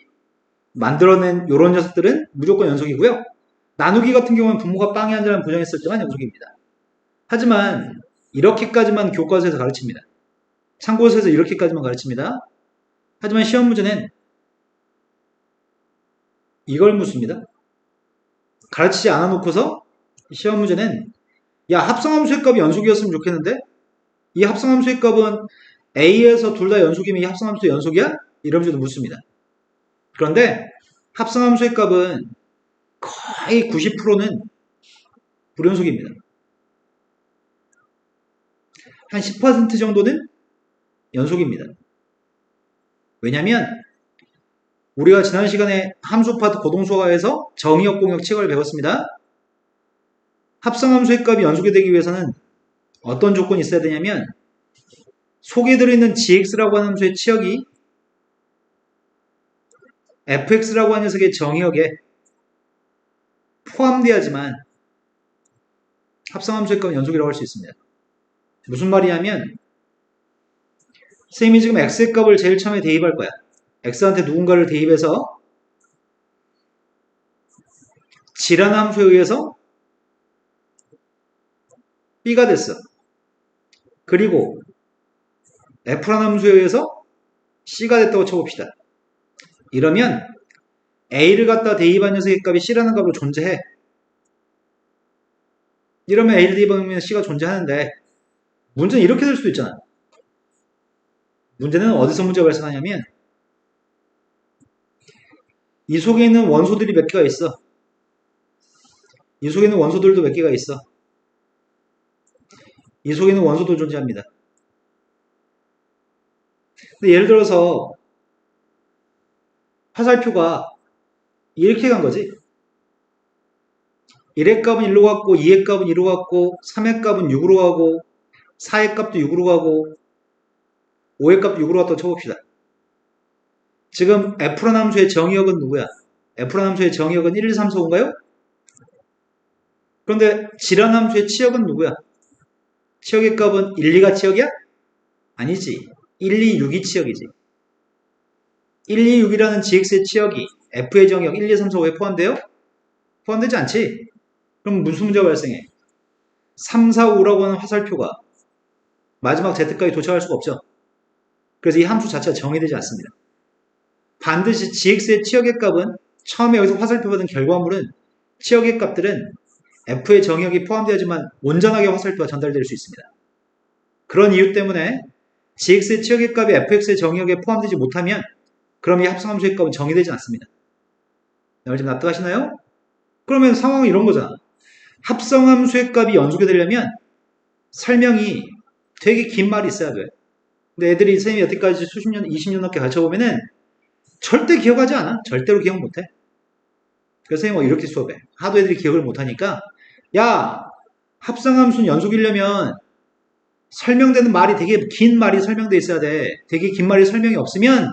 Speaker 1: 만들어낸 이런 녀석들은 무조건 연속이고요. 나누기 같은 경우는 분모가 빵이 아니라는 보장이 있을 때만 연속입니다. 하지만 이렇게까지만 교과서에서 가르칩니다. 참고서에서 이렇게까지만 가르칩니다. 하지만 시험 문제는 이걸 묻습니다. 가르치지 않아 놓고서 시험 문제는 야 합성함수의 값이 연속이었으면 좋겠는데 이 합성함수의 값은 a에서 둘 다 연속이면 이 합성함수 연속이야? 이러면서도 묻습니다. 그런데 합성함수의 값은 거의 90%는 불연속입니다. 한 10% 정도는 연속입니다. 왜냐면 우리가 지난 시간에 함수 파트 고동수학에서 정의역 공역 칙을 배웠습니다. 합성함수의 값이 연속이 되기 위해서는 어떤 조건이 있어야 되냐면 속에 들어있는 gx라고 하는 함수의 치역이 fx라고 하는 녀석의 정의역에 포함돼야지만 합성함수의 값은 연속이라고 할 수 있습니다. 무슨 말이냐면 선생님이 지금 x의 값을 제일 처음에 대입할 거야. x한테 누군가를 대입해서 g라는 함수에 의해서 b가 됐어. 그리고 f라는 함수에 의해서 c가 됐다고 쳐봅시다. 이러면 a를 갖다 대입한 녀석의 값이 c라는 값으로 존재해. 이러면 a를 대입하면 c가 존재하는데 문제는 이렇게 될 수도 있잖아. 문제는 어디서 문제가 발생하냐면 이 속에 있는 원소들이 몇 개가 있어. 이 속에 있는 원소들도 몇 개가 있어. 이 속에 있는 원소도 존재합니다. 근데 예를 들어서 화살표가 이렇게 간 거지. 1의 값은 1로 갔고 2의 값은 2로 갔고 3의 값은 6으로 가고 4의 값도 6으로 가고 5의 값도 6으로 갔다고 쳐봅시다. 지금 f라는 함수의 정의역은 누구야? f라는 함수의 정의역은 1, 2, 3, 4, 5인가요? 그런데 g라는 함수의 치역은 누구야? 치역의 값은 1, 2가 치역이야? 아니지. 1, 2, 6이 치역이지. 1, 2, 6이라는 gx의 치역이 f의 정의역 1, 2, 3, 4, 5에 포함돼요? 포함되지 않지? 그럼 무슨 문제가 발생해? 3, 4, 5라고 하는 화살표가 마지막 z까지 도착할 수가 없죠. 그래서 이 함수 자체가 정의되지 않습니다. 반드시 gx의 치역의 값은 처음에 여기서 화살표 받은 결과물은 치역의 값들은 f의 정의역이 포함되어야지만 온전하게 화살표가 전달될 수 있습니다. 그런 이유 때문에 gx의 치역의 값이 fx의 정의역에 포함되지 못하면 그럼 이 합성함수의 값은 정의되지 않습니다. 여러분 지금 납득하시나요? 그러면 상황은 이런 거잖아. 합성함수의 값이 연속이 되려면 설명이 되게 긴 말이 있어야 돼. 근데 애들이 선생님이 여태까지 수십 년, 20년 넘게 가르쳐보면은 절대 기억하지 않아. 절대로 기억 못해. 그래서 선생님이 이렇게 수업해. 하도 애들이 기억을 못하니까 야 합성함수는 연속이려면 설명되는 말이 되게 긴 말이 설명돼 있어야 돼. 되게 긴 말이 설명이 없으면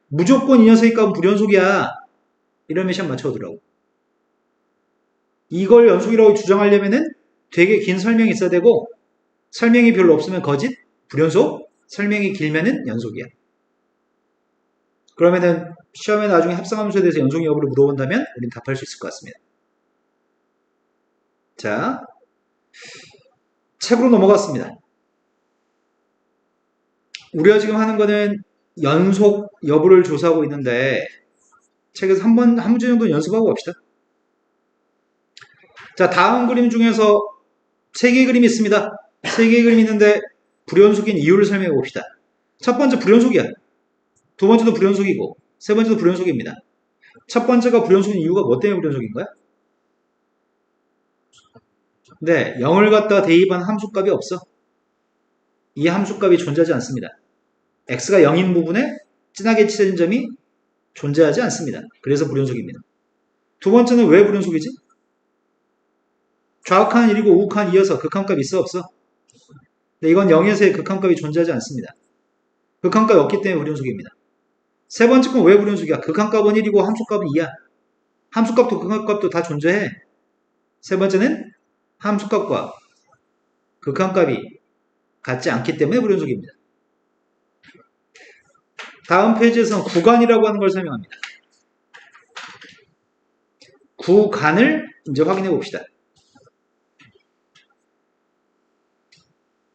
Speaker 1: 무조건 이 녀석의 값은 불연속이야. 이러면 시험 맞춰오더라고. 이걸 연속이라고 주장하려면은 되게 긴 설명이 있어야 되고 설명이 별로 없으면 거짓, 불연속, 설명이 길면은 연속이야. 그러면은 시험에 나중에 합성함수에 대해서 연속 여부를 물어본다면 우린 답할 수 있을 것 같습니다. 자, 책으로 넘어갔습니다. 우리가 지금 하는 거는 연속 여부를 조사하고 있는데 책에서 한 문제 정도 연습하고 갑시다. 자, 다음 그림 중에서 세 개의 그림이 있습니다. 세 개의 그림이 있는데 불연속인 이유를 설명해 봅시다. 첫 번째 불연속이야. 두 번째도 불연속이고 세 번째도 불연속입니다. 첫 번째가 불연속인 이유가 뭐 때문에 불연속인 거야? 네, 0을 갖다가 대입한 함수값이 없어. 이 함수값이 존재하지 않습니다. x가 0인 부분에 진하게 칠해진 점이 존재하지 않습니다. 그래서 불연속입니다. 두 번째는 왜 불연속이지? 좌극한 1이고 우극한 2여서 극한값이 있어 없어? 근데 이건 0에서의 극한값이 존재하지 않습니다. 극한값이 없기 때문에 불연속입니다. 세 번째 건 왜 불연속이야? 극한값은 1이고 함수값은 2야. 함수값도 극한값도 다 존재해. 세 번째는 함수값과 극한값이 같지 않기 때문에 불연속입니다. 다음 페이지에서는 구간이라고 하는 걸 설명합니다. 구간을 이제 확인해 봅시다.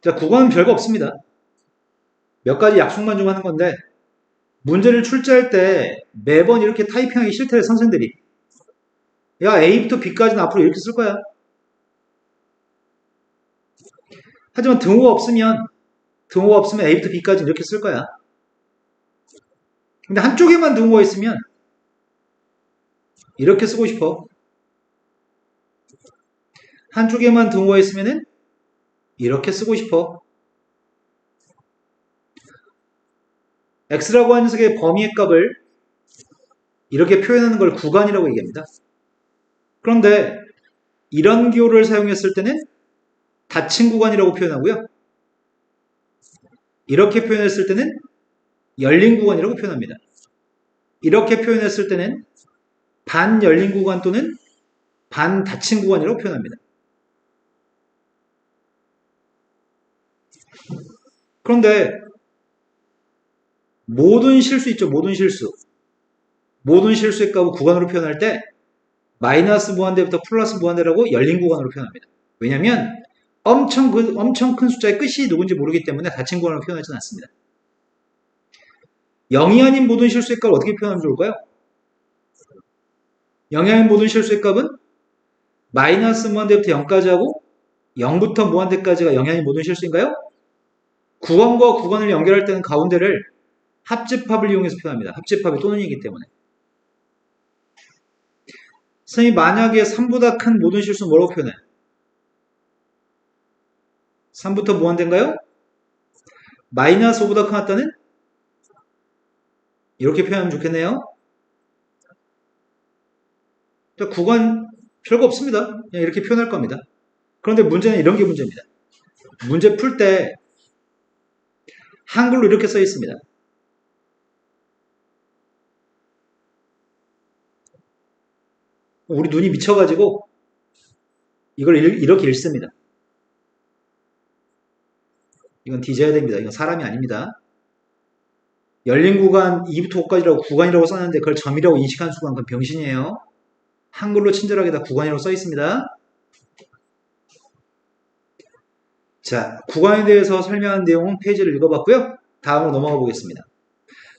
Speaker 1: 자, 구간은 별거 없습니다. 몇 가지 약속만 좀 하는 건데 문제를 출제할 때 매번 이렇게 타이핑하기 싫대 선생들이. 야, A부터 B까지는 앞으로 이렇게 쓸 거야. 하지만 등호가 없으면 A부터 B까지는 이렇게 쓸 거야. 근데 한쪽에만 등호가 있으면 이렇게 쓰고 싶어. 한쪽에만 등호가 있으면은 이렇게 쓰고 싶어. x라고 하는 녀석의 범위의 값을 이렇게 표현하는 걸 구간이라고 얘기합니다. 그런데 이런 기호를 사용했을 때는 닫힌 구간이라고 표현하고요. 이렇게 표현했을 때는 열린 구간이라고 표현합니다. 이렇게 표현했을 때는 반 열린 구간 또는 반 닫힌 구간이라고 표현합니다. 그런데 모든 실수 있죠. 모든 실수. 모든 실수의 값을 구간으로 표현할 때 마이너스 무한대부터 플러스 무한대라고 열린 구간으로 표현합니다. 왜냐하면 엄청 큰 숫자의 끝이 누군지 모르기 때문에 닫힌 구간으로 표현하지는 않습니다. 0이 아닌 모든 실수의 값을 어떻게 표현하면 좋을까요? 0이 아닌 모든 실수의 값은 마이너스 무한대부터 0까지 하고 0부터 무한대까지가 0이 아닌 모든 실수인가요? 구간과 구간을 연결할 때는 가운데를 합집합을 이용해서 표현합니다. 합집합이 또는이기 때문에. 선생님이 만약에 3보다 큰 모든 실수는 뭐라고 표현해요? 3부터 무한대인가요? 마이너스 5보다 크다는 이렇게 표현하면 좋겠네요. 구간 별거 없습니다. 그냥 이렇게 표현할 겁니다. 그런데 문제는 이런 게 문제입니다. 문제 풀 때 한글로 이렇게 써 있습니다. 우리 눈이 미쳐가지고 이걸 이렇게 읽습니다. 이건 뒤져야 됩니다. 이건 사람이 아닙니다. 열린 구간 2부터 5까지라고 구간이라고 썼는데 그걸 점이라고 인식한 순간 그건 병신이에요. 한글로 친절하게 다 구간이라고 써 있습니다. 자, 구간에 대해서 설명한 내용은 페이지를 읽어봤고요. 다음으로 넘어가 보겠습니다.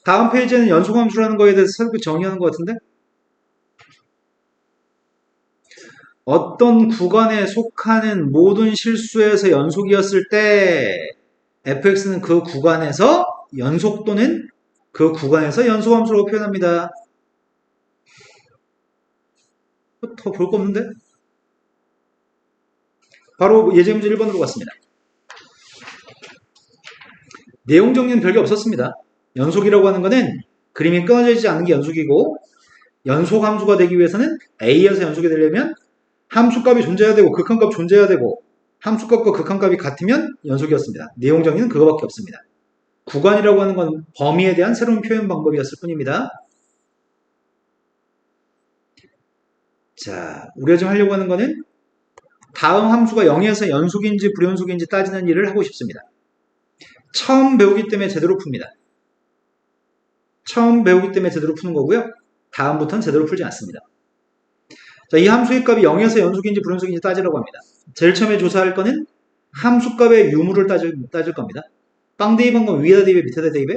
Speaker 1: 다음 페이지에는 연속함수라는 거에 대해서 새롭게 정의하는 것 같은데 어떤 구간에 속하는 모든 실수에서 연속이었을 때 fx는 그 구간에서 연속 또는 그 구간에서 연속함수라고 표현합니다. 더 볼 거 없는데? 바로 예제 문제 1번으로 갔습니다. 내용 정리는 별게 없었습니다. 연속이라고 하는 것은 그림이 끊어지지 않는 게 연속이고 연속함수가 되기 위해서는 A에서 연속이 되려면 함수값이 존재해야 되고 극한값 존재해야 되고 함수값과 극한값이 같으면 연속이었습니다. 내용 정리는 그거밖에 없습니다. 구간이라고 하는 건 범위에 대한 새로운 표현 방법이었을 뿐입니다. 자, 우리가 지금 하려고 하는 거는 다음 함수가 0에서 연속인지 불연속인지 따지는 일을 하고 싶습니다. 처음 배우기 때문에 제대로 풉니다. 처음 배우기 때문에 제대로 푸는 거고요. 다음부터는 제대로 풀지 않습니다. 자, 이 함수의 값이 0에서 연속인지 불연속인지 따지라고 합니다. 제일 처음에 조사할 거는 함수값의 유무를 따질 겁니다. 빵 대입한 건 위에다 대입해, 밑에다 대입해?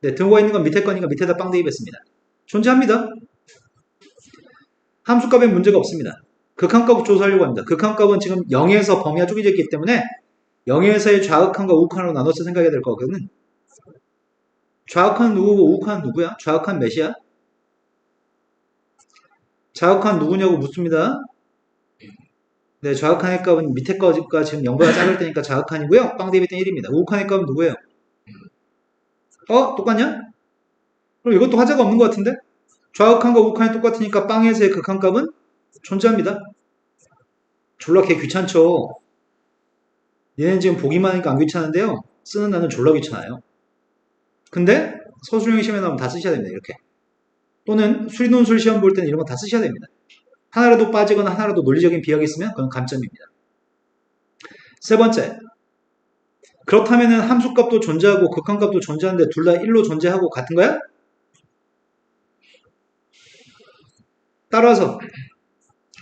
Speaker 1: 네, 들어가 있는 건 밑에 거니까 밑에다 빵 대입했습니다. 존재합니다. 함수값에 문제가 없습니다. 극한값 조사하려고 합니다. 극한값은 지금 0에서 범위가 쪼개져 있기 때문에 0에서의 좌극한과 우극한으로 나눠서 생각해야 될 거거든. 좌극한 누구고 우극한 누구야? 좌극한 몇이야? 좌극한 누구냐고 묻습니다. 네, 좌극한의 값은 밑에 거가 지금 0보다 작을 때니까 좌극한이고요. 빵 대입했더니 1입니다. 우극한의 값은 누구예요? 똑같냐? 그럼 이것도 화제가 없는 것 같은데? 좌극한과 우극한이 똑같으니까 빵에서의 극한값은 존재합니다. 졸라 개 귀찮죠? 얘는 지금 보기만 하니까 안 귀찮은데요. 쓰는 나는 졸라 귀찮아요. 근데 서술형 시험에 나오면 다 쓰셔야 됩니다. 이렇게. 또는 수리논술 시험 볼 때는 이런 거 다 쓰셔야 됩니다. 하나라도 빠지거나 하나라도 논리적인 비약이 있으면 그건 감점입니다. 세 번째. 그렇다면 함수값도 존재하고 극한값도 존재하는데 둘 다 1로 존재하고 같은 거야? 따라서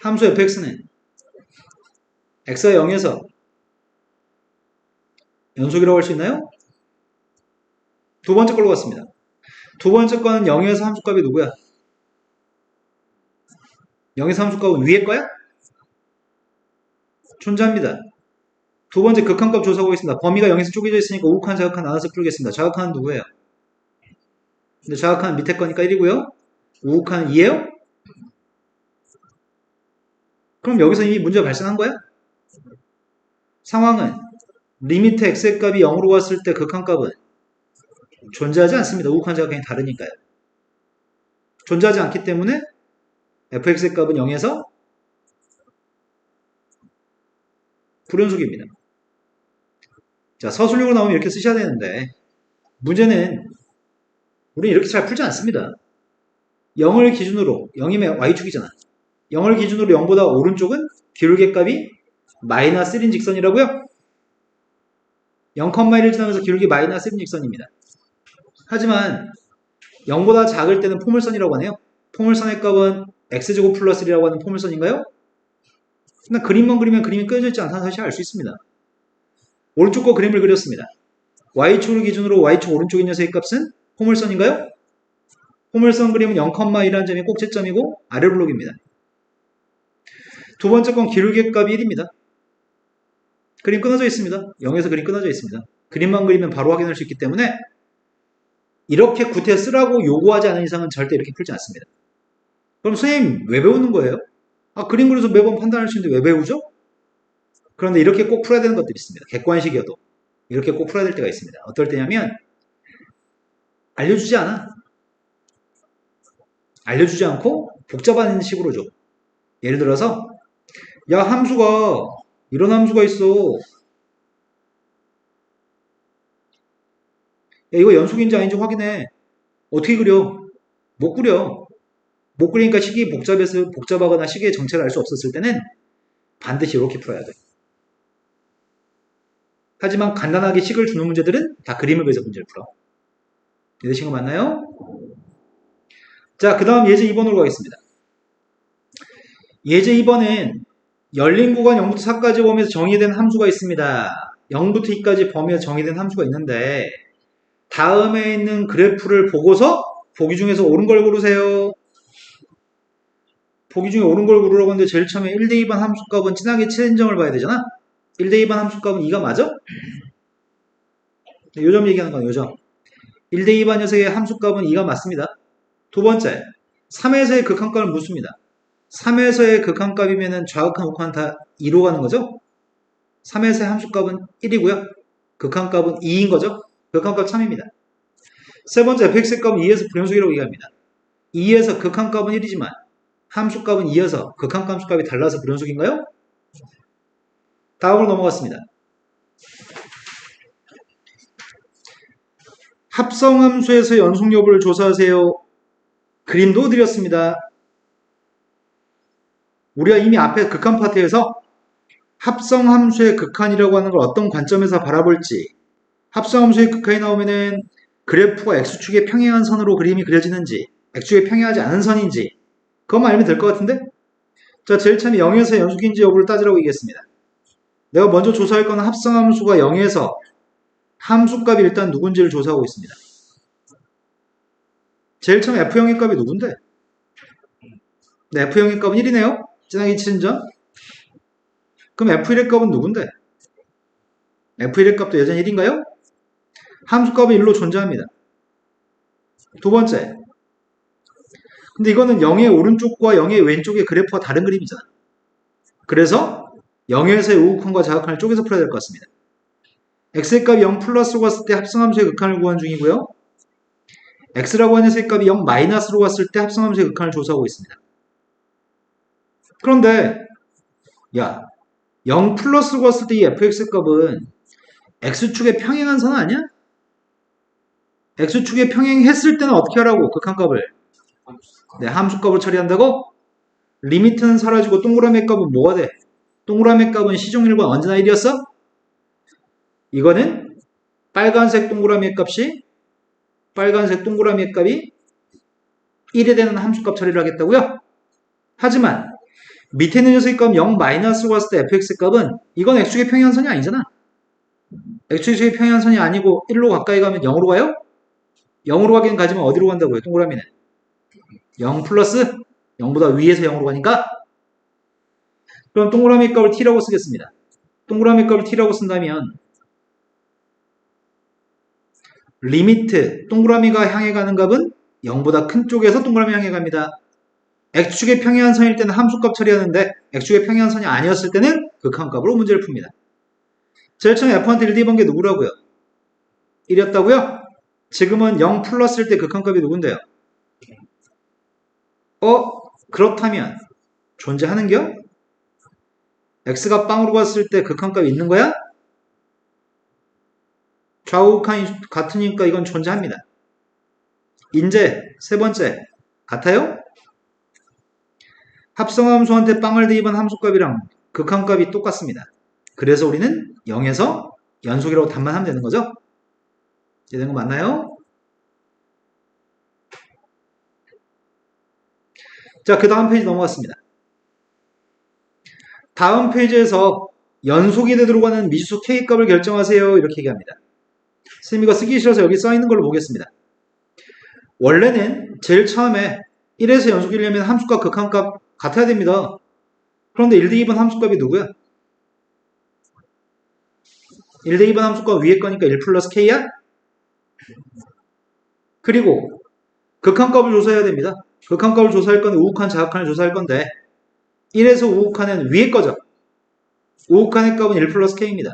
Speaker 1: 함수 fx는 x가 0에서 연속이라고 할 수 있나요? 두 번째 걸로 갔습니다. 두 번째 거는 0에서 함수값이 누구야? 0에서 함수값은 위에 거야? 존재합니다. 두 번째 극한값 조사하고 있습니다. 범위가 0에서 쪼개져 있으니까 우극한, 좌극한 나눠서 풀겠습니다. 좌극한은 누구예요? 근데 좌극한은 밑에 거니까 1이고요. 우극한은 2예요? 그럼 여기서 이미 문제가 발생한 거야? 상황은 리미트 x의 값이 0으로 갔을 때 극한값은 존재하지 않습니다. 우극한, 좌극한이 다르니까요. 존재하지 않기 때문에 fx의 값은 0에서 불연속입니다. 자, 서술형으로 나오면 이렇게 쓰셔야 되는데 문제는 우리는 이렇게 잘 풀지 않습니다. 0을 기준으로 0이면 y축이잖아. 0을 기준으로 0보다 오른쪽은 기울기 값이 마이너스 1인 직선이라고요? 0,1을 지나면서 기울기 마이너스 1인 직선입니다. 하지만 0보다 작을 때는 포물선이라고 하네요. 포물선의 값은 x제곱 플러스 1이라고 하는 포물선인가요? 그냥 그림만 그리면 그림이 끄어져 있지 않다는 사실을 알 수 있습니다. 오른쪽 거 그림을 그렸습니다. y축을 기준으로 y축 오른쪽의 녀석의 값은 포물선인가요? 포물선 그림은 0,1이라는 점이 꼭지점이고 아래 블록입니다. 두 번째 건 기울기 값이 1입니다. 그림 끊어져 있습니다. 0에서 그림 끊어져 있습니다. 그림만 그리면 바로 확인할 수 있기 때문에 이렇게 구태 쓰라고 요구하지 않은 이상은 절대 이렇게 풀지 않습니다. 그럼 선생님 왜 배우는 거예요? 그림 그려서 매번 판단할 수 있는데 왜 배우죠? 그런데 이렇게 꼭 풀어야 되는 것들이 있습니다. 객관식이어도 이렇게 꼭 풀어야 될 때가 있습니다. 어떨 때냐면 알려주지 않아. 알려주지 않고 복잡한 식으로 줘. 예를 들어서 야, 함수가 이런 함수가 있어. 야, 이거 연속인지 아닌지 확인해. 어떻게 그려? 못 그려. 못 그리니까 식이 복잡하거나 식의 정체를 알 수 없었을 때는 반드시 이렇게 풀어야 돼. 하지만 간단하게 식을 주는 문제들은 다 그림을 그려서 문제를 풀어. 이해되신 거 맞나요? 자, 그 다음 예제 2번으로 가겠습니다. 예제 2번은 열린 구간 0부터 4까지 범위에서 정의된 함수가 있습니다. 0부터 2까지 범위에서 정의된 함수가 있는데 다음에 있는 그래프를 보고서 보기 중에서 옳은 걸 고르세요. 보기 중에 옳은 걸 고르라고 하는데 제일 처음에 1대 2반 함수값은 진하게 친점을 봐야 되잖아. 1대 2반 함수값은 2가 맞아? 요점 얘기하는 건 요점. 1대 2반 녀석의 함수값은 2가 맞습니다. 두 번째, 3에서의 극한값을 묻습니다. 3에서의 극한값이면 좌극한, 우극한 다 2로 가는 거죠? 3에서의 함수값은 1이고요. 극한값은 2인 거죠? 극한값 3입니다. 세 번째, fx의 값은 2에서 불연속이라고 얘기합니다. 2에서 극한값은 1이지만 함수값은 2여서 극한값 함수값이 달라서 불연속인가요? 다음으로 넘어갔습니다. 합성함수에서 연속 여부를 조사하세요. 그림도 드렸습니다. 우리가 이미 앞에 극한 파트에서 합성함수의 극한이라고 하는 걸 어떤 관점에서 바라볼지, 합성함수의 극한이 나오면은 그래프가 x축에 평행한 선으로 그림이 그려지는지, x축에 평행하지 않은 선인지, 그것만 알면 될 것 같은데? 자, 제일 처음에 0에서 연속인지 여부를 따지라고 얘기했습니다. 내가 먼저 조사할 거는 합성함수가 0에서 함수값이 일단 누군지를 조사하고 있습니다. 제일 처음에 F0의 값이 누군데? 네, F0의 값은 1이네요? 진하게 친전? 그럼 F1의 값은 누군데? F1의 값도 여전히 1인가요? 함수값이 1로 존재합니다. 두 번째. 근데 이거는 0의 오른쪽과 0의 왼쪽의 그래프와 다른 그림이잖아. 그래서 0에서의 우극한과 자극한을 쪼개서 풀어야 될 것 같습니다. x의 값이 0 플러스로 갔을 때 합성함수의 극한을 구한 중이고요. x라고 하는 셋 값이 0 마이너스로 갔을 때 합성함수의 극한을 조사하고 있습니다. 그런데 야, 0 플러스로 갔을 때 이 fx 값은 x축에 평행한 선 아니야? x축에 평행했을 때는 어떻게 하라고? 극한값을. 네, 함수값을 처리한다고? 리미트는 사라지고 동그라미 값은 뭐가 돼? 동그라미 값은 시종일관 언제나 1이었어? 이거는 빨간색 동그라미 값이 빨간색 동그라미 값이 1에 되는 함수값 처리를 하겠다고요? 하지만 밑에 있는 녀석의 값 0 마이너스로 갔을 때 fx 값은 이건 x축의 평행선이 아니잖아. x축의 평행선이 아니고 1로 가까이 가면 0으로 가요? 0으로 가긴 가지만 어디로 간다고요? 동그라미는 0 플러스 0보다 위에서 0으로 가니까 그럼 동그라미 값을 t라고 쓰겠습니다. 동그라미 값을 t라고 쓴다면 리미트 동그라미가 향해 가는 값은 0보다 큰 쪽에서 동그라미 향해 갑니다. x축의 평행한 선일 때는 함수값 처리하는데 x축의 평행한 선이 아니었을 때는 극한값으로 문제를 풉니다. 제일 처음에 f한테 1, 2번 게 누구라고요? 1이었다고요? 지금은 0 플러스일 때 극한값이 누군데요? 그렇다면 존재하는겨? x가 빵으로 갔을 때 극한값이 있는 거야? 좌우극한이 같으니까 이건 존재합니다. 인제 세 번째 같아요? 합성함수한테 빵을 대입한 함수값이랑 극한값이 똑같습니다. 그래서 우리는 0에서 연속이라고 답만 하면 되는 거죠? 이해된 거 맞나요? 자, 그 다음 페이지 넘어갔습니다. 다음 페이지에서 연속이 되도록 하는 미지수 K값을 결정하세요. 이렇게 얘기합니다. 선생님 이거 쓰기 싫어서 여기 써있는 걸로 보겠습니다. 원래는 제일 처음에 1에서 연속이려면 함수값 극한값 같아야 됩니다. 그런데 1 대 2번 함수값이 누구야? 1 대 2번 함수값 위에 거니까 1 플러스 K야? 그리고 극한값을 조사해야 됩니다. 극한값을 조사할 건 우극한, 자극한을 조사할 건데 1에서 우극한은 위에 거죠. 우극한의 값은 1 플러스 K입니다.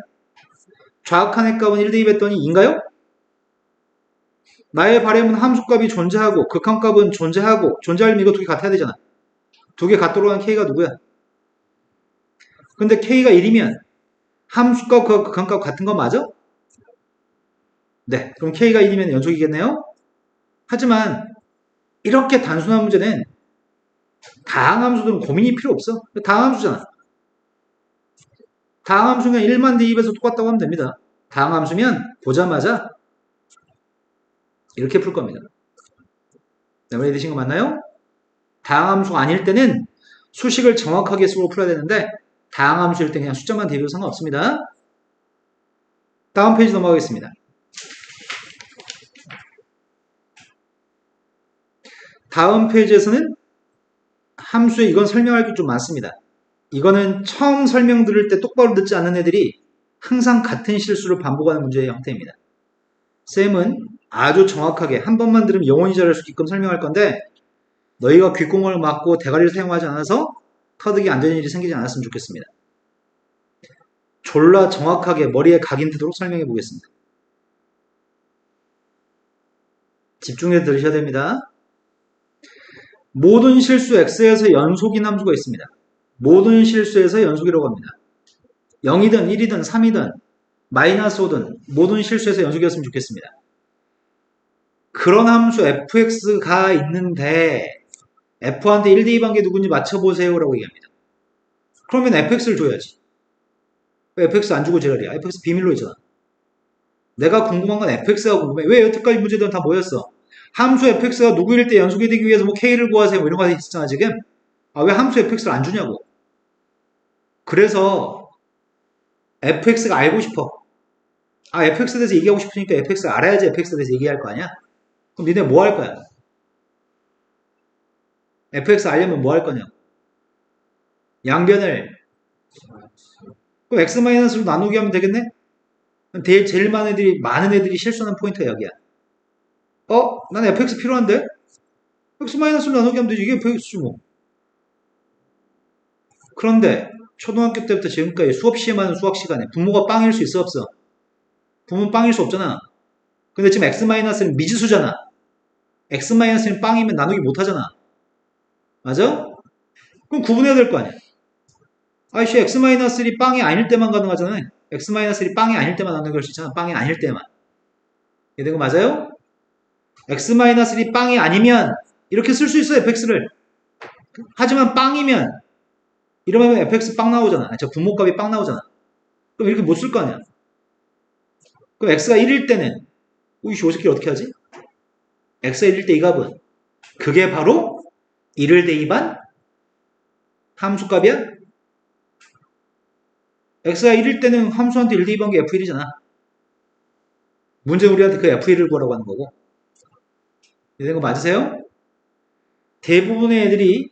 Speaker 1: 좌극한의 값은 1 대 2 했더니 2인가요? 나의 바램은 함수값이 존재하고 극한값은 존재하고 존재하려면 이거 두 개 같아야 되잖아. 두 개 같도록 하는 K가 누구야? 근데 K가 1이면 함수값과 극한값 같은 거 맞아? 네, 그럼 K가 1이면 연속이겠네요? 하지만 이렇게 단순한 문제는 다항함수들은 고민이 필요 없어. 다항함수잖아. 다항함수면 1만 대입해서 똑같다고 하면 됩니다. 다항함수면 보자마자 이렇게 풀 겁니다. 네, 이해되신 거 맞나요? 다항함수가 아닐 때는 수식을 정확하게 쓰고 풀어야 되는데 다항함수일 때 그냥 숫자만 대입해도 상관없습니다. 다음 페이지 넘어가겠습니다. 다음 페이지에서는 함수에 이건 설명할 게 좀 많습니다. 이거는 처음 설명 들을 때 똑바로 듣지 않는 애들이 항상 같은 실수를 반복하는 문제의 형태입니다. 쌤은 아주 정확하게 한 번만 들으면 영원히 잘할 수 있게끔 설명할 건데 너희가 귓구멍을 막고 대가리를 사용하지 않아서 터득이 안 되는 일이 생기지 않았으면 좋겠습니다. 졸라 정확하게 머리에 각인되도록 설명해 보겠습니다. 집중해서 들으셔야 됩니다. 모든 실수 x에서 연속인 함수가 있습니다. 모든 실수에서 연속이라고 합니다. 0이든 1이든 3이든 마이너스 5든 모든 실수에서 연속이었으면 좋겠습니다. 그런 함수 fx가 있는데 f한테 1대 2반 게 누군지 맞춰보세요 라고 얘기합니다. 그러면 fx를 줘야지. 왜 fx 안 주고 지랄이야? fx 비밀로 있잖아. 내가 궁금한 건 fx가 궁금해. 왜 여태까지 문제들은 다 뭐였어? 함수 fx가 누구일 때 연속이 되기 위해서 뭐 k를 구하세요 뭐 이런 거 있었잖아 지금. 아, 왜 함수 fx를 안 주냐고. 그래서 fx가 알고 싶어. 아, fx에 대해서 얘기하고 싶으니까 fx가 알아야지 fx에 대해서 얘기할 거 아니야? 그럼 니네 뭐 할 거야? fx 알려면 뭐 할 거냐? 양변을 그럼 x-로 나누기 하면 되겠네? 그럼 제일 많은 애들이 실수하는 포인트가 여기야. 난 fx 필요한데? x-로 나누기 하면 되지. 이게 fx지 뭐. 그런데 초등학교 때부터 지금까지 수업 시험하는 수학 시간에 분모가 빵일 수 있어 없어? 분모는 빵일 수 없잖아. 근데 지금 x-는 미지수잖아. x-는 빵이면 나누기 못하잖아. 맞아? 그럼 구분해야 될 거 아니야. 아이씨 x-1이 빵이 아닐 때만 가능하잖아요. x-1이 빵이 아닐 때만 나누는 걸 수 있잖아. 빵이 아닐 때만. 이해된 거 맞아요? x-1이 빵이 아니면 이렇게 쓸 수 있어 fx를. 하지만 빵이면 이러면 fx 빵 나오잖아. 저 분모값이 빵 나오잖아. 그럼 이렇게 못 쓸 거 아니야. 그럼 x가 1일 때는 이씨 어떻게 하지? x가 1일 때 이 값은 그게 바로 1을 대입한 함수값이야? x가 1일 때는 함수한테 1 대입한 게 f1이잖아. 문제는 우리한테 그 f1을 구하라고 하는 거고. 이런 거 맞으세요? 대부분의 애들이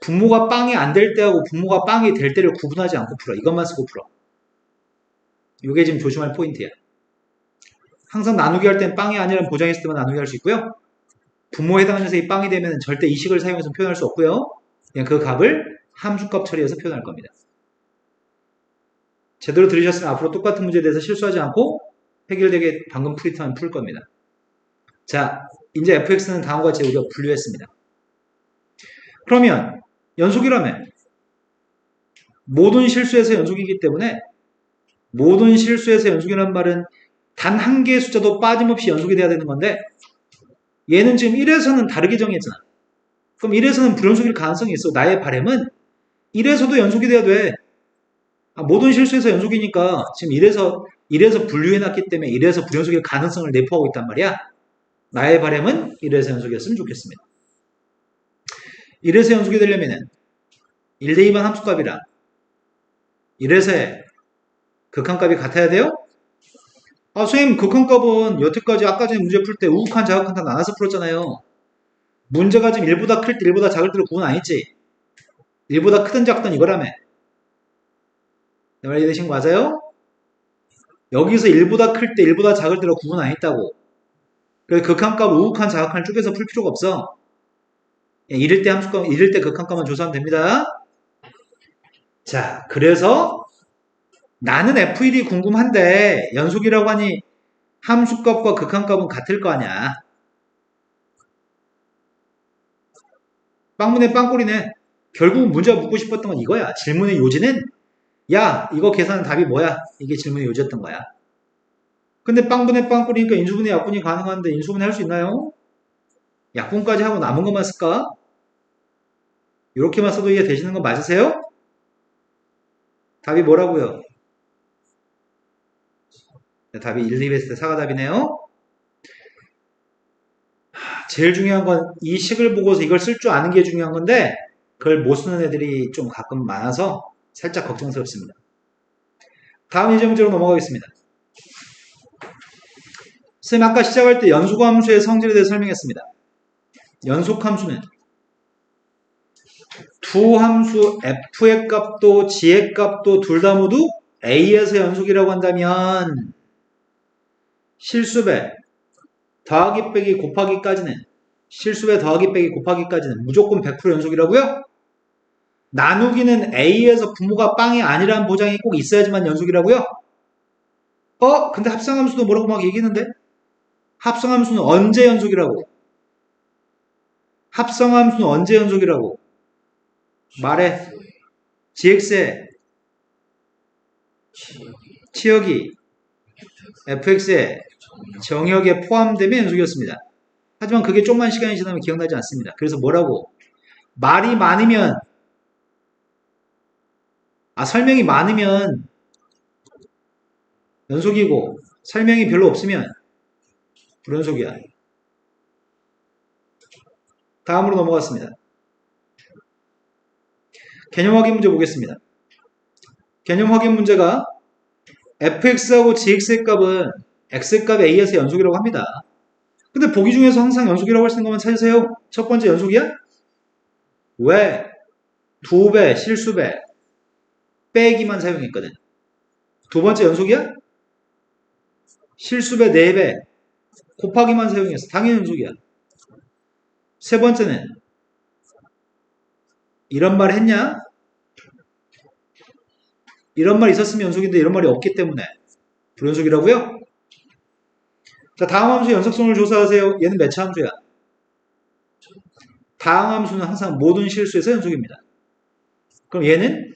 Speaker 1: 분모가 빵이 안 될 때하고 분모가 빵이 될 때를 구분하지 않고 풀어. 이것만 쓰고 풀어. 이게 지금 조심할 포인트야. 항상 나누기 할 땐 빵이 아니라는 보장했을 때만 나누기 할 수 있고요. 분모에 해당하는 녀석이 빵이 되면 절대 이 식을 사용해서 표현할 수 없고요. 그냥 그 값을 함수값 처리해서 표현할 겁니다. 제대로 들으셨으면 앞으로 똑같은 문제에 대해서 실수하지 않고 해결되게 방금 풀이타면 풀 겁니다. 자, 이제 fx는 다음과 같이 우리가 분류했습니다. 그러면 연속이라면 모든 실수에서 연속이기 때문에 모든 실수에서 연속이라는 말은 단 한 개의 숫자도 빠짐없이 연속이 돼야 되는 건데 얘는 지금 1에서는 다르게 정했잖아. 그럼 1에서는 불연속일 가능성이 있어. 나의 바람은 1에서도 연속이 돼야 돼. 모든 실수에서 연속이니까 지금 1에서 분류해놨기 때문에 1에서 불연속일 가능성을 내포하고 있단 말이야. 나의 바람은 1에서 연속이었으면 좋겠습니다. 1에서 연속이 되려면은 1대2반 함수값이랑 1에서의 극한값이 같아야 돼요? 선생님 극한값은 여태까지 아까 전에 문제 풀 때 우극한 자극한 다 나눠서 풀었잖아요. 문제가 지금 1보다 클 때 1보다 작을 때로 구분 안 했지? 1보다 크든 작든 이거라며. 내 말 이해되신 거 맞아요? 여기서 1보다 클 때 1보다 작을 때로 구분 안 했다고. 그래서 극한값 우극한 자극한을 쪼개서 풀 필요가 없어. 이럴 때 함수값, 이럴 때 극한값만 조사하면 됩니다. 자, 그래서 나는 F1이 궁금한데 연속이라고 하니 함수값과 극한값은 같을 거 아니야. 빵문에 빵꼬리네. 결국 문제가 묻고 싶었던 건 이거야. 질문의 요지는 야, 이거 계산은 답이 뭐야? 이게 질문의 요지였던 거야. 근데 빵분의 빵꼬리니까 인수분해 약분이 가능한데 인수분해 할 수 있나요? 약분까지 하고 남은 것만 쓸까? 이렇게만 써도 이해 되시는 거 맞으세요? 답이 뭐라고요? 답이 1, 2 했을 때 4가 답이네요. 제일 중요한 건 이 식을 보고서 이걸 쓸 줄 아는 게 중요한 건데 그걸 못 쓰는 애들이 좀 가끔 많아서 살짝 걱정스럽습니다. 다음 예제 문제로 넘어가겠습니다. 선생님 아까 시작할 때 연속함수의 성질에 대해서 설명했습니다. 연속함수는 두 함수 f의 값도 g의 값도 둘 다 모두 a에서 연속이라고 한다면 실수배 더하기 빼기 곱하기까지는 실수배 더하기 빼기 곱하기까지는 무조건 100% 연속이라고요? 나누기는 a에서 분모가 빵이 아니라는 보장이 꼭 있어야지만 연속이라고요? 근데 합성함수도 뭐라고 막 얘기했는데? 합성함수는 언제 연속이라고? 합성함수는 언제 연속이라고? 말해. gx의 치역이 fx의 정역에 포함되면 연속이었습니다. 하지만 그게 좀만 시간이 지나면 기억나지 않습니다. 그래서 뭐라고? 말이 많으면 아, 설명이 많으면 연속이고 설명이 별로 없으면 불연속이야. 다음으로 넘어갔습니다. 개념 확인 문제 보겠습니다. 개념 확인 문제가 fx하고 gx의 값은 x의 값 a에서 연속이라고 합니다. 근데 보기 중에서 항상 연속이라고 할 수 있는 것만 찾으세요. 첫 번째 연속이야? 왜? 2배, 실수배, 빼기만 사용했거든. 두 번째 연속이야? 실수배 4배, 곱하기만 사용했어. 당연히 연속이야. 세 번째는 이런 말 했냐? 이런 말 있었으면 연속인데 이런 말이 없기 때문에 불연속이라고요? 자, 다음 함수 연속성을 조사하세요. 얘는 매차 함수야. 다음 함수는 항상 모든 실수에서 연속입니다. 그럼 얘는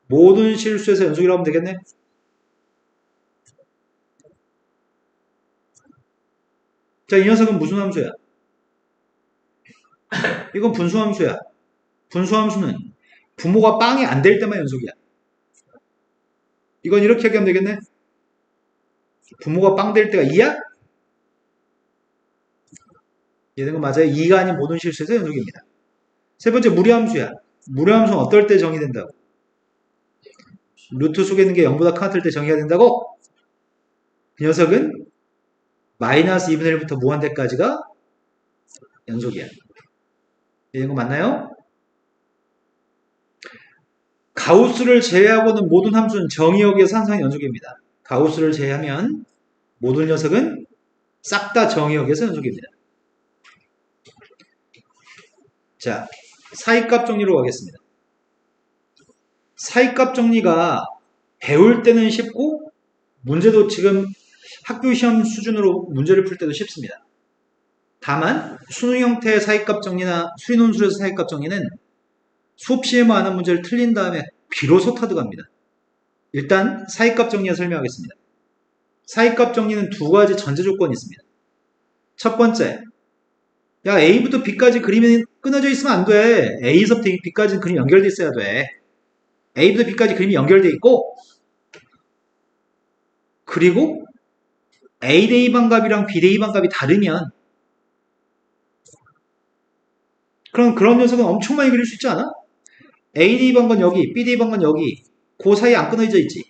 Speaker 1: 모든 실수에서 연속이라고 하면 되겠네? 자, 이 녀석은 무슨 함수야? 이건 분수함수야. 분수함수는 부모가 빵이 안 될 때만 연속이야. 이건 이렇게 얘기하면 되겠네? 부모가 빵 될 때가 2야? 얘는 거 맞아요? 2가 아닌 모든 실수에서 연속입니다. 세 번째 무리함수야. 무리함수는 어떨 때 정의된다고? 루트 속에 있는 게 0보다 커질 때 정의가 된다고? 그 녀석은 마이너스 2분의 1부터 무한대까지가 연속이야. 이런 거 맞나요? 가우스를 제외하고는 모든 함수는 정의역에서 항상 연속입니다. 가우스를 제외하면 모든 녀석은 싹 다 정의역에서 연속입니다. 자, 사이값 정리로 가겠습니다. 사이값 정리가 배울 때는 쉽고 문제도 지금 학교 시험 수준으로 문제를 풀 때도 쉽습니다. 다만 수능 형태의 사이값 정리나 수리논술에서 사이값 정리는 수업 시에만 하는 문제를 틀린 다음에 비로소 터득합니다. 일단 사이값 정리를 설명하겠습니다. 사이값 정리는 두 가지 전제 조건이 있습니다. 첫 번째, 야 A부터 B까지 그림이 끊어져 있으면 안 돼. A에서부터 B까지 그림이 연결돼 있어야 돼. A부터 B까지 그림이 연결돼 있고 그리고 A 대 2번 값이랑 B 대 2번 값이 다르면 그럼 그런 녀석은 엄청 많이 그릴 수 있지 않아? A 대 2번 건 여기, B 대 2번 건 여기 그 사이에 안 끊어져 있지.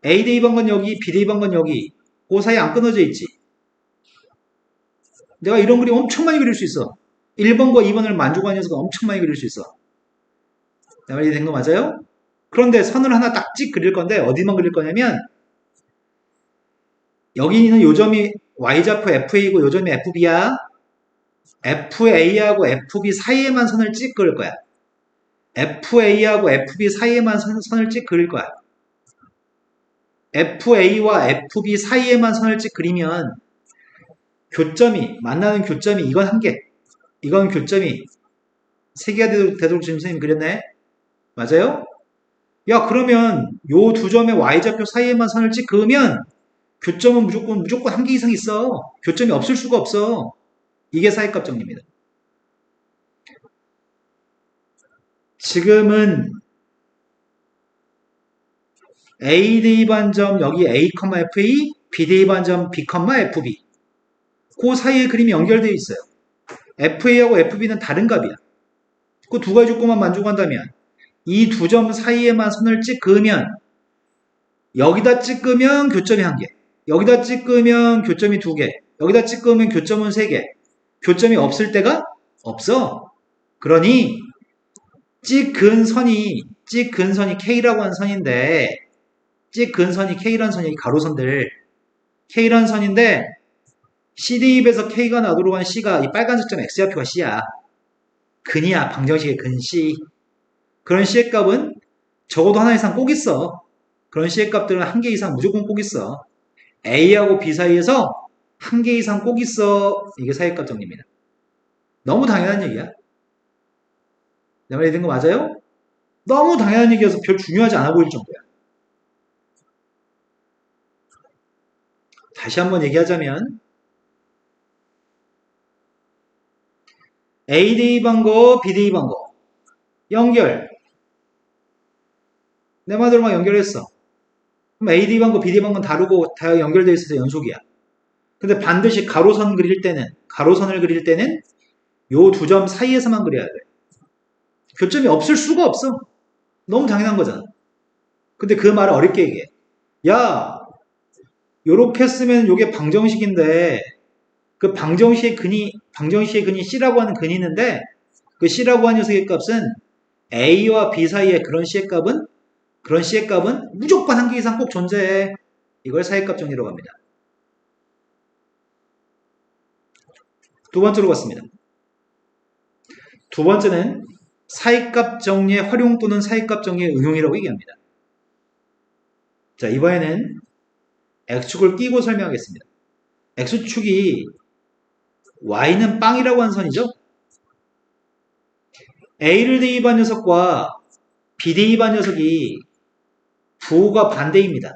Speaker 1: A 대 2번 건 여기, B 대 2번 건 여기 그 사이에 안 끊어져 있지. 내가 이런 그림 엄청 많이 그릴 수 있어. 1번과 2번을 만족하는 녀석은 엄청 많이 그릴 수 있어. 내 말이 된 거 맞아요? 그런데 선을 하나 딱 찍 그릴 건데 어디만 그릴 거냐면 여기 있는 요점이 y좌표 FA고 요점이 FB야. FA하고 FB 사이에만 선을 찍 그릴 거야. FA하고 FB 사이에만 선을 찍 그릴 거야. FA와 FB 사이에만 선을 찍 그리면 교점이 만나는 교점이 이건 한 개, 이건 교점이 세 개가 되도록 지금 선생님 그렸네. 맞아요? 야 그러면 요 두 점의 y좌표 사이에만 선을 찍 그으면 교점은 무조건 한 개 이상 있어. 교점이 없을 수가 없어. 이게 사이값 정리입니다. 지금은 A 대 2반점 여기 A, FA, B 대 2반점 B, FB 그 사이에 그림이 연결되어 있어요. FA하고 FB는 다른 값이야. 그 두 가지 조건만 만족한다면 이 두 점 사이에만 선을 찍으면 여기다 찍으면 교점이 한 개, 여기다 찍으면 교점이 두 개, 여기다 찍으면 교점은 세 개. 교점이 없을 때가 없어. 그러니 찍은 선이 K라고 하는 선인데 찍은 선이 K라는 선이 가로선들 K라는 선인데 CD입에서 K가 나도록 한 C가 이 빨간색 점 X좌표가 C야. 근이야. 방정식의 근 C. 그런 C의 값은 적어도 하나 이상 꼭 있어. 그런 C의 값들은 한 개 이상 무조건 꼭 있어. A하고 B 사이에서 한 개 이상 꼭 있어. 이게 사이값 정리입니다. 너무 당연한 얘기야. 내 말이 된 거 맞아요? 너무 당연한 얘기여서 별 중요하지 않아 보일 정도야. 다시 한번 얘기하자면 A 대 2번 거, B 대 2번 거 연결 내 말대로 막 연결했어. 그럼 AD 방과 BD 방은 다르고 다 연결되어 있어서 연속이야. 근데 반드시 가로선을 그릴 때는 요 두 점 사이에서만 그려야 돼. 교점이 없을 수가 없어. 너무 당연한 거잖아. 근데 그 말을 어렵게 얘기해. 야, 요렇게 쓰면 요게 방정식인데, 그 방정식의 근이 C라고 하는 근이 있는데, 그 C라고 하는 녀석의 값은 A와 B 사이에 그런 C의 값은 무조건 한 개 이상 꼭 존재해. 이걸 사이값 정리라고 합니다. 두 번째로 갔습니다. 두 번째는 사이값 정리의 활용 또는 사이값 정리의 응용이라고 얘기합니다. 자, 이번에는 X축을 끼고 설명하겠습니다. X축이 Y는 빵이라고 하는 선이죠. A를 대입한 녀석과 B 대입한 녀석이 부호가 반대입니다.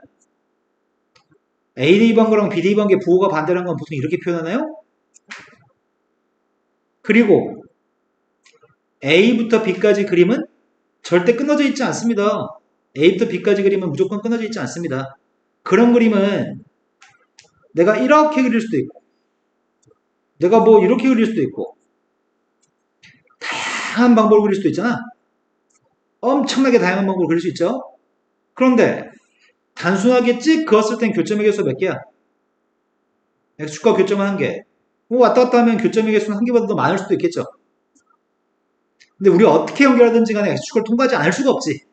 Speaker 1: A 대입한 거랑 B 대입한 게 부호가 반대라는 건 보통 이렇게 표현하나요? 그리고 A부터 B까지 그림은 절대 끊어져 있지 않습니다. A부터 B까지 그림은 무조건 끊어져 있지 않습니다. 그런 그림은 내가 이렇게 그릴 수도 있고, 내가 뭐 이렇게 그릴 수도 있고, 다양한 방법을 그릴 수도 있잖아. 엄청나게 다양한 방법을 그릴 수 있죠. 그런데 단순하게 찍 그었을 땐 교점의 개수 몇 개야? X축과 교점은 한 개. 뭐 왔다 갔다 하면 교점의 개수는 한 개보다 더 많을 수도 있겠죠. 근데 우리가 어떻게 연결하든지 간에 X축을 통과하지 않을 수가 없지.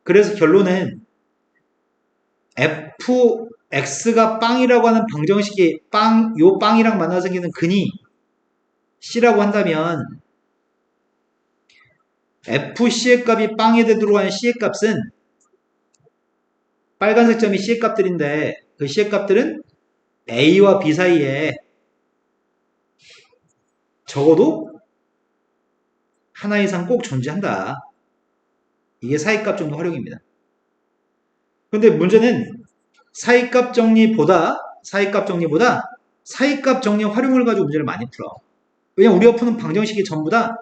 Speaker 1: 그래서 결론은 fx가 빵이라고 하는 방정식이 요 빵이랑 만나 생기는 근이 C라고 한다면 fC의 값이 빵에 되도록 하는 C의 값은 빨간색 점이 C의 값들인데 그 C의 값들은 A와 B 사이에 적어도 하나 이상 꼭 존재한다. 이게 사이값 정리 활용입니다. 근데 문제는 사이값 정리보다 사이값 정리 활용을 가지고 문제를 많이 풀어. 왜냐면 우리가 푸는 방정식이 전부 다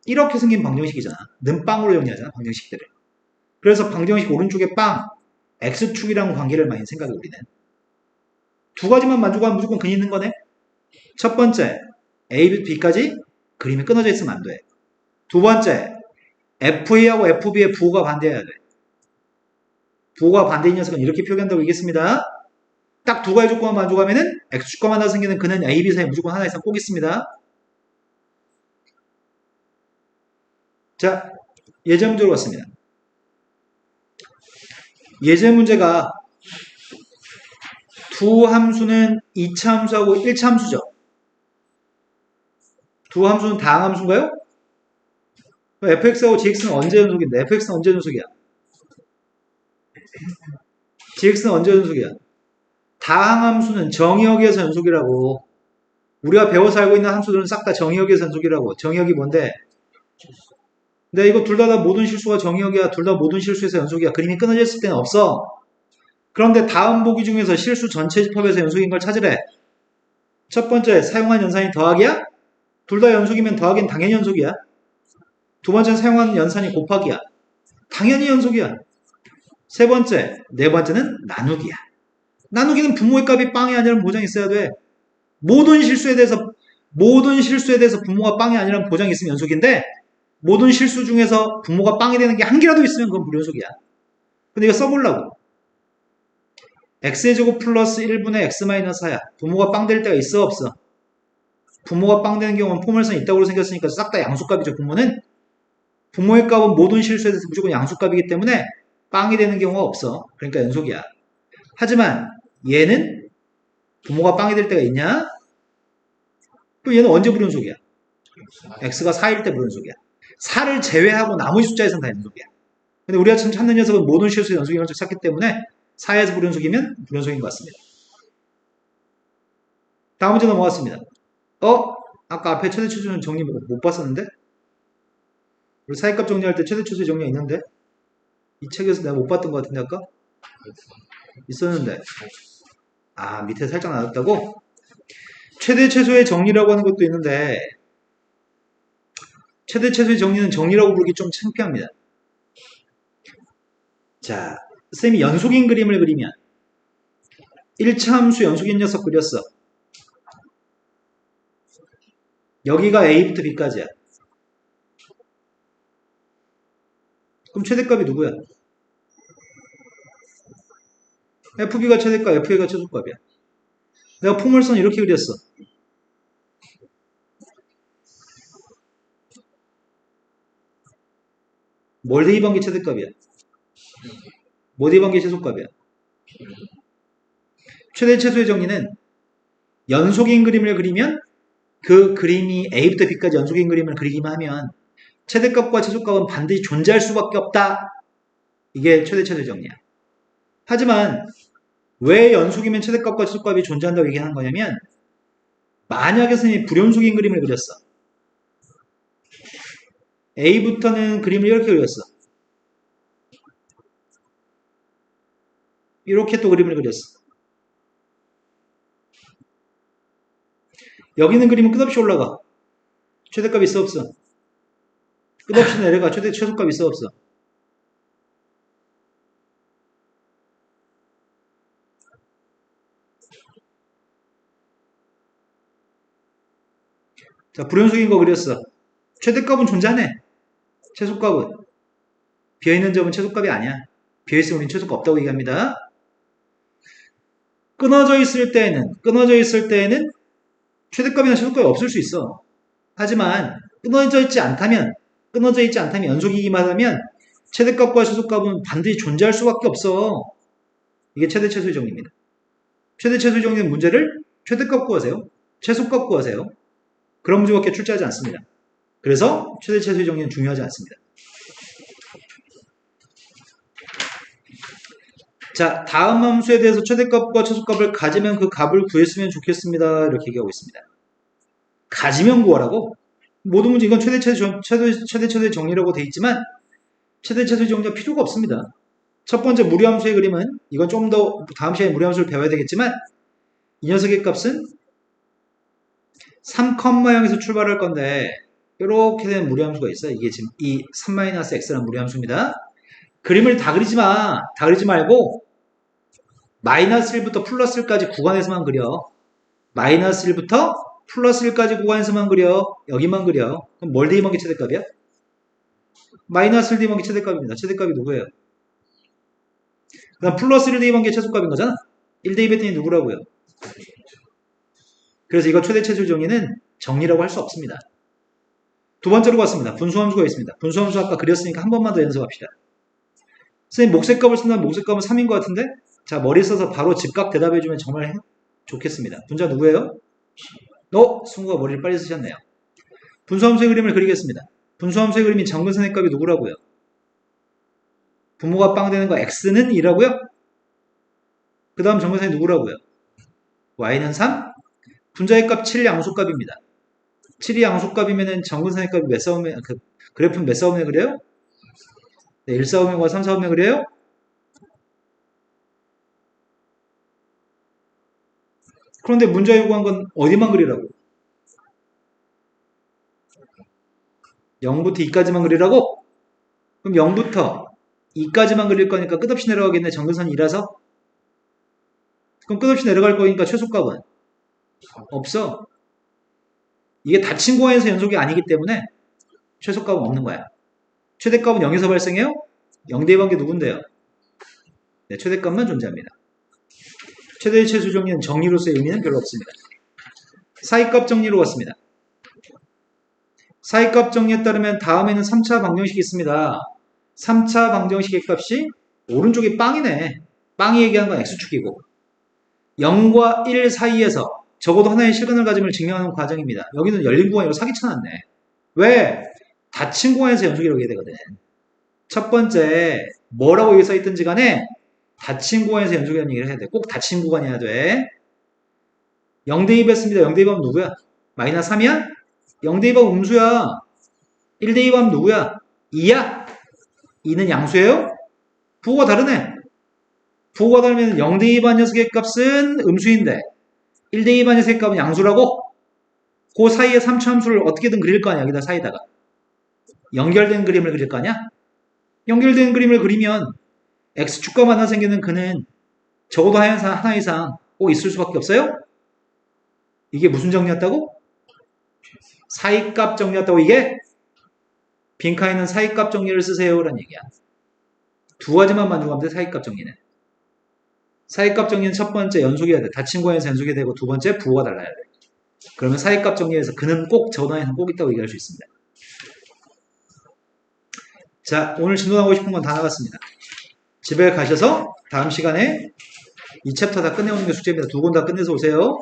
Speaker 1: 이렇게 생긴 방정식이잖아. 는빵으로 정리하잖아, 방정식들을. 그래서 방정식 오른쪽에 빵, X축이랑 관계를 많이 생각해, 우리는. 두 가지만 만족하면 무조건 근이 있는 거네? 첫 번째, A부터 B까지 그림이 끊어져 있으면 안 돼. 두 번째, FA하고 FB의 부호가 반대해야 돼. 부호가 반대인 녀석은 이렇게 표현한다고 얘기했습니다. 딱 두 가지 조건만 만족하면은 X축과 만나 생기는 근은 A, B 사이에 무조건 하나 이상 꼭 있습니다. 자, 예제 문제로 갔습니다. 예제 문제가 두 함수는 2차 함수하고 1차 함수죠. 두 함수는 다항함수인가요? fx하고 gx는 언제 연속인데? fx는 언제 연속이야? gx는 언제 연속이야? 다항함수는 정의역에서 연속이라고. 우리가 배워서 알고 있는 함수들은 싹 다 정의역에서 연속이라고. 정의역이 뭔데? 근데 이거 둘 다 모든 실수가 정의역이야. 둘 다 모든 실수에서 연속이야. 그림이 끊어져 있을 때는 없어. 그런데 다음 보기 중에서 실수 전체 집합에서 연속인 걸 찾으래. 첫 번째, 사용한 연산이 더하기야? 둘 다 연속이면 더하기는 당연히 연속이야. 두 번째, 사용한 연산이 곱하기야. 당연히 연속이야. 세 번째, 네 번째는 나누기야. 나누기는 분모의 값이 빵이 아니라는 보장이 있어야 돼. 모든 실수에 대해서 분모가 빵이 아니라는 보장이 있으면 연속인데 모든 실수 중에서 분모가 빵이 되는 게 한 개라도 있으면 그건 불연속이야. 근데 이거 써보려고. x의 제곱 플러스 1분의 x 마이너스 4야. 분모가 빵 될 때가 있어 없어? 분모가 빵 되는 경우는 포멀선이 있다고 생겼으니까 싹 다 양수값이죠. 분모의 값은 모든 실수에 대해서 무조건 양수값이기 때문에 빵이 되는 경우가 없어. 그러니까 연속이야. 하지만 얘는 분모가 빵이 될 때가 있냐? 또 얘는 언제 불연속이야? x가 4일 때 불연속이야. 4를 제외하고 나머지 숫자에서는 다 연속이야. 근데 우리가 지금 찾는 녀석은 모든 실수의 연속인 걸 찾기 때문에 4에서 불연속이면 불연속인 것 같습니다. 다음 문제 넘어갔습니다. 아까 앞에 최대 추수는 정리 못 봤었는데? 우리 사이값 정리할 때 최대 추수의 정리가 있는데? 이 책에서 내가 못 봤던 것 같은데 아까? 있었는데. 밑에 살짝 나왔다고? 최대 최소의 정리라고 하는 것도 있는데 최대 최소의 정리는 정리라고 부르기 좀 창피합니다. 자, 쌤이 연속인 그림을 그리면 1차 함수 연속인 녀석 그렸어. 여기가 A부터 B까지야. 그럼 최대값이 누구야? FB가 최대값, FA가 최소값이야. 내가 포물선 이렇게 그렸어. 뭘 대입한 게 최대값이야? 뭐 대입한 게 최소값이야? 최대 최소의 정리는 연속인 그림을 그리면 그 그림이 A부터 B까지 연속인 그림을 그리기만 하면 최대값과 최소값은 반드시 존재할 수밖에 없다. 이게 최대 최소의 정리야. 하지만 왜 연속이면 최대값과 최소값이 존재한다고 얘기하는 거냐면 만약에 선생님이 불연속인 그림을 그렸어. A부터는 그림을 이렇게 그렸어. 이렇게 또 그림을 그렸어. 여기 있는 그림은 끝없이 올라가. 최대값이 있어 없어? 끝없이 내려가. 최소값이 있어 없어? 자, 불연속인 거 그렸어. 최대값은 존재하네. 최소값은. 비어있는 점은 최소값이 아니야. 비어있으면 우리는 최소값 없다고 얘기합니다. 끊어져 있을 때에는 최대값이나 최소값이 없을 수 있어. 하지만 끊어져 있지 않다면 연속이기만 하면 최대값과 최소값은 반드시 존재할 수밖에 없어. 이게 최대 최소의 정리입니다. 최대 최소의 정리는 문제를 최대값 구하세요. 최소값 구하세요. 그런 문제밖에 출제하지 않습니다. 그래서 최대 최소의 정리는 중요하지 않습니다. 자, 다음 함수에 대해서 최대값과 최소값을 가지면 그 값을 구했으면 좋겠습니다. 이렇게 얘기하고 있습니다. 가지면 구하라고? 모든 문제 이건 최대 최소의 정리라고 돼 있지만 최대 최소의 정리가 필요가 없습니다. 첫 번째 무리함수의 그림은 이건 좀 더 다음 시간에 무리함수를 배워야 되겠지만 이 녀석의 값은 3,0에서 출발할 건데 이렇게 된 무리함수가 있어요. 이게 지금 이 3-x라는 무리함수입니다. 그림을 다 그리지 마. 다 그리지 말고 마이너스 1부터 플러스 1까지 구간에서만 그려. 마이너스 1부터 플러스 1까지 구간에서만 그려. 여기만 그려. 그럼 뭘 대입한 게 최대값이야? 마이너스 1 대입한 게 최대값입니다. 최대값이 누구예요? 그 다음 플러스 1 대입한 게 최소값인 거잖아. 1 대입했더니 누구라고요? 그래서 이거 최대 최소 정리는 정리라고 할 수 없습니다. 두 번째로 갔습니다. 분수함수가 있습니다. 분수함수 아까 그렸으니까 한 번만 더 연습합시다. 선생님 목색값을 쓴다면 목색값은 3인 것 같은데? 자, 머리 써서 바로 즉각 대답해주면 정말 좋겠습니다. 분자 누구예요? 승우가 머리를 빨리 쓰셨네요. 분수함수의 그림을 그리겠습니다. 분수함수의 그림이 정근선의 값이 누구라고요? 분모가 빵 되는 거 x는 2라고요? 그 다음 정근선이 누구라고요? y는 3? 분자의 값 7 양수값입니다. 7이 양수값이면은 정근선의 값이 몇 싸움에, 그래프는 몇 싸움에 그래요? 네, 1 싸움에과 3 싸움에 그래요? 그런데 문자 요구한 건 어디만 그리라고? 0부터 2까지만 그리라고? 그럼 0부터 2까지만 그릴 거니까 끝없이 내려가겠네. 정근선이 2라서? 그럼 끝없이 내려갈 거니까 최소값은? 없어. 이게 닫힌 공간에서 연속이 아니기 때문에 최소값은 없는 거야. 최대값은 0에서 발생해요? 0 대입한 게 누군데요? 네, 최대값만 존재합니다. 최대 최소 정리는 정리로서의 의미는 별로 없습니다. 사이값 정리로 왔습니다. 사이값 정리에 따르면 다음에는 3차 방정식이 있습니다. 3차 방정식의 값이 오른쪽이 빵이네. 빵이 얘기하는 건 x축이고 0과 1 사이에서 적어도 하나의 실근을 가짐을 증명하는 과정입니다. 여기는 열린 구간이라고 사기쳐놨네. 왜? 닫힌 구간에서 연속이라고 해야 되거든. 첫 번째 뭐라고 여기 써있든지 간에 닫힌 구간에서 연속이라는 얘기를 해야 돼. 꼭 닫힌 구간이어야 돼. 0 대입했습니다. 0 대입하면 누구야? 마이너스 3이야? 0 대입하면 음수야. 1 대입하면 누구야? 2야? 2는 양수예요? 부호가 다르네. 부호가 다르면 0 대입한 녀석의 값은 음수인데 1 대입한 녀석의 값은 양수라고? 그 사이에 3차 함수를 어떻게든 그릴 거 아니야. 여기다 사이다가. 연결된 그림을 그릴 거 아니야? 연결된 그림을 그리면 x축과 만나 생기는 근은 적어도 하나 이상 꼭 있을 수밖에 없어요? 이게 무슨 정리였다고? 사이값 정리였다고 이게? 빈칸에는 사이값 정리를 쓰세요 라는 얘기야. 두 가지만 만족하면 돼. 사이값 정리는. 사이값 정리는 첫 번째 연속이어야 돼. 닫힌 구간에서 연속이 되고 두 번째 부호가 달라야 돼. 그러면 사이값 정리에서 그는 꼭 저당에서 꼭 있다고 얘기할 수 있습니다. 자, 오늘 진도하고 싶은 건 다 나갔습니다. 집에 가셔서 다음 시간에 이 챕터 다 끝내오는 게 숙제입니다. 두 권 다 끝내서 오세요.